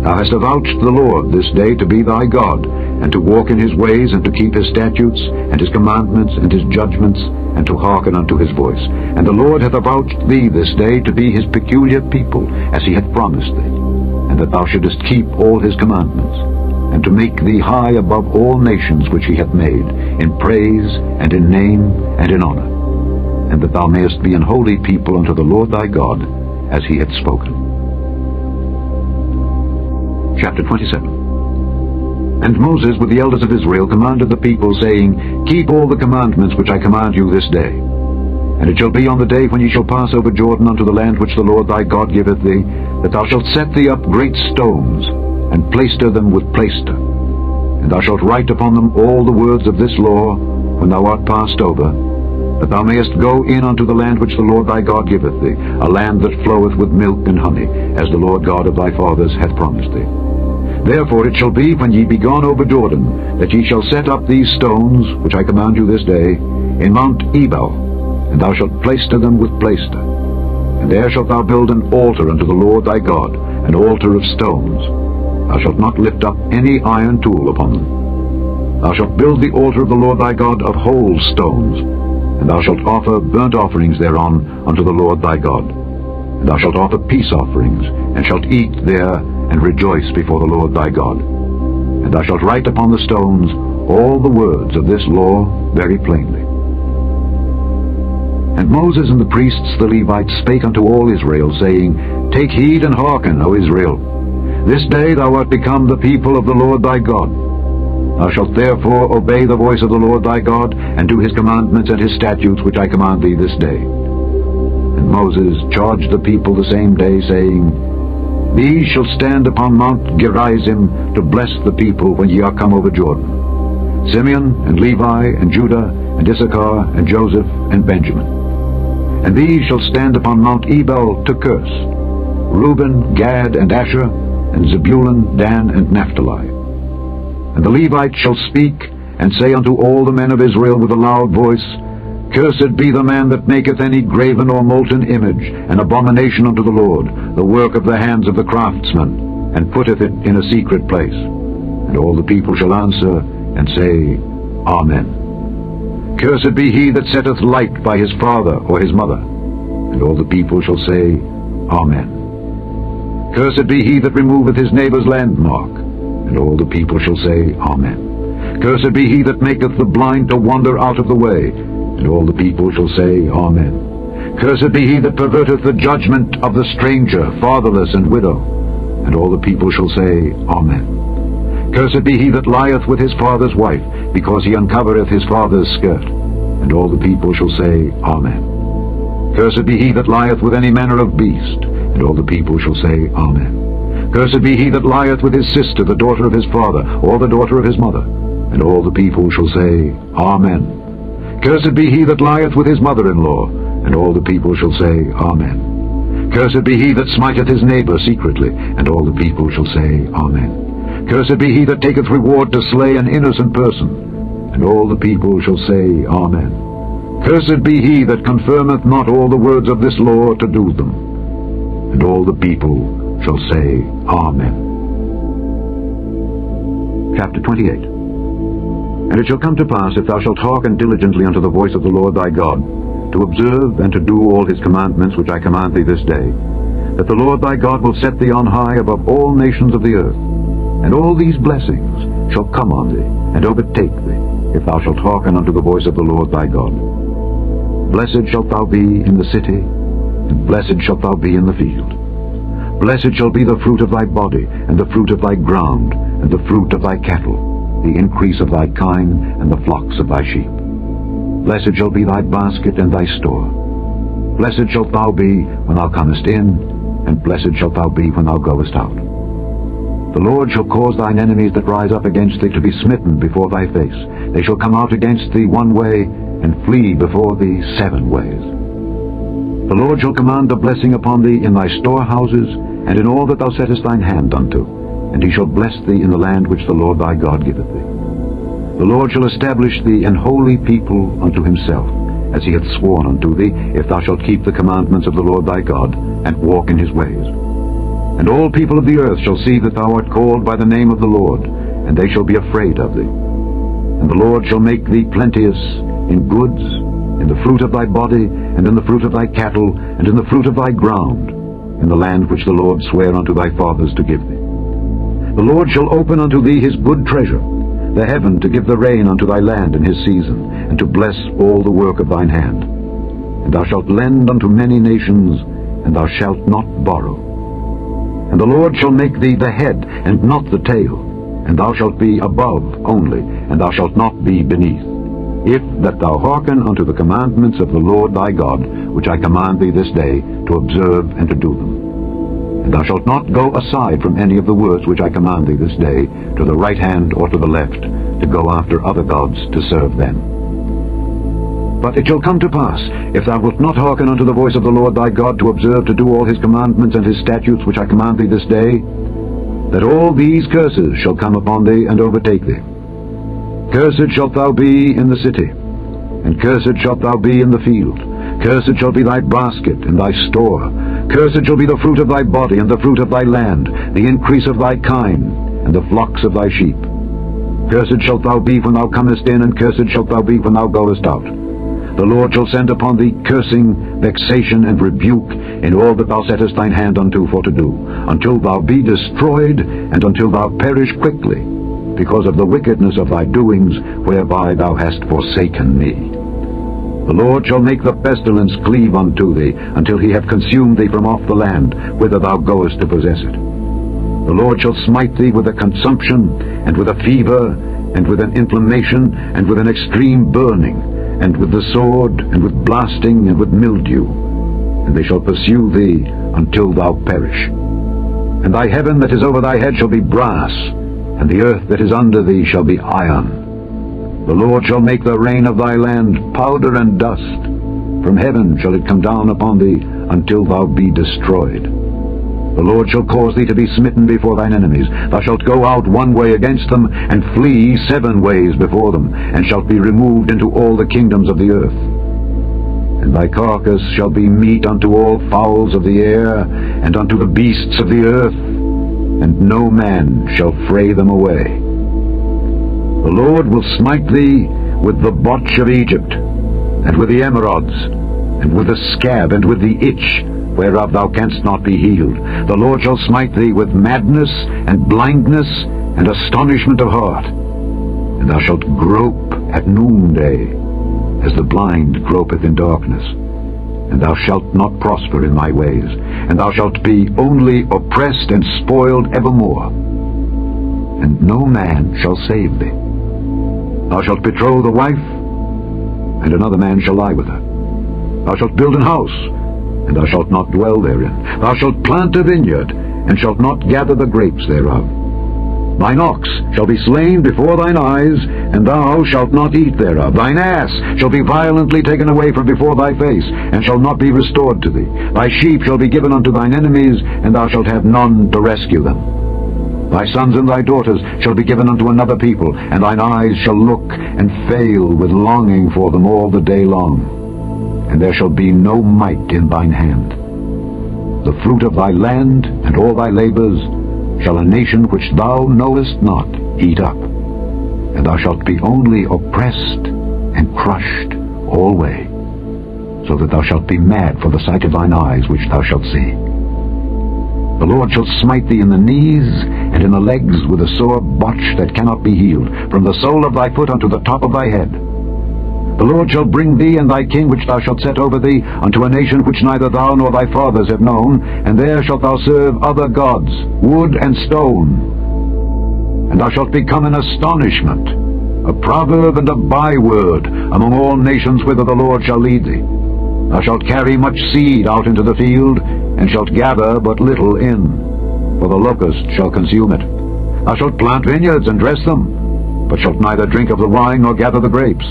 Thou hast avouched the Lord this day to be thy God, and to walk in his ways, and to keep his statutes, and his commandments, and his judgments, and to hearken unto his voice. And the Lord hath avouched thee this day to be his peculiar people, as he hath promised thee, and that thou shouldest keep all his commandments, and to make thee high above all nations which he hath made, in praise, and in name, and in honor. and that thou mayest be an holy people unto the Lord thy God, as he hath spoken. Chapter 27. And Moses with the elders of Israel commanded the people, saying, Keep all the commandments which I command you this day. And it shall be on the day when ye shall pass over Jordan unto the land which the Lord thy God giveth thee, that thou shalt set thee up great stones, and plaister them with plaister. And thou shalt write upon them all the words of this law, when thou art passed over, that thou mayest go in unto the land which the Lord thy God giveth thee, a land that floweth with milk and honey, as the Lord God of thy fathers hath promised thee. Therefore it shall be, when ye be gone over Jordan, that ye shall set up these stones, which I command you this day, in Mount Ebal, and thou shalt plaister them with plaister. And there shalt thou build an altar unto the Lord thy God, an altar of stones. Thou shalt not lift up any iron tool upon them. Thou shalt build the altar of the Lord thy God of whole stones, and thou shalt offer burnt offerings thereon unto the Lord thy God. And thou shalt offer peace offerings, and shalt eat there, and rejoice before the Lord thy God. And thou shalt write upon the stones all the words of this law very plainly. And Moses and the priests the Levites spake unto all Israel, saying, Take heed and hearken, O Israel. This day thou art become the people of the Lord thy God. Thou shalt therefore obey the voice of the Lord thy God, and do his commandments and his statutes which I command thee this day. And Moses charged the people the same day, saying, These shall stand upon Mount Gerizim to bless the people when ye are come over Jordan, Simeon and Levi and Judah and Issachar and Joseph and Benjamin. And these shall stand upon Mount Ebal to curse, Reuben, Gad, and Asher, and Zebulun, Dan, and Naphtali. And the Levites shall speak, and say unto all the men of Israel with a loud voice, Cursed be the man that maketh any graven or molten image, an abomination unto the Lord, the work of the hands of the craftsman, and putteth it in a secret place. And all the people shall answer, and say, Amen. Cursed be he that setteth light by his father or his mother. And all the people shall say, Amen. Cursed be he that removeth his neighbour's landmark. And all the people shall say, Amen. Cursed be he that maketh the blind to wander out of the way. And all the people shall say, Amen. Cursed be he that perverteth the judgment of the stranger, fatherless, and widow. And all the people shall say, Amen. Cursed be he that lieth with his father's wife, because he uncovereth his father's skirt. And all the people shall say, Amen. Cursed be he that lieth with any manner of beast. And all the people shall say, Amen. Cursed be he that lieth with his sister, the daughter of his father, or the daughter of his mother. And all the people shall say, Amen. Cursed be he that lieth with his mother-in-law. And all the people shall say, Amen. Cursed be he that smiteth his neighbor secretly. And all the people shall say, Amen. Cursed be he that taketh reward to slay an innocent person. And all the people shall say, Amen. Cursed be he that confirmeth not all the words of this law to do them. And all the people shall say, Amen. Chapter 28. And it shall come to pass, if thou shalt hearken diligently unto the voice of the Lord thy God, to observe and to do all his commandments which I command thee this day, that the Lord thy God will set thee on high above all nations of the earth. And all these blessings shall come on thee, and overtake thee, if thou shalt hearken unto the voice of the Lord thy God. Blessed shalt thou be in the city, and blessed shalt thou be in the field. Blessed shall be the fruit of thy body, and the fruit of thy ground, and the fruit of thy cattle, the increase of thy kine, and the flocks of thy sheep. Blessed shall be thy basket and thy store. Blessed shalt thou be when thou comest in, and blessed shalt thou be when thou goest out. The Lord shall cause thine enemies that rise up against thee to be smitten before thy face. They shall come out against thee one way, and flee before thee 7 ways. The Lord shall command a blessing upon thee in thy storehouses, and in all that thou settest thine hand unto, and he shall bless thee in the land which the Lord thy God giveth thee. The Lord shall establish thee an holy people unto himself, as he hath sworn unto thee, if thou shalt keep the commandments of the Lord thy God, and walk in his ways. And all people of the earth shall see that thou art called by the name of the Lord, and they shall be afraid of thee. And the Lord shall make thee plenteous in goods, in the fruit of thy body, and in the fruit of thy cattle, and in the fruit of thy ground, in the land which the Lord sware unto thy fathers to give thee. The Lord shall open unto thee his good treasure, the heaven to give the rain unto thy land in his season, and to bless all the work of thine hand. and thou shalt lend unto many nations, and thou shalt not borrow. And the Lord shall make thee the head, and not the tail, and thou shalt be above only, and thou shalt not be beneath, if that thou hearken unto the commandments of the Lord thy God, which I command thee this day, to observe and to do them. And thou shalt not go aside from any of the words which I command thee this day, to the right hand or to the left, to go after other gods to serve them. But it shall come to pass, if thou wilt not hearken unto the voice of the Lord thy God, to observe to do all his commandments and his statutes which I command thee this day, that all these curses shall come upon thee and overtake thee. Cursed shalt thou be in the city, and cursed shalt thou be in the field. Cursed shall be thy basket and thy store. Cursed shall be the fruit of thy body, and the fruit of thy land, the increase of thy kine, and the flocks of thy sheep. Cursed shalt thou be when thou comest in, and cursed shalt thou be when thou goest out. The Lord shall send upon thee cursing, vexation, and rebuke in all that thou settest thine hand unto for to do, until thou be destroyed, and until thou perish quickly, because of the wickedness of thy doings, whereby thou hast forsaken me. The Lord shall make the pestilence cleave unto thee, until he have consumed thee from off the land, whither thou goest to possess it. The Lord shall smite thee with a consumption, and with a fever, and with an inflammation, and with an extreme burning, and with the sword, and with blasting, and with mildew, and they shall pursue thee until thou perish. And thy heaven that is over thy head shall be brass, and the earth that is under thee shall be iron. The Lord shall make the rain of thy land powder and dust. From heaven shall it come down upon thee until thou be destroyed. The Lord shall cause thee to be smitten before thine enemies. Thou shalt go out one way against them, and flee 7 ways before them, and shalt be removed into all the kingdoms of the earth. And thy carcass shall be meat unto all fowls of the air, and unto the beasts of the earth, and no man shall fray them away. The Lord will smite thee with the botch of Egypt, and with the emerods, and with the scab, and with the itch, whereof thou canst not be healed. The Lord shall smite thee with madness, and blindness, and astonishment of heart. And thou shalt grope at noonday, as the blind gropeth in darkness. And thou shalt not prosper in thy ways, and thou shalt be only oppressed and spoiled evermore. And no man shall save thee. Thou shalt betroth a wife, and another man shall lie with her. Thou shalt build an house, and thou shalt not dwell therein. Thou shalt plant a vineyard, and shalt not gather the grapes thereof. Thine ox shall be slain before thine eyes, and thou shalt not eat thereof. Thine ass shall be violently taken away from before thy face, and shall not be restored to thee. Thy sheep shall be given unto thine enemies, and thou shalt have none to rescue them. Thy sons and thy daughters shall be given unto another people, and thine eyes shall look and fail with longing for them all the day long. And there shall be no might in thine hand. The fruit of thy land and all thy labors shall a nation which thou knowest not eat up, and thou shalt be only oppressed and crushed alway, so that thou shalt be mad for the sight of thine eyes which thou shalt see. The Lord shall smite thee in the knees and in the legs with a sore botch that cannot be healed, from the sole of thy foot unto the top of thy head. The Lord shall bring thee and thy king which thou shalt set over thee unto a nation which neither thou nor thy fathers have known, and there shalt thou serve other gods, wood and stone. And thou shalt become an astonishment, a proverb and a byword among all nations whither the Lord shall lead thee. Thou shalt carry much seed out into the field, and shalt gather but little in, for the locust shall consume it. Thou shalt plant vineyards and dress them, but shalt neither drink of the wine nor gather the grapes,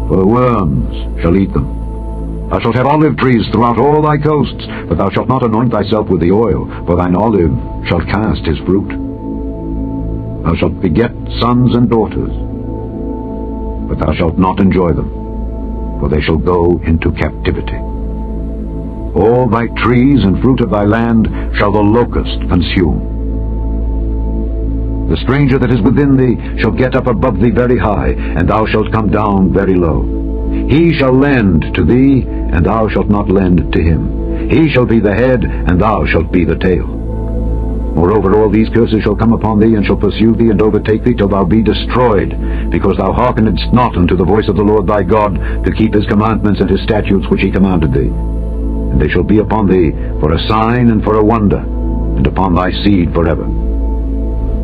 for the worms shall eat them. Thou shalt have olive trees throughout all thy coasts, but thou shalt not anoint thyself with the oil, for thine olive shall cast his fruit. Thou shalt beget sons and daughters, but thou shalt not enjoy them, for they shall go into captivity. All thy trees and fruit of thy land shall the locust consume. The stranger that is within thee shall get up above thee very high, and thou shalt come down very low. He shall lend to thee, and thou shalt not lend to him. He shall be the head, and thou shalt be the tail. Moreover, all these curses shall come upon thee, and shall pursue thee, and overtake thee, till thou be destroyed, because thou hearkenedst not unto the voice of the Lord thy God, to keep his commandments and his statutes which he commanded thee. And they shall be upon thee for a sign and for a wonder, and upon thy seed forever.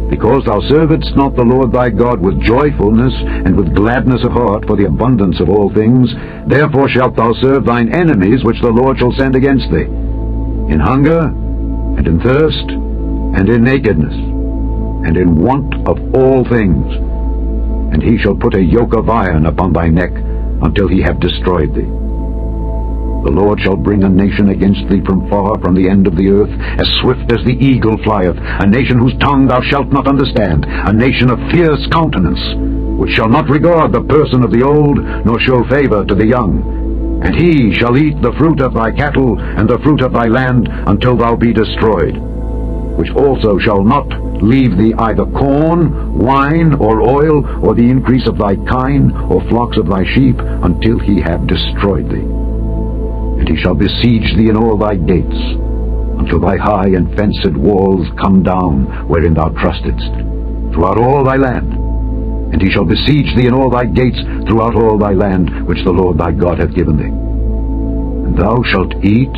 Because thou servedst not the Lord thy God with joyfulness and with gladness of heart for the abundance of all things, therefore shalt thou serve thine enemies which the Lord shall send against thee, in hunger, and in thirst, and in nakedness, and in want of all things. And he shall put a yoke of iron upon thy neck, until he have destroyed thee. The Lord shall bring a nation against thee from far, from the end of the earth, as swift as the eagle flieth, a nation whose tongue thou shalt not understand, a nation of fierce countenance, which shall not regard the person of the old, nor show favor to the young. And he shall eat the fruit of thy cattle, and the fruit of thy land, until thou be destroyed, which also shall not leave thee either corn, wine, or oil, or the increase of thy kine, or flocks of thy sheep, until he have destroyed thee. And he shall besiege thee in all thy gates, until thy high and fenced walls come down, wherein thou trustedst, throughout all thy land. And he shall besiege thee in all thy gates, throughout all thy land, which the Lord thy God hath given thee. And thou shalt eat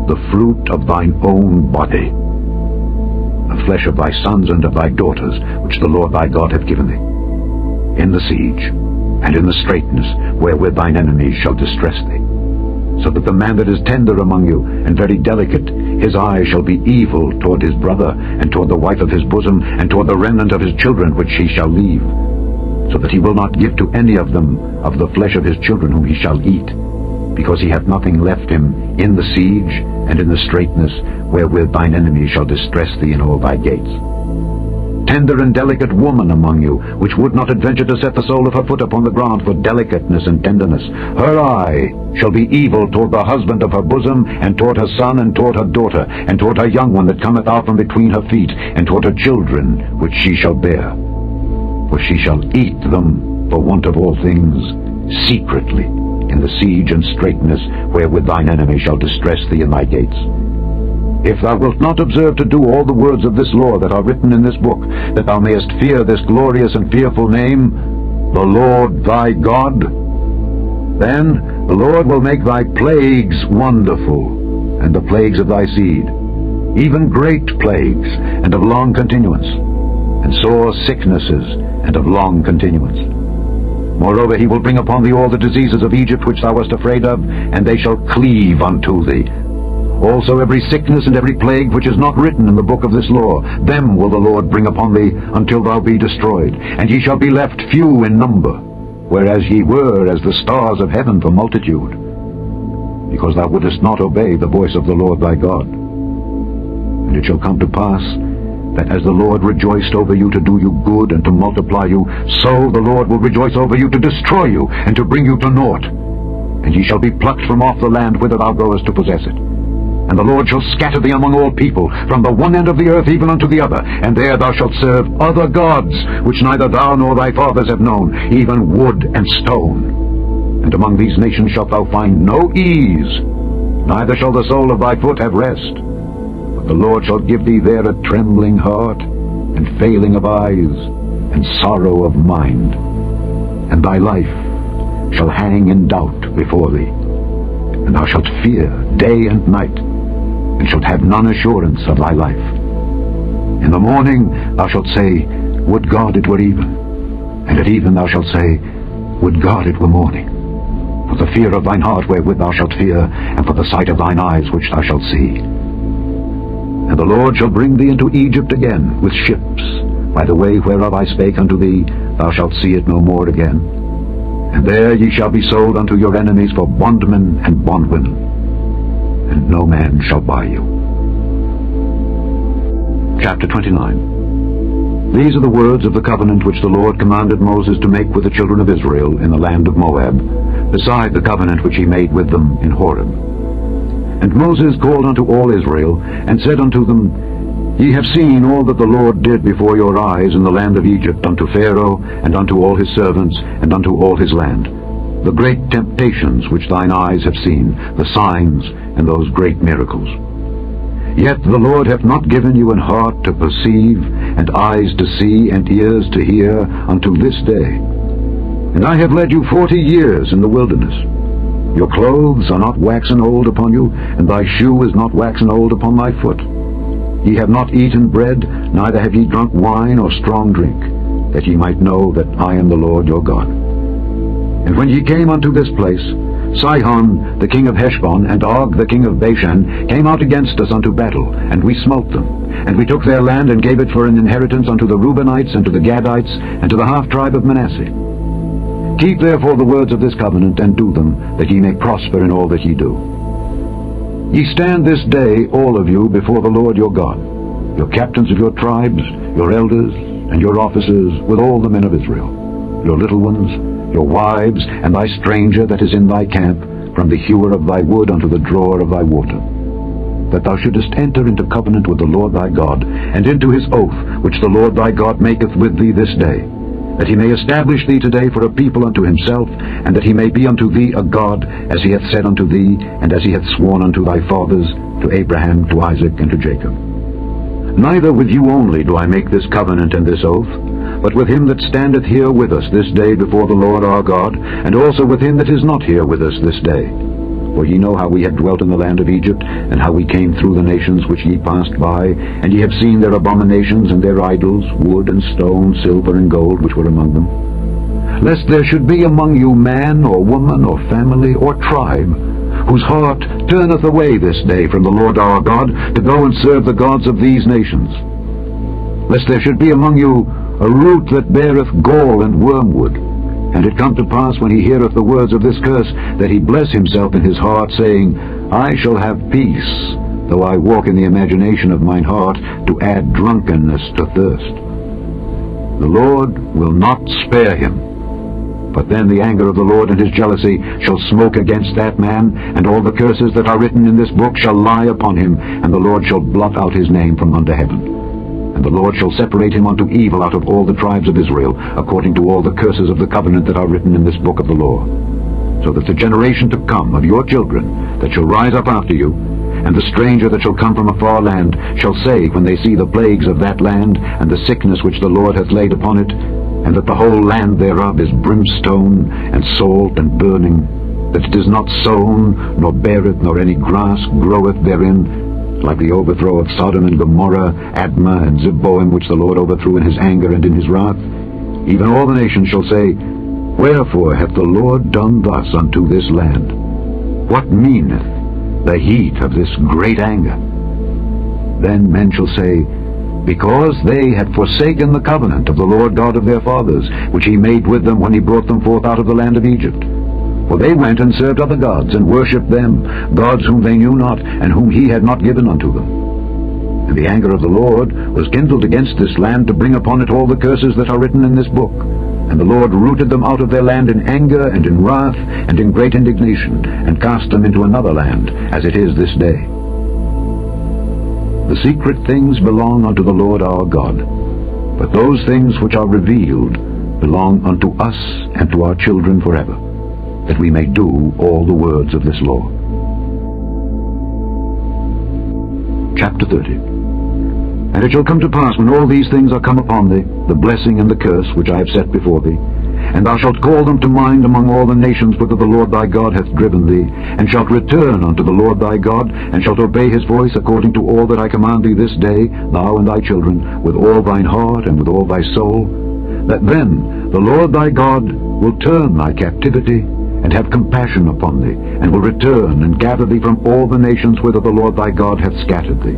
the fruit of thine own body, the flesh of thy sons and of thy daughters, which the Lord thy God hath given thee, in the siege, and in the straitness, wherewith thine enemies shall distress thee. So that the man that is tender among you, and very delicate, his eye shall be evil toward his brother, and toward the wife of his bosom, and toward the remnant of his children which he shall leave, so that he will not give to any of them of the flesh of his children whom he shall eat, because he hath nothing left him in the siege, and in the straitness, wherewith thine enemies shall distress thee in all thy gates. Tender and delicate woman among you, which would not adventure to set the sole of her foot upon the ground for delicateness and tenderness, her eye shall be evil toward the husband of her bosom, and toward her son, and toward her daughter, and toward her young one that cometh out from between her feet, and toward her children which she shall bear. For she shall eat them for want of all things, secretly, in the siege and straitness, wherewith thine enemy shall distress thee in thy gates. If thou wilt not observe to do all the words of this law that are written in this book, that thou mayest fear this glorious and fearful name, the Lord thy God, then the Lord will make thy plagues wonderful, and the plagues of thy seed, even great plagues, and of long continuance, and sore sicknesses, and of long continuance. Moreover, he will bring upon thee all the diseases of Egypt which thou wast afraid of, and they shall cleave unto thee. Also every sickness and every plague which is not written in the book of this law, them will the Lord bring upon thee, until thou be destroyed. And ye shall be left few in number, whereas ye were as the stars of heaven for multitude, because thou wouldest not obey the voice of the Lord thy God. And it shall come to pass, that as the Lord rejoiced over you to do you good and to multiply you, so the Lord will rejoice over you to destroy you, and to bring you to naught. And ye shall be plucked from off the land whither thou goest to possess it. And the Lord shall scatter thee among all people, from the one end of the earth even unto the other, and there thou shalt serve other gods, which neither thou nor thy fathers have known, even wood and stone. And among these nations shalt thou find no ease, neither shall the sole of thy foot have rest. But the Lord shall give thee there a trembling heart, and failing of eyes, and sorrow of mind. And thy life shall hang in doubt before thee, and thou shalt fear day and night, and shalt have none assurance of thy life. In the morning thou shalt say, Would God it were even. And at even thou shalt say, Would God it were morning. For the fear of thine heart wherewith thou shalt fear, and for the sight of thine eyes which thou shalt see. And the Lord shall bring thee into Egypt again with ships, by the way whereof I spake unto thee, thou shalt see it no more again. And there ye shall be sold unto your enemies for bondmen and bondwomen, and no man shall buy you. Chapter 29. These are the words of the covenant which the Lord commanded Moses to make with the children of Israel in the land of Moab, beside the covenant which he made with them in Horeb. And Moses called unto all Israel, and said unto them, Ye have seen all that the Lord did before your eyes in the land of Egypt unto Pharaoh, and unto all his servants, and unto all his land, the great temptations which thine eyes have seen, the signs, and those great miracles. Yet the Lord hath not given you an heart to perceive, and eyes to see, and ears to hear, unto this day. And I have led you 40 years in the wilderness. Your clothes are not waxen old upon you, and thy shoe is not waxen old upon thy foot. Ye have not eaten bread, neither have ye drunk wine or strong drink, that ye might know that I am the Lord your God. And when ye came unto this place, Sihon the king of Heshbon and Og the king of Bashan came out against us unto battle, and we smote them. And we took their land and gave it for an inheritance unto the Reubenites and to the Gadites and to the half-tribe of Manasseh. Keep therefore the words of this covenant, and do them, that ye may prosper in all that ye do. Ye stand this day, all of you, before the Lord your God, your captains of your tribes, your elders, and your officers, with all the men of Israel, your little ones, your wives, and thy stranger that is in thy camp, from the hewer of thy wood unto the drawer of thy water, that thou shouldest enter into covenant with the Lord thy God, and into his oath which the Lord thy God maketh with thee this day, that he may establish thee today for a people unto himself, and that he may be unto thee a God, as he hath said unto thee, and as he hath sworn unto thy fathers, to Abraham, to Isaac, and to Jacob. Neither with you only do I make this covenant and this oath, but with him that standeth here with us this day before the Lord our God, and also with him that is not here with us this day. For ye know how we have dwelt in the land of Egypt, and how we came through the nations which ye passed by, and ye have seen their abominations and their idols, wood and stone, silver and gold, which were among them. Lest there should be among you man or woman or family or tribe, whose heart turneth away this day from the Lord our God, to go and serve the gods of these nations. Lest there should be among you a root that beareth gall and wormwood, and it come to pass, when he heareth the words of this curse, that he bless himself in his heart, saying, I shall have peace, though I walk in the imagination of mine heart, to add drunkenness to thirst. The Lord will not spare him. But then the anger of the Lord and his jealousy shall smoke against that man, and all the curses that are written in this book shall lie upon him, and the Lord shall blot out his name from under heaven. And the Lord shall separate him unto evil out of all the tribes of Israel, according to all the curses of the covenant that are written in this book of the law. So that the generation to come of your children that shall rise up after you, and the stranger that shall come from a far land, shall say, when they see the plagues of that land, and the sickness which the Lord hath laid upon it, and that the whole land thereof is brimstone, and salt, and burning, that it is not sown, nor beareth, nor any grass groweth therein, like the overthrow of Sodom and Gomorrah, Admah and Zeboim, which the Lord overthrew in his anger and in his wrath, even all the nations shall say, Wherefore hath the Lord done thus unto this land? What meaneth the heat of this great anger? Then men shall say, Because they had forsaken the covenant of the Lord God of their fathers, which he made with them when he brought them forth out of the land of Egypt. For they went and served other gods, and worshipped them, gods whom they knew not, and whom he had not given unto them. And the anger of the Lord was kindled against this land, to bring upon it all the curses that are written in this book. And the Lord rooted them out of their land in anger, and in wrath, and in great indignation, and cast them into another land, as it is this day. The secret things belong unto the Lord our God, but those things which are revealed belong unto us and to our children forever, that we may do all the words of this law. Chapter 30. And it shall come to pass, when all these things are come upon thee, the blessing and the curse which I have set before thee, and thou shalt call them to mind among all the nations whither the Lord thy God hath driven thee, and shalt return unto the Lord thy God, and shalt obey his voice according to all that I command thee this day, thou and thy children, with all thine heart and with all thy soul, that then the Lord thy God will turn thy captivity, and have compassion upon thee, and will return and gather thee from all the nations whither the Lord thy God hath scattered thee.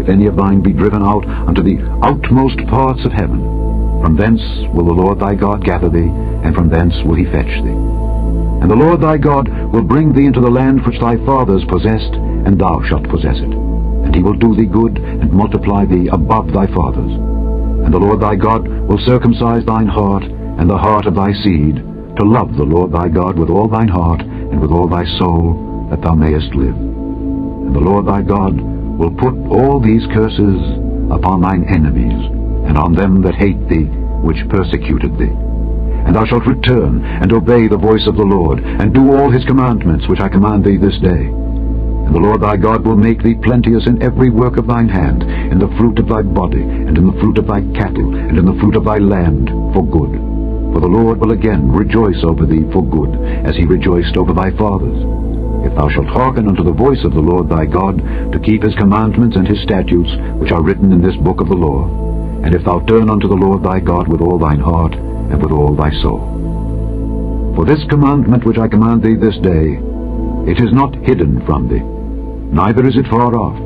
If any of thine be driven out unto the outmost parts of heaven, from thence will the Lord thy God gather thee, and from thence will he fetch thee. And the Lord thy God will bring thee into the land which thy fathers possessed, and thou shalt possess it. And he will do thee good, and multiply thee above thy fathers. And the Lord thy God will circumcise thine heart, and the heart of thy seed, to love the Lord thy God with all thine heart, and with all thy soul, that thou mayest live. And the Lord thy God will put all these curses upon thine enemies, and on them that hate thee, which persecuted thee. And thou shalt return, and obey the voice of the Lord, and do all his commandments which I command thee this day. And The Lord thy God will make thee plenteous in every work of thine hand, in the fruit of thy body, and in the fruit of thy cattle, and in the fruit of thy land, for good. For the Lord will again rejoice over thee for good, as he rejoiced over thy fathers. If thou shalt hearken unto the voice of the Lord thy God, to keep his commandments and his statutes, which are written in this book of the law, and if thou turn unto the Lord thy God with all thine heart, and with all thy soul. For this commandment which I command thee this day, it is not hidden from thee, neither is it far off.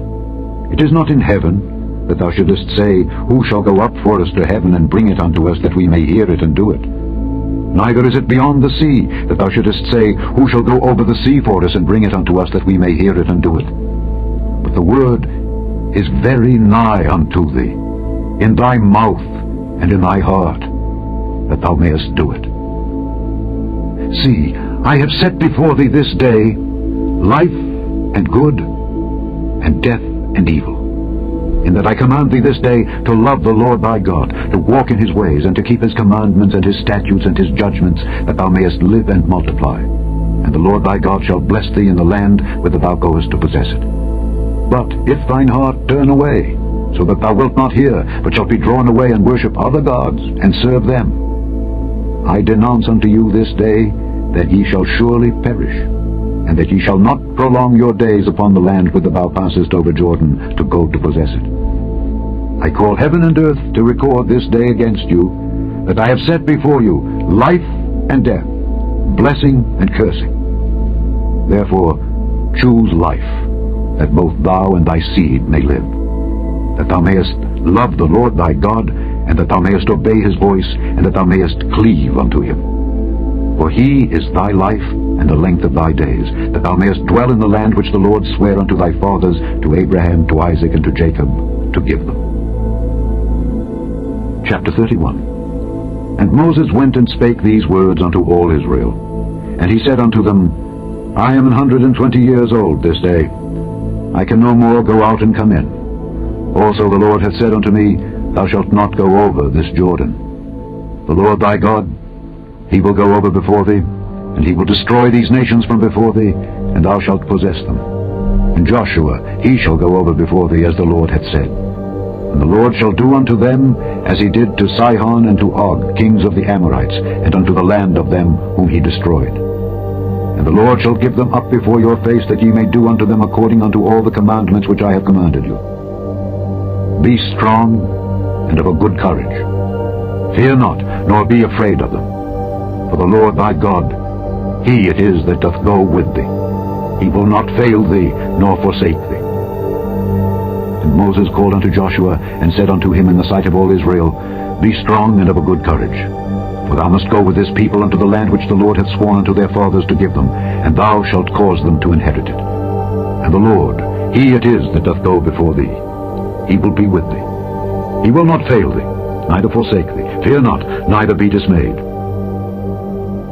It is not in heaven, that thou shouldest say, Who shall go up for us to heaven, and bring it unto us, that we may hear it and do it? Neither is it beyond the sea, that thou shouldest say, Who shall go over the sea for us, and bring it unto us, that we may hear it and do it? But the word is very nigh unto thee, in thy mouth and in thy heart, that thou mayest do it. See, I have set before thee this day life and good, and death and evil, in that I command thee this day to love the Lord thy God, to walk in his ways, and to keep his commandments and his statutes and his judgments, that thou mayest live and multiply. And the Lord thy God shall bless thee in the land whither thou goest to possess it. But if thine heart turn away, so that thou wilt not hear, but shalt be drawn away and worship other gods, and serve them, I denounce unto you this day that ye shall surely perish, and that ye shall not prolong your days upon the land whither thou passest over Jordan to go to possess it. I call heaven and earth to record this day against you, that I have set before you life and death, blessing and cursing. Therefore choose life, that both thou and thy seed may live, that thou mayest love the Lord thy God, and that thou mayest obey his voice, and that thou mayest cleave unto him. For he is thy life and the length of thy days, that thou mayest dwell in the land which the Lord sware unto thy fathers, to Abraham, to Isaac, and to Jacob, to give them. Chapter 31. And Moses went and spake these words unto all Israel. And he said unto them, I am 120 years old this day. I can no more go out and come in. Also the Lord hath said unto me, Thou shalt not go over this Jordan. The Lord thy God, he will go over before thee, and he will destroy these nations from before thee, and thou shalt possess them. And Joshua, he shall go over before thee, as the Lord hath said. And the Lord shall do unto them as he did to Sihon and to Og, kings of the Amorites, and unto the land of them whom he destroyed. And the Lord shall give them up before your face, that ye may do unto them according unto all the commandments which I have commanded you. Be strong and of a good courage. Fear not, nor be afraid of them. For the Lord thy God, he it is that doth go with thee. He will not fail thee, nor forsake thee. And Moses called unto Joshua, and said unto him in the sight of all Israel, Be strong and of a good courage. For thou must go with this people unto the land which the Lord hath sworn unto their fathers to give them, and thou shalt cause them to inherit it. And the Lord, he it is that doth go before thee. He will be with thee. He will not fail thee, neither forsake thee. Fear not, neither be dismayed.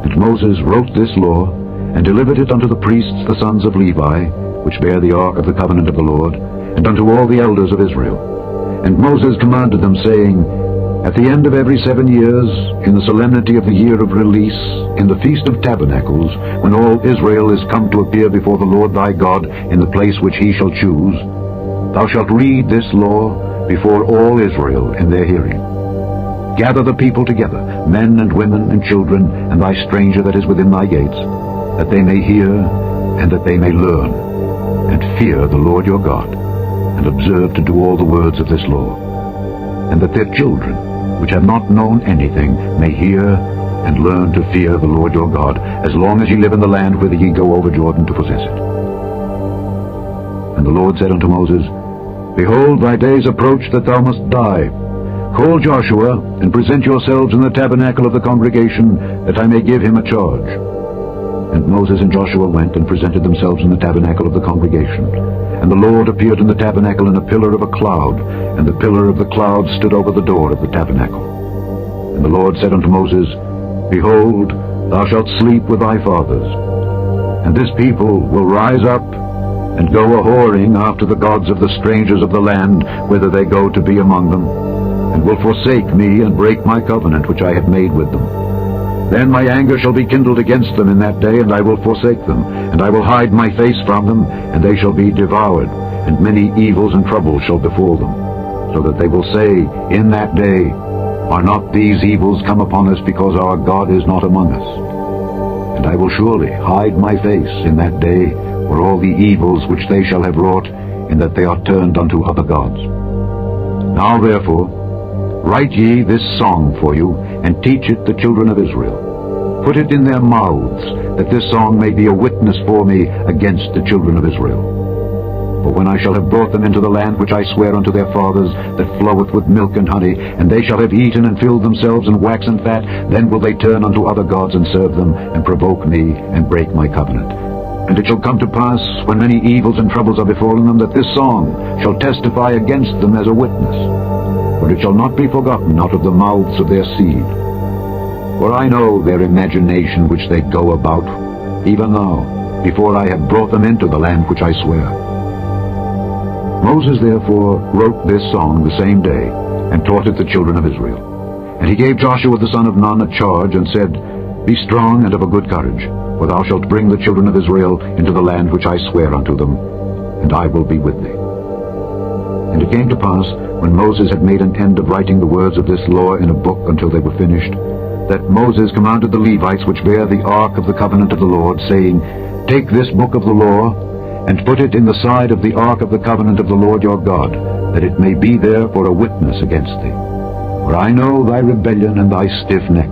And Moses wrote this law, and delivered it unto the priests the sons of Levi, which bear the ark of the covenant of the Lord, and unto all the elders of Israel. And Moses commanded them, saying, At the end of every 7 years, in the solemnity of the year of release, in the feast of tabernacles, when all Israel is come to appear before the Lord thy God in the place which he shall choose, thou shalt read this law before all Israel in their hearing. Gather the people together, men and women and children, and thy stranger that is within thy gates, that they may hear, and that they may learn, and fear the Lord your God, and observe to do all the words of this law, and that their children, which have not known anything, may hear and learn to fear the Lord your God, as long as ye live in the land whither ye go over Jordan to possess it. And the Lord said unto Moses, Behold, thy days approach that thou must die. Call Joshua, and present yourselves in the tabernacle of the congregation, that I may give him a charge. And Moses and Joshua went and presented themselves in the tabernacle of the congregation. And the Lord appeared in the tabernacle in a pillar of a cloud, and the pillar of the cloud stood over the door of the tabernacle. And the Lord said unto Moses, Behold, thou shalt sleep with thy fathers, and this people will rise up and go a-whoring after the gods of the strangers of the land, whither they go to be among them, and will forsake me, and break my covenant which I have made with them. Then my anger shall be kindled against them in that day, and I will forsake them, and I will hide my face from them, and they shall be devoured, and many evils and troubles shall befall them, so that they will say in that day, Are not these evils come upon us because our God is not among us? And I will surely hide my face in that day for all the evils which they shall have wrought, in that they are turned unto other gods. Now therefore, write ye this song for you, and teach it the children of Israel. Put it in their mouths, that this song may be a witness for me against the children of Israel. For when I shall have brought them into the land which I swear unto their fathers, that floweth with milk and honey, and they shall have eaten and filled themselves and waxen fat, then will they turn unto other gods and serve them, and provoke me, and break my covenant. And it shall come to pass, when many evils and troubles are befallen them, that this song shall testify against them as a witness. For it shall not be forgotten out of the mouths of their seed. For I know their imagination which they go about, even now, before I have brought them into the land which I swear. Moses therefore wrote this song the same day, and taught it the children of Israel. And he gave Joshua the son of Nun a charge, and said, Be strong and of a good courage, for thou shalt bring the children of Israel into the land which I swear unto them, and I will be with thee. And it came to pass, when Moses had made an end of writing the words of this law in a book until they were finished, that Moses commanded the Levites which bear the ark of the covenant of the Lord, saying, Take this book of the law, and put it in the side of the ark of the covenant of the Lord your God, that it may be there for a witness against thee. For I know thy rebellion and thy stiff neck.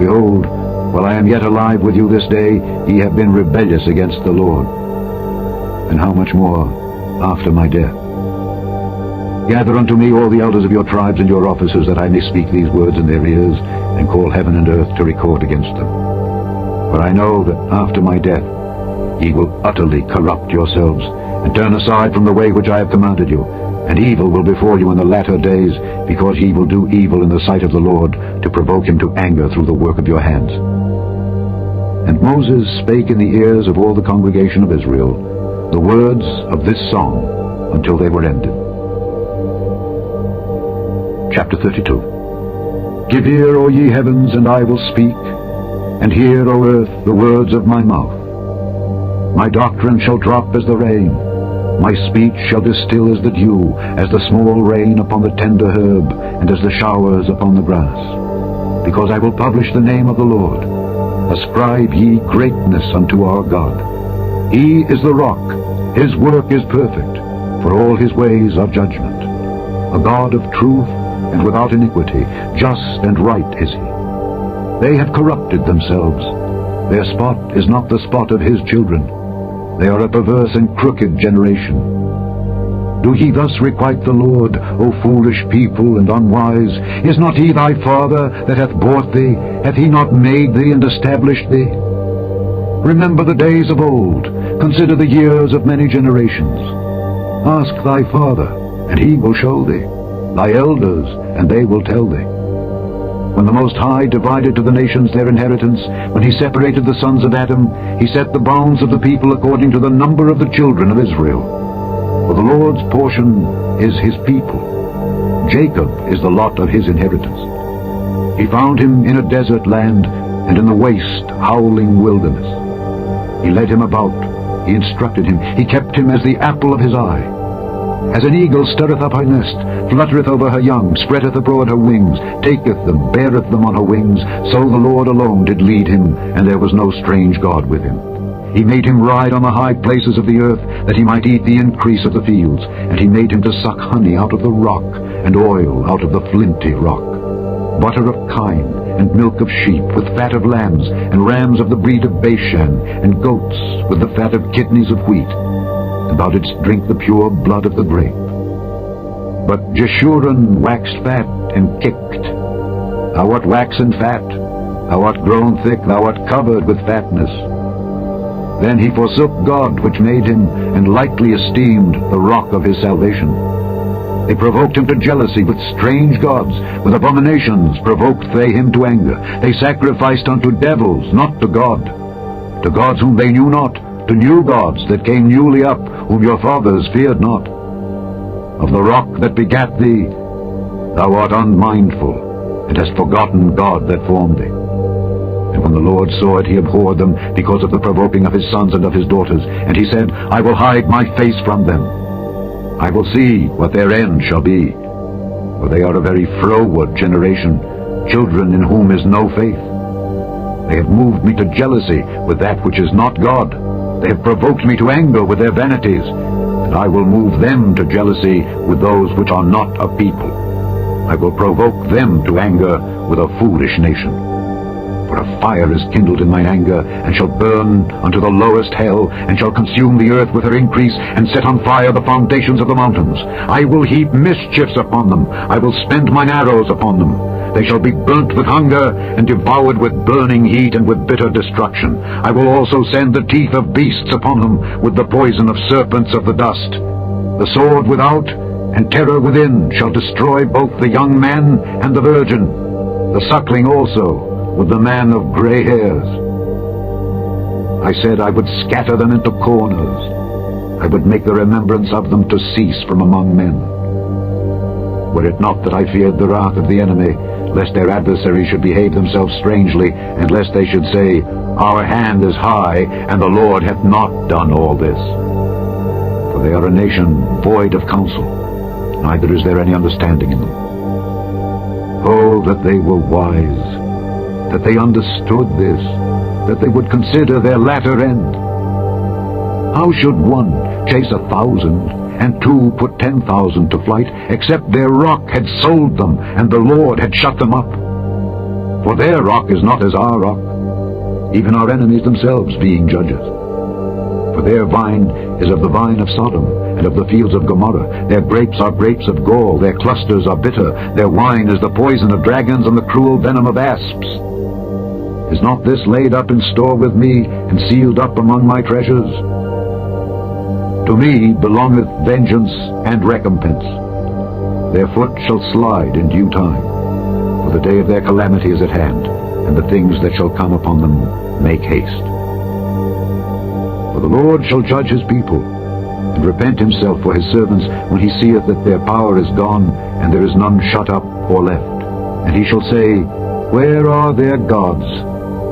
Behold, while I am yet alive with you this day, ye have been rebellious against the Lord. And how much more after my death? Gather unto me all the elders of your tribes and your officers, that I may speak these words in their ears, and call heaven and earth to record against them. For I know that after my death ye will utterly corrupt yourselves, and turn aside from the way which I have commanded you, and evil will befall you in the latter days, because ye will do evil in the sight of the Lord, to provoke him to anger through the work of your hands. And Moses spake in the ears of all the congregation of Israel the words of this song until they were ended. Chapter 32. Give ear, O ye heavens, and I will speak, and hear, O earth, the words of my mouth. My doctrine shall drop as the rain, my speech shall distill as the dew, as the small rain upon the tender herb, and as the showers upon the grass. Because I will publish the name of the Lord. Ascribe ye greatness unto our God. He is the rock, his work is perfect, for all his ways are judgment. A God of truth and without iniquity, just and right is he. They have corrupted themselves. Their spot is not the spot of his children. They are a perverse and crooked generation. Do ye thus requite the Lord, O foolish people and unwise? Is not he thy father that hath bought thee? Hath he not made thee and established thee? Remember the days of old. Consider the years of many generations. Ask thy father, and he will show thee, thy elders, and they will tell thee. When the Most High divided to the nations their inheritance, when he separated the sons of Adam, he set the bounds of the people according to the number of the children of Israel. For the Lord's portion is his people. Jacob is the lot of his inheritance. He found him in a desert land, and in the waste, howling wilderness. He led him about, he instructed him, he kept him as the apple of his eye. As an eagle stirreth up her nest, fluttereth over her young, spreadeth abroad her wings, taketh them, beareth them on her wings, so the Lord alone did lead him, and there was no strange God with him. He made him ride on the high places of the earth, that he might eat the increase of the fields, and he made him to suck honey out of the rock, and oil out of the flinty rock, butter of kine, and milk of sheep, with fat of lambs, and rams of the breed of Bashan, and goats, with the fat of kidneys of wheat. And thou didst drink the pure blood of the grape. But Jeshurun waxed fat and kicked. Thou art waxen fat, thou art grown thick, thou art covered with fatness. Then he forsook God which made him, and lightly esteemed the rock of his salvation. They provoked him to jealousy with strange gods, with abominations provoked they him to anger. They sacrificed unto devils, not to God, to gods whom they knew not, to new gods that came newly up, whom your fathers feared not. Of the rock that begat thee, thou art unmindful, and hast forgotten God that formed thee. And when the Lord saw it, he abhorred them because of the provoking of his sons and of his daughters. And he said, I will hide my face from them. I will see what their end shall be. For they are a very froward generation, children in whom is no faith. They have moved me to jealousy with that which is not God. They have provoked me to anger with their vanities. And I will move them to jealousy with those which are not a people. I will provoke them to anger with a foolish nation. For a fire is kindled in mine anger, and shall burn unto the lowest hell, and shall consume the earth with her increase, and set on fire the foundations of the mountains. I will heap mischiefs upon them. I will spend mine arrows upon them. They shall be burnt with hunger, and devoured with burning heat, and with bitter destruction. I will also send the teeth of beasts upon them, with the poison of serpents of the dust. The sword without, and terror within, shall destroy both the young man and the virgin, the suckling also, with the man of gray hairs. I said I would scatter them into corners. I would make the remembrance of them to cease from among men. Were it not that I feared the wrath of the enemy, lest their adversaries should behave themselves strangely, and lest they should say, Our hand is high, and the Lord hath not done all this. For they are a nation void of counsel, neither is there any understanding in them. Oh, that they were wise, that they understood this, that they would consider their latter end. How should one chase 1,000, and two put 10,000 to flight, except their rock had sold them, and the Lord had shut them up? For their rock is not as our rock, even our enemies themselves being judges. For their vine is of the vine of Sodom, and of the fields of Gomorrah. Their grapes are grapes of gall, their clusters are bitter. Their wine is the poison of dragons, and the cruel venom of asps. Is not this laid up in store with me, and sealed up among my treasures? To me belongeth vengeance and recompense. Their foot shall slide in due time, for the day of their calamity is at hand, and the things that shall come upon them make haste. For the Lord shall judge his people, and repent himself for his servants, when he seeth that their power is gone, and there is none shut up or left. And he shall say, Where are their gods,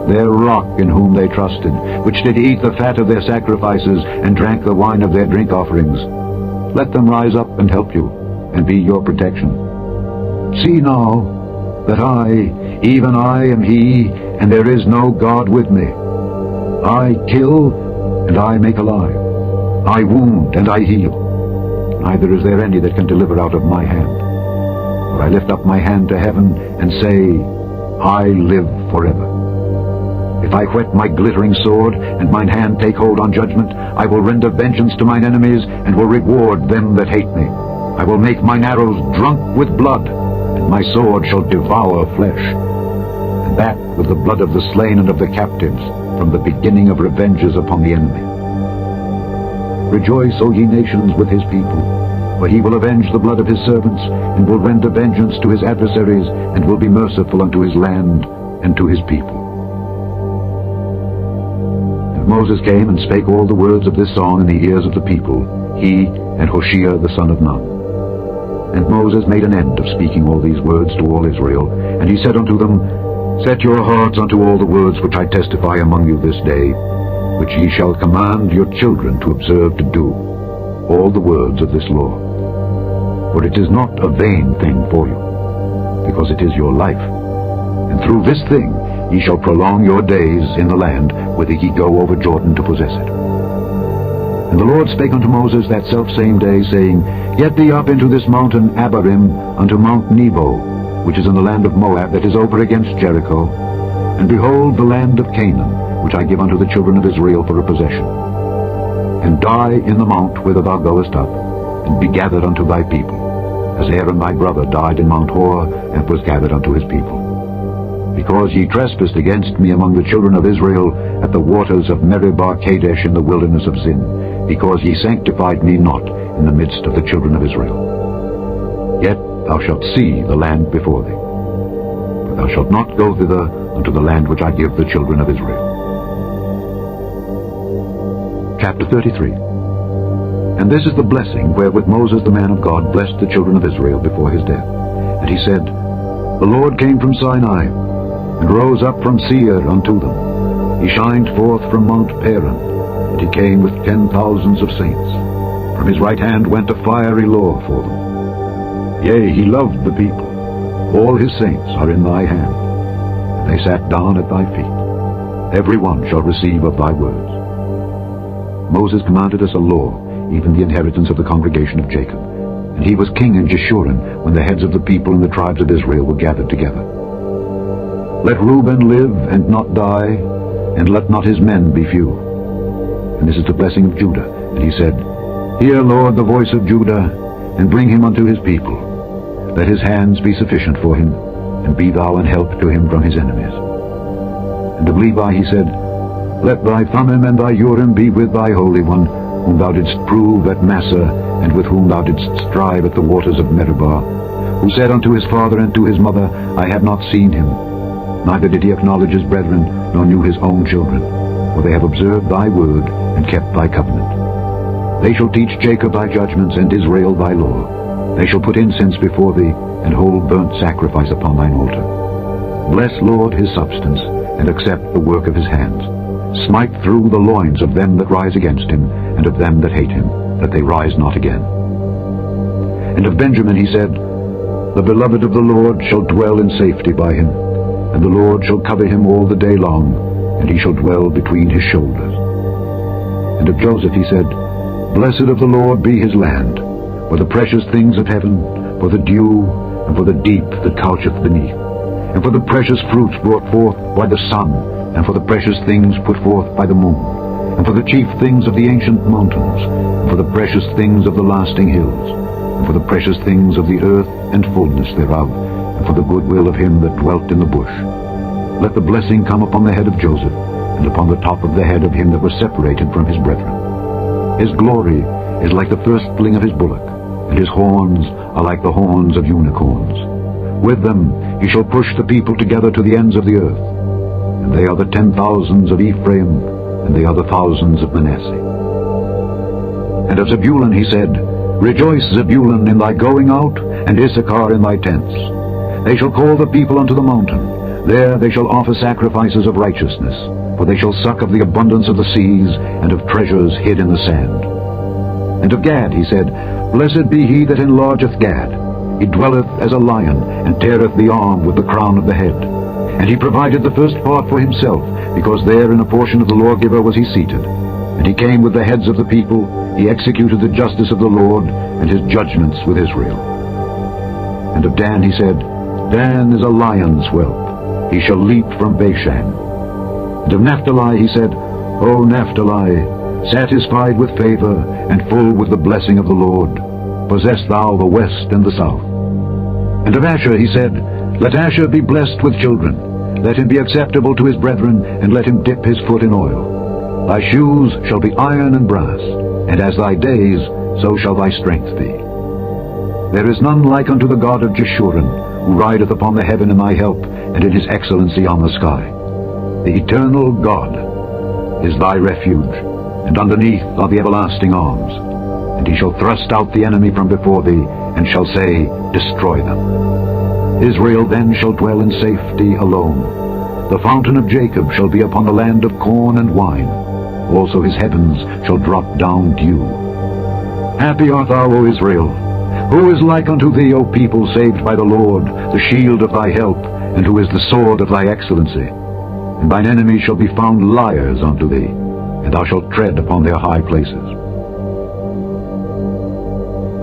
their rock in whom they trusted, which did eat the fat of their sacrifices, and drank the wine of their drink offerings? Let them rise up and help you, and be your protection. See now that I, even I, am he, and there is no God with me. I kill, and I make alive. I wound, and I heal. Neither is there any that can deliver out of my hand. For I lift up my hand to heaven, and say, I live forever. If I whet my glittering sword, and mine hand take hold on judgment, I will render vengeance to mine enemies, and will reward them that hate me. I will make mine arrows drunk with blood, and my sword shall devour flesh, and that with the blood of the slain and of the captives, from the beginning of revenges upon the enemy. Rejoice, O ye nations, with his people, for he will avenge the blood of his servants, and will render vengeance to his adversaries, and will be merciful unto his land and to his people. Moses came and spake all the words of this song in the ears of the people, he and Hoshea the son of Nun. And Moses made an end of speaking all these words to all Israel, and he said unto them, Set your hearts unto all the words which I testify among you this day, which ye shall command your children to observe to do, all the words of this law. For it is not a vain thing for you, because it is your life. And through this thing ye shall prolong your days in the land, whither ye go over Jordan to possess it. And the Lord spake unto Moses that selfsame day, saying, Get thee up into this mountain Abarim, unto Mount Nebo, which is in the land of Moab, that is over against Jericho, and behold the land of Canaan, which I give unto the children of Israel for a possession. And die in the mount whither thou goest up, and be gathered unto thy people, as Aaron thy brother died in Mount Hor, and was gathered unto his people. Because ye trespassed against me among the children of Israel at the waters of Meribah Kadesh in the wilderness of Zin, because ye sanctified me not in the midst of the children of Israel. Yet thou shalt see the land before thee, but thou shalt not go thither unto the land which I give the children of Israel. Chapter 33. And this is the blessing wherewith Moses the man of God blessed the children of Israel before his death. And he said, The Lord came from Sinai, and rose up from Seir unto them. He shined forth from Mount Paran, and he came with 10,000s of saints. From his right hand went a fiery law for them. Yea, he loved the people. All his saints are in thy hand, and they sat down at thy feet. Every one shall receive of thy words. Moses commanded us a law, even the inheritance of the congregation of Jacob. And he was king in Jeshurun, when the heads of the people and the tribes of Israel were gathered together. Let Reuben live and not die, and let not his men be few. And this is the blessing of Judah. And he said, Hear, Lord, the voice of Judah, and bring him unto his people. Let his hands be sufficient for him, and be thou an help to him from his enemies. And of Levi he said, Let thy Thummim and thy Urim be with thy Holy One, whom thou didst prove at Massah, and with whom thou didst strive at the waters of Meribah, who said unto his father and to his mother, I have not seen him. Neither did he acknowledge his brethren, nor knew his own children. For they have observed thy word, and kept thy covenant. They shall teach Jacob thy judgments, and Israel thy law. They shall put incense before thee, and hold burnt sacrifice upon thine altar. Bless, Lord, his substance, and accept the work of his hands. Smite through the loins of them that rise against him, and of them that hate him, that they rise not again. And of Benjamin he said, The beloved of the Lord shall dwell in safety by him, and the Lord shall cover him all the day long, and he shall dwell between his shoulders. And of Joseph he said, Blessed of the Lord be his land, for the precious things of heaven, for the dew, and for the deep that coucheth beneath, and for the precious fruits brought forth by the sun, and for the precious things put forth by the moon, and for the chief things of the ancient mountains, and for the precious things of the lasting hills, and for the precious things of the earth and fullness thereof, and for the goodwill of him that dwelt in the bush. Let the blessing come upon the head of Joseph, and upon the top of the head of him that was separated from his brethren. His glory is like the firstling of his bullock, and his horns are like the horns of unicorns. With them he shall push the people together to the ends of the earth. And they are the 10,000s of Ephraim, and they are the thousands of Manasseh. And of Zebulun he said, Rejoice, Zebulun, in thy going out, and Issachar in thy tents. They shall call the people unto the mountain. There they shall offer sacrifices of righteousness, for they shall suck of the abundance of the seas, and of treasures hid in the sand. And of Gad he said, Blessed be he that enlargeth Gad. He dwelleth as a lion, and teareth the arm with the crown of the head. And he provided the first part for himself, because there in a portion of the lawgiver was he seated. And he came with the heads of the people, he executed the justice of the Lord, and his judgments with Israel. And of Dan he said, Dan is a lion's whelp, he shall leap from Bashan. And of Naphtali he said, O Naphtali, satisfied with favor, and full with the blessing of the Lord, possess thou the west and the south. And of Asher he said, Let Asher be blessed with children, let him be acceptable to his brethren, and let him dip his foot in oil. Thy shoes shall be iron and brass, and as thy days, so shall thy strength be. There is none like unto the God of Jeshurun, who rideth upon the heaven in thy help, and in his excellency on the sky. The eternal God is thy refuge, and underneath are the everlasting arms. And he shall thrust out the enemy from before thee, and shall say, Destroy them. Israel then shall dwell in safety alone. The fountain of Jacob shall be upon the land of corn and wine. Also his heavens shall drop down dew. Happy art thou, O Israel! Who is like unto thee, O people saved by the Lord, the shield of thy help, and who is the sword of thy excellency? And thine enemies shall be found liars unto thee, and thou shalt tread upon their high places.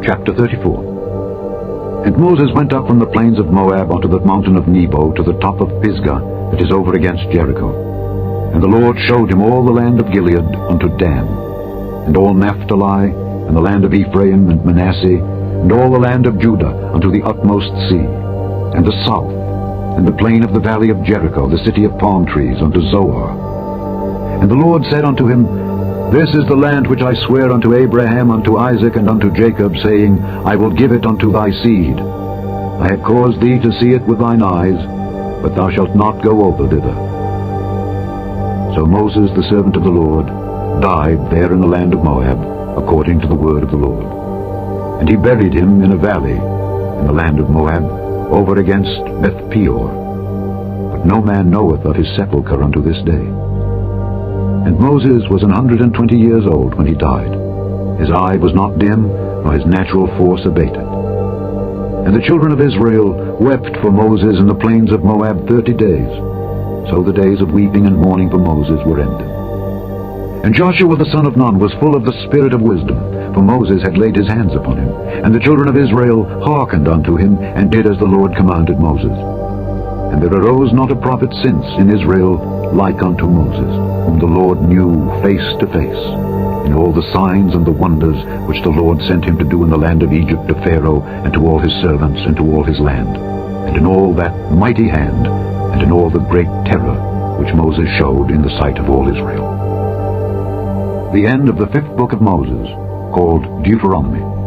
Chapter 34. And Moses went up from the plains of Moab unto the mountain of Nebo, to the top of Pisgah, that is over against Jericho. And the Lord showed him all the land of Gilead unto Dan, and all Naphtali, and the land of Ephraim and Manasseh, and all the land of Judah unto the utmost sea, and the south, and the plain of the valley of Jericho, the city of palm trees, unto Zoar. And the Lord said unto him, This is the land which I swear unto Abraham, unto Isaac, and unto Jacob, saying, I will give it unto thy seed. I have caused thee to see it with thine eyes, but thou shalt not go over thither. So Moses, the servant of the Lord, died there in the land of Moab, according to the word of the Lord. And he buried him in a valley in the land of Moab, over against Beth Peor. But but no man knoweth of his sepulchre unto this day. And Moses was 120 years old when he died. His eye was not dim, nor his natural force abated. And the children of Israel wept for Moses in the plains of Moab 30 days. So the days of weeping and mourning for Moses were ended. And Joshua the son of Nun was full of the spirit of wisdom, for Moses had laid his hands upon him. And the children of Israel hearkened unto him, and did as the Lord commanded Moses. And there arose not a prophet since in Israel like unto Moses, whom the Lord knew face to face, in all the signs and the wonders which the Lord sent him to do in the land of Egypt to Pharaoh, and to all his servants, and to all his land, and in all that mighty hand, and in all the great terror which Moses showed in the sight of all Israel. The end of the 5th book of Moses, called Deuteronomy.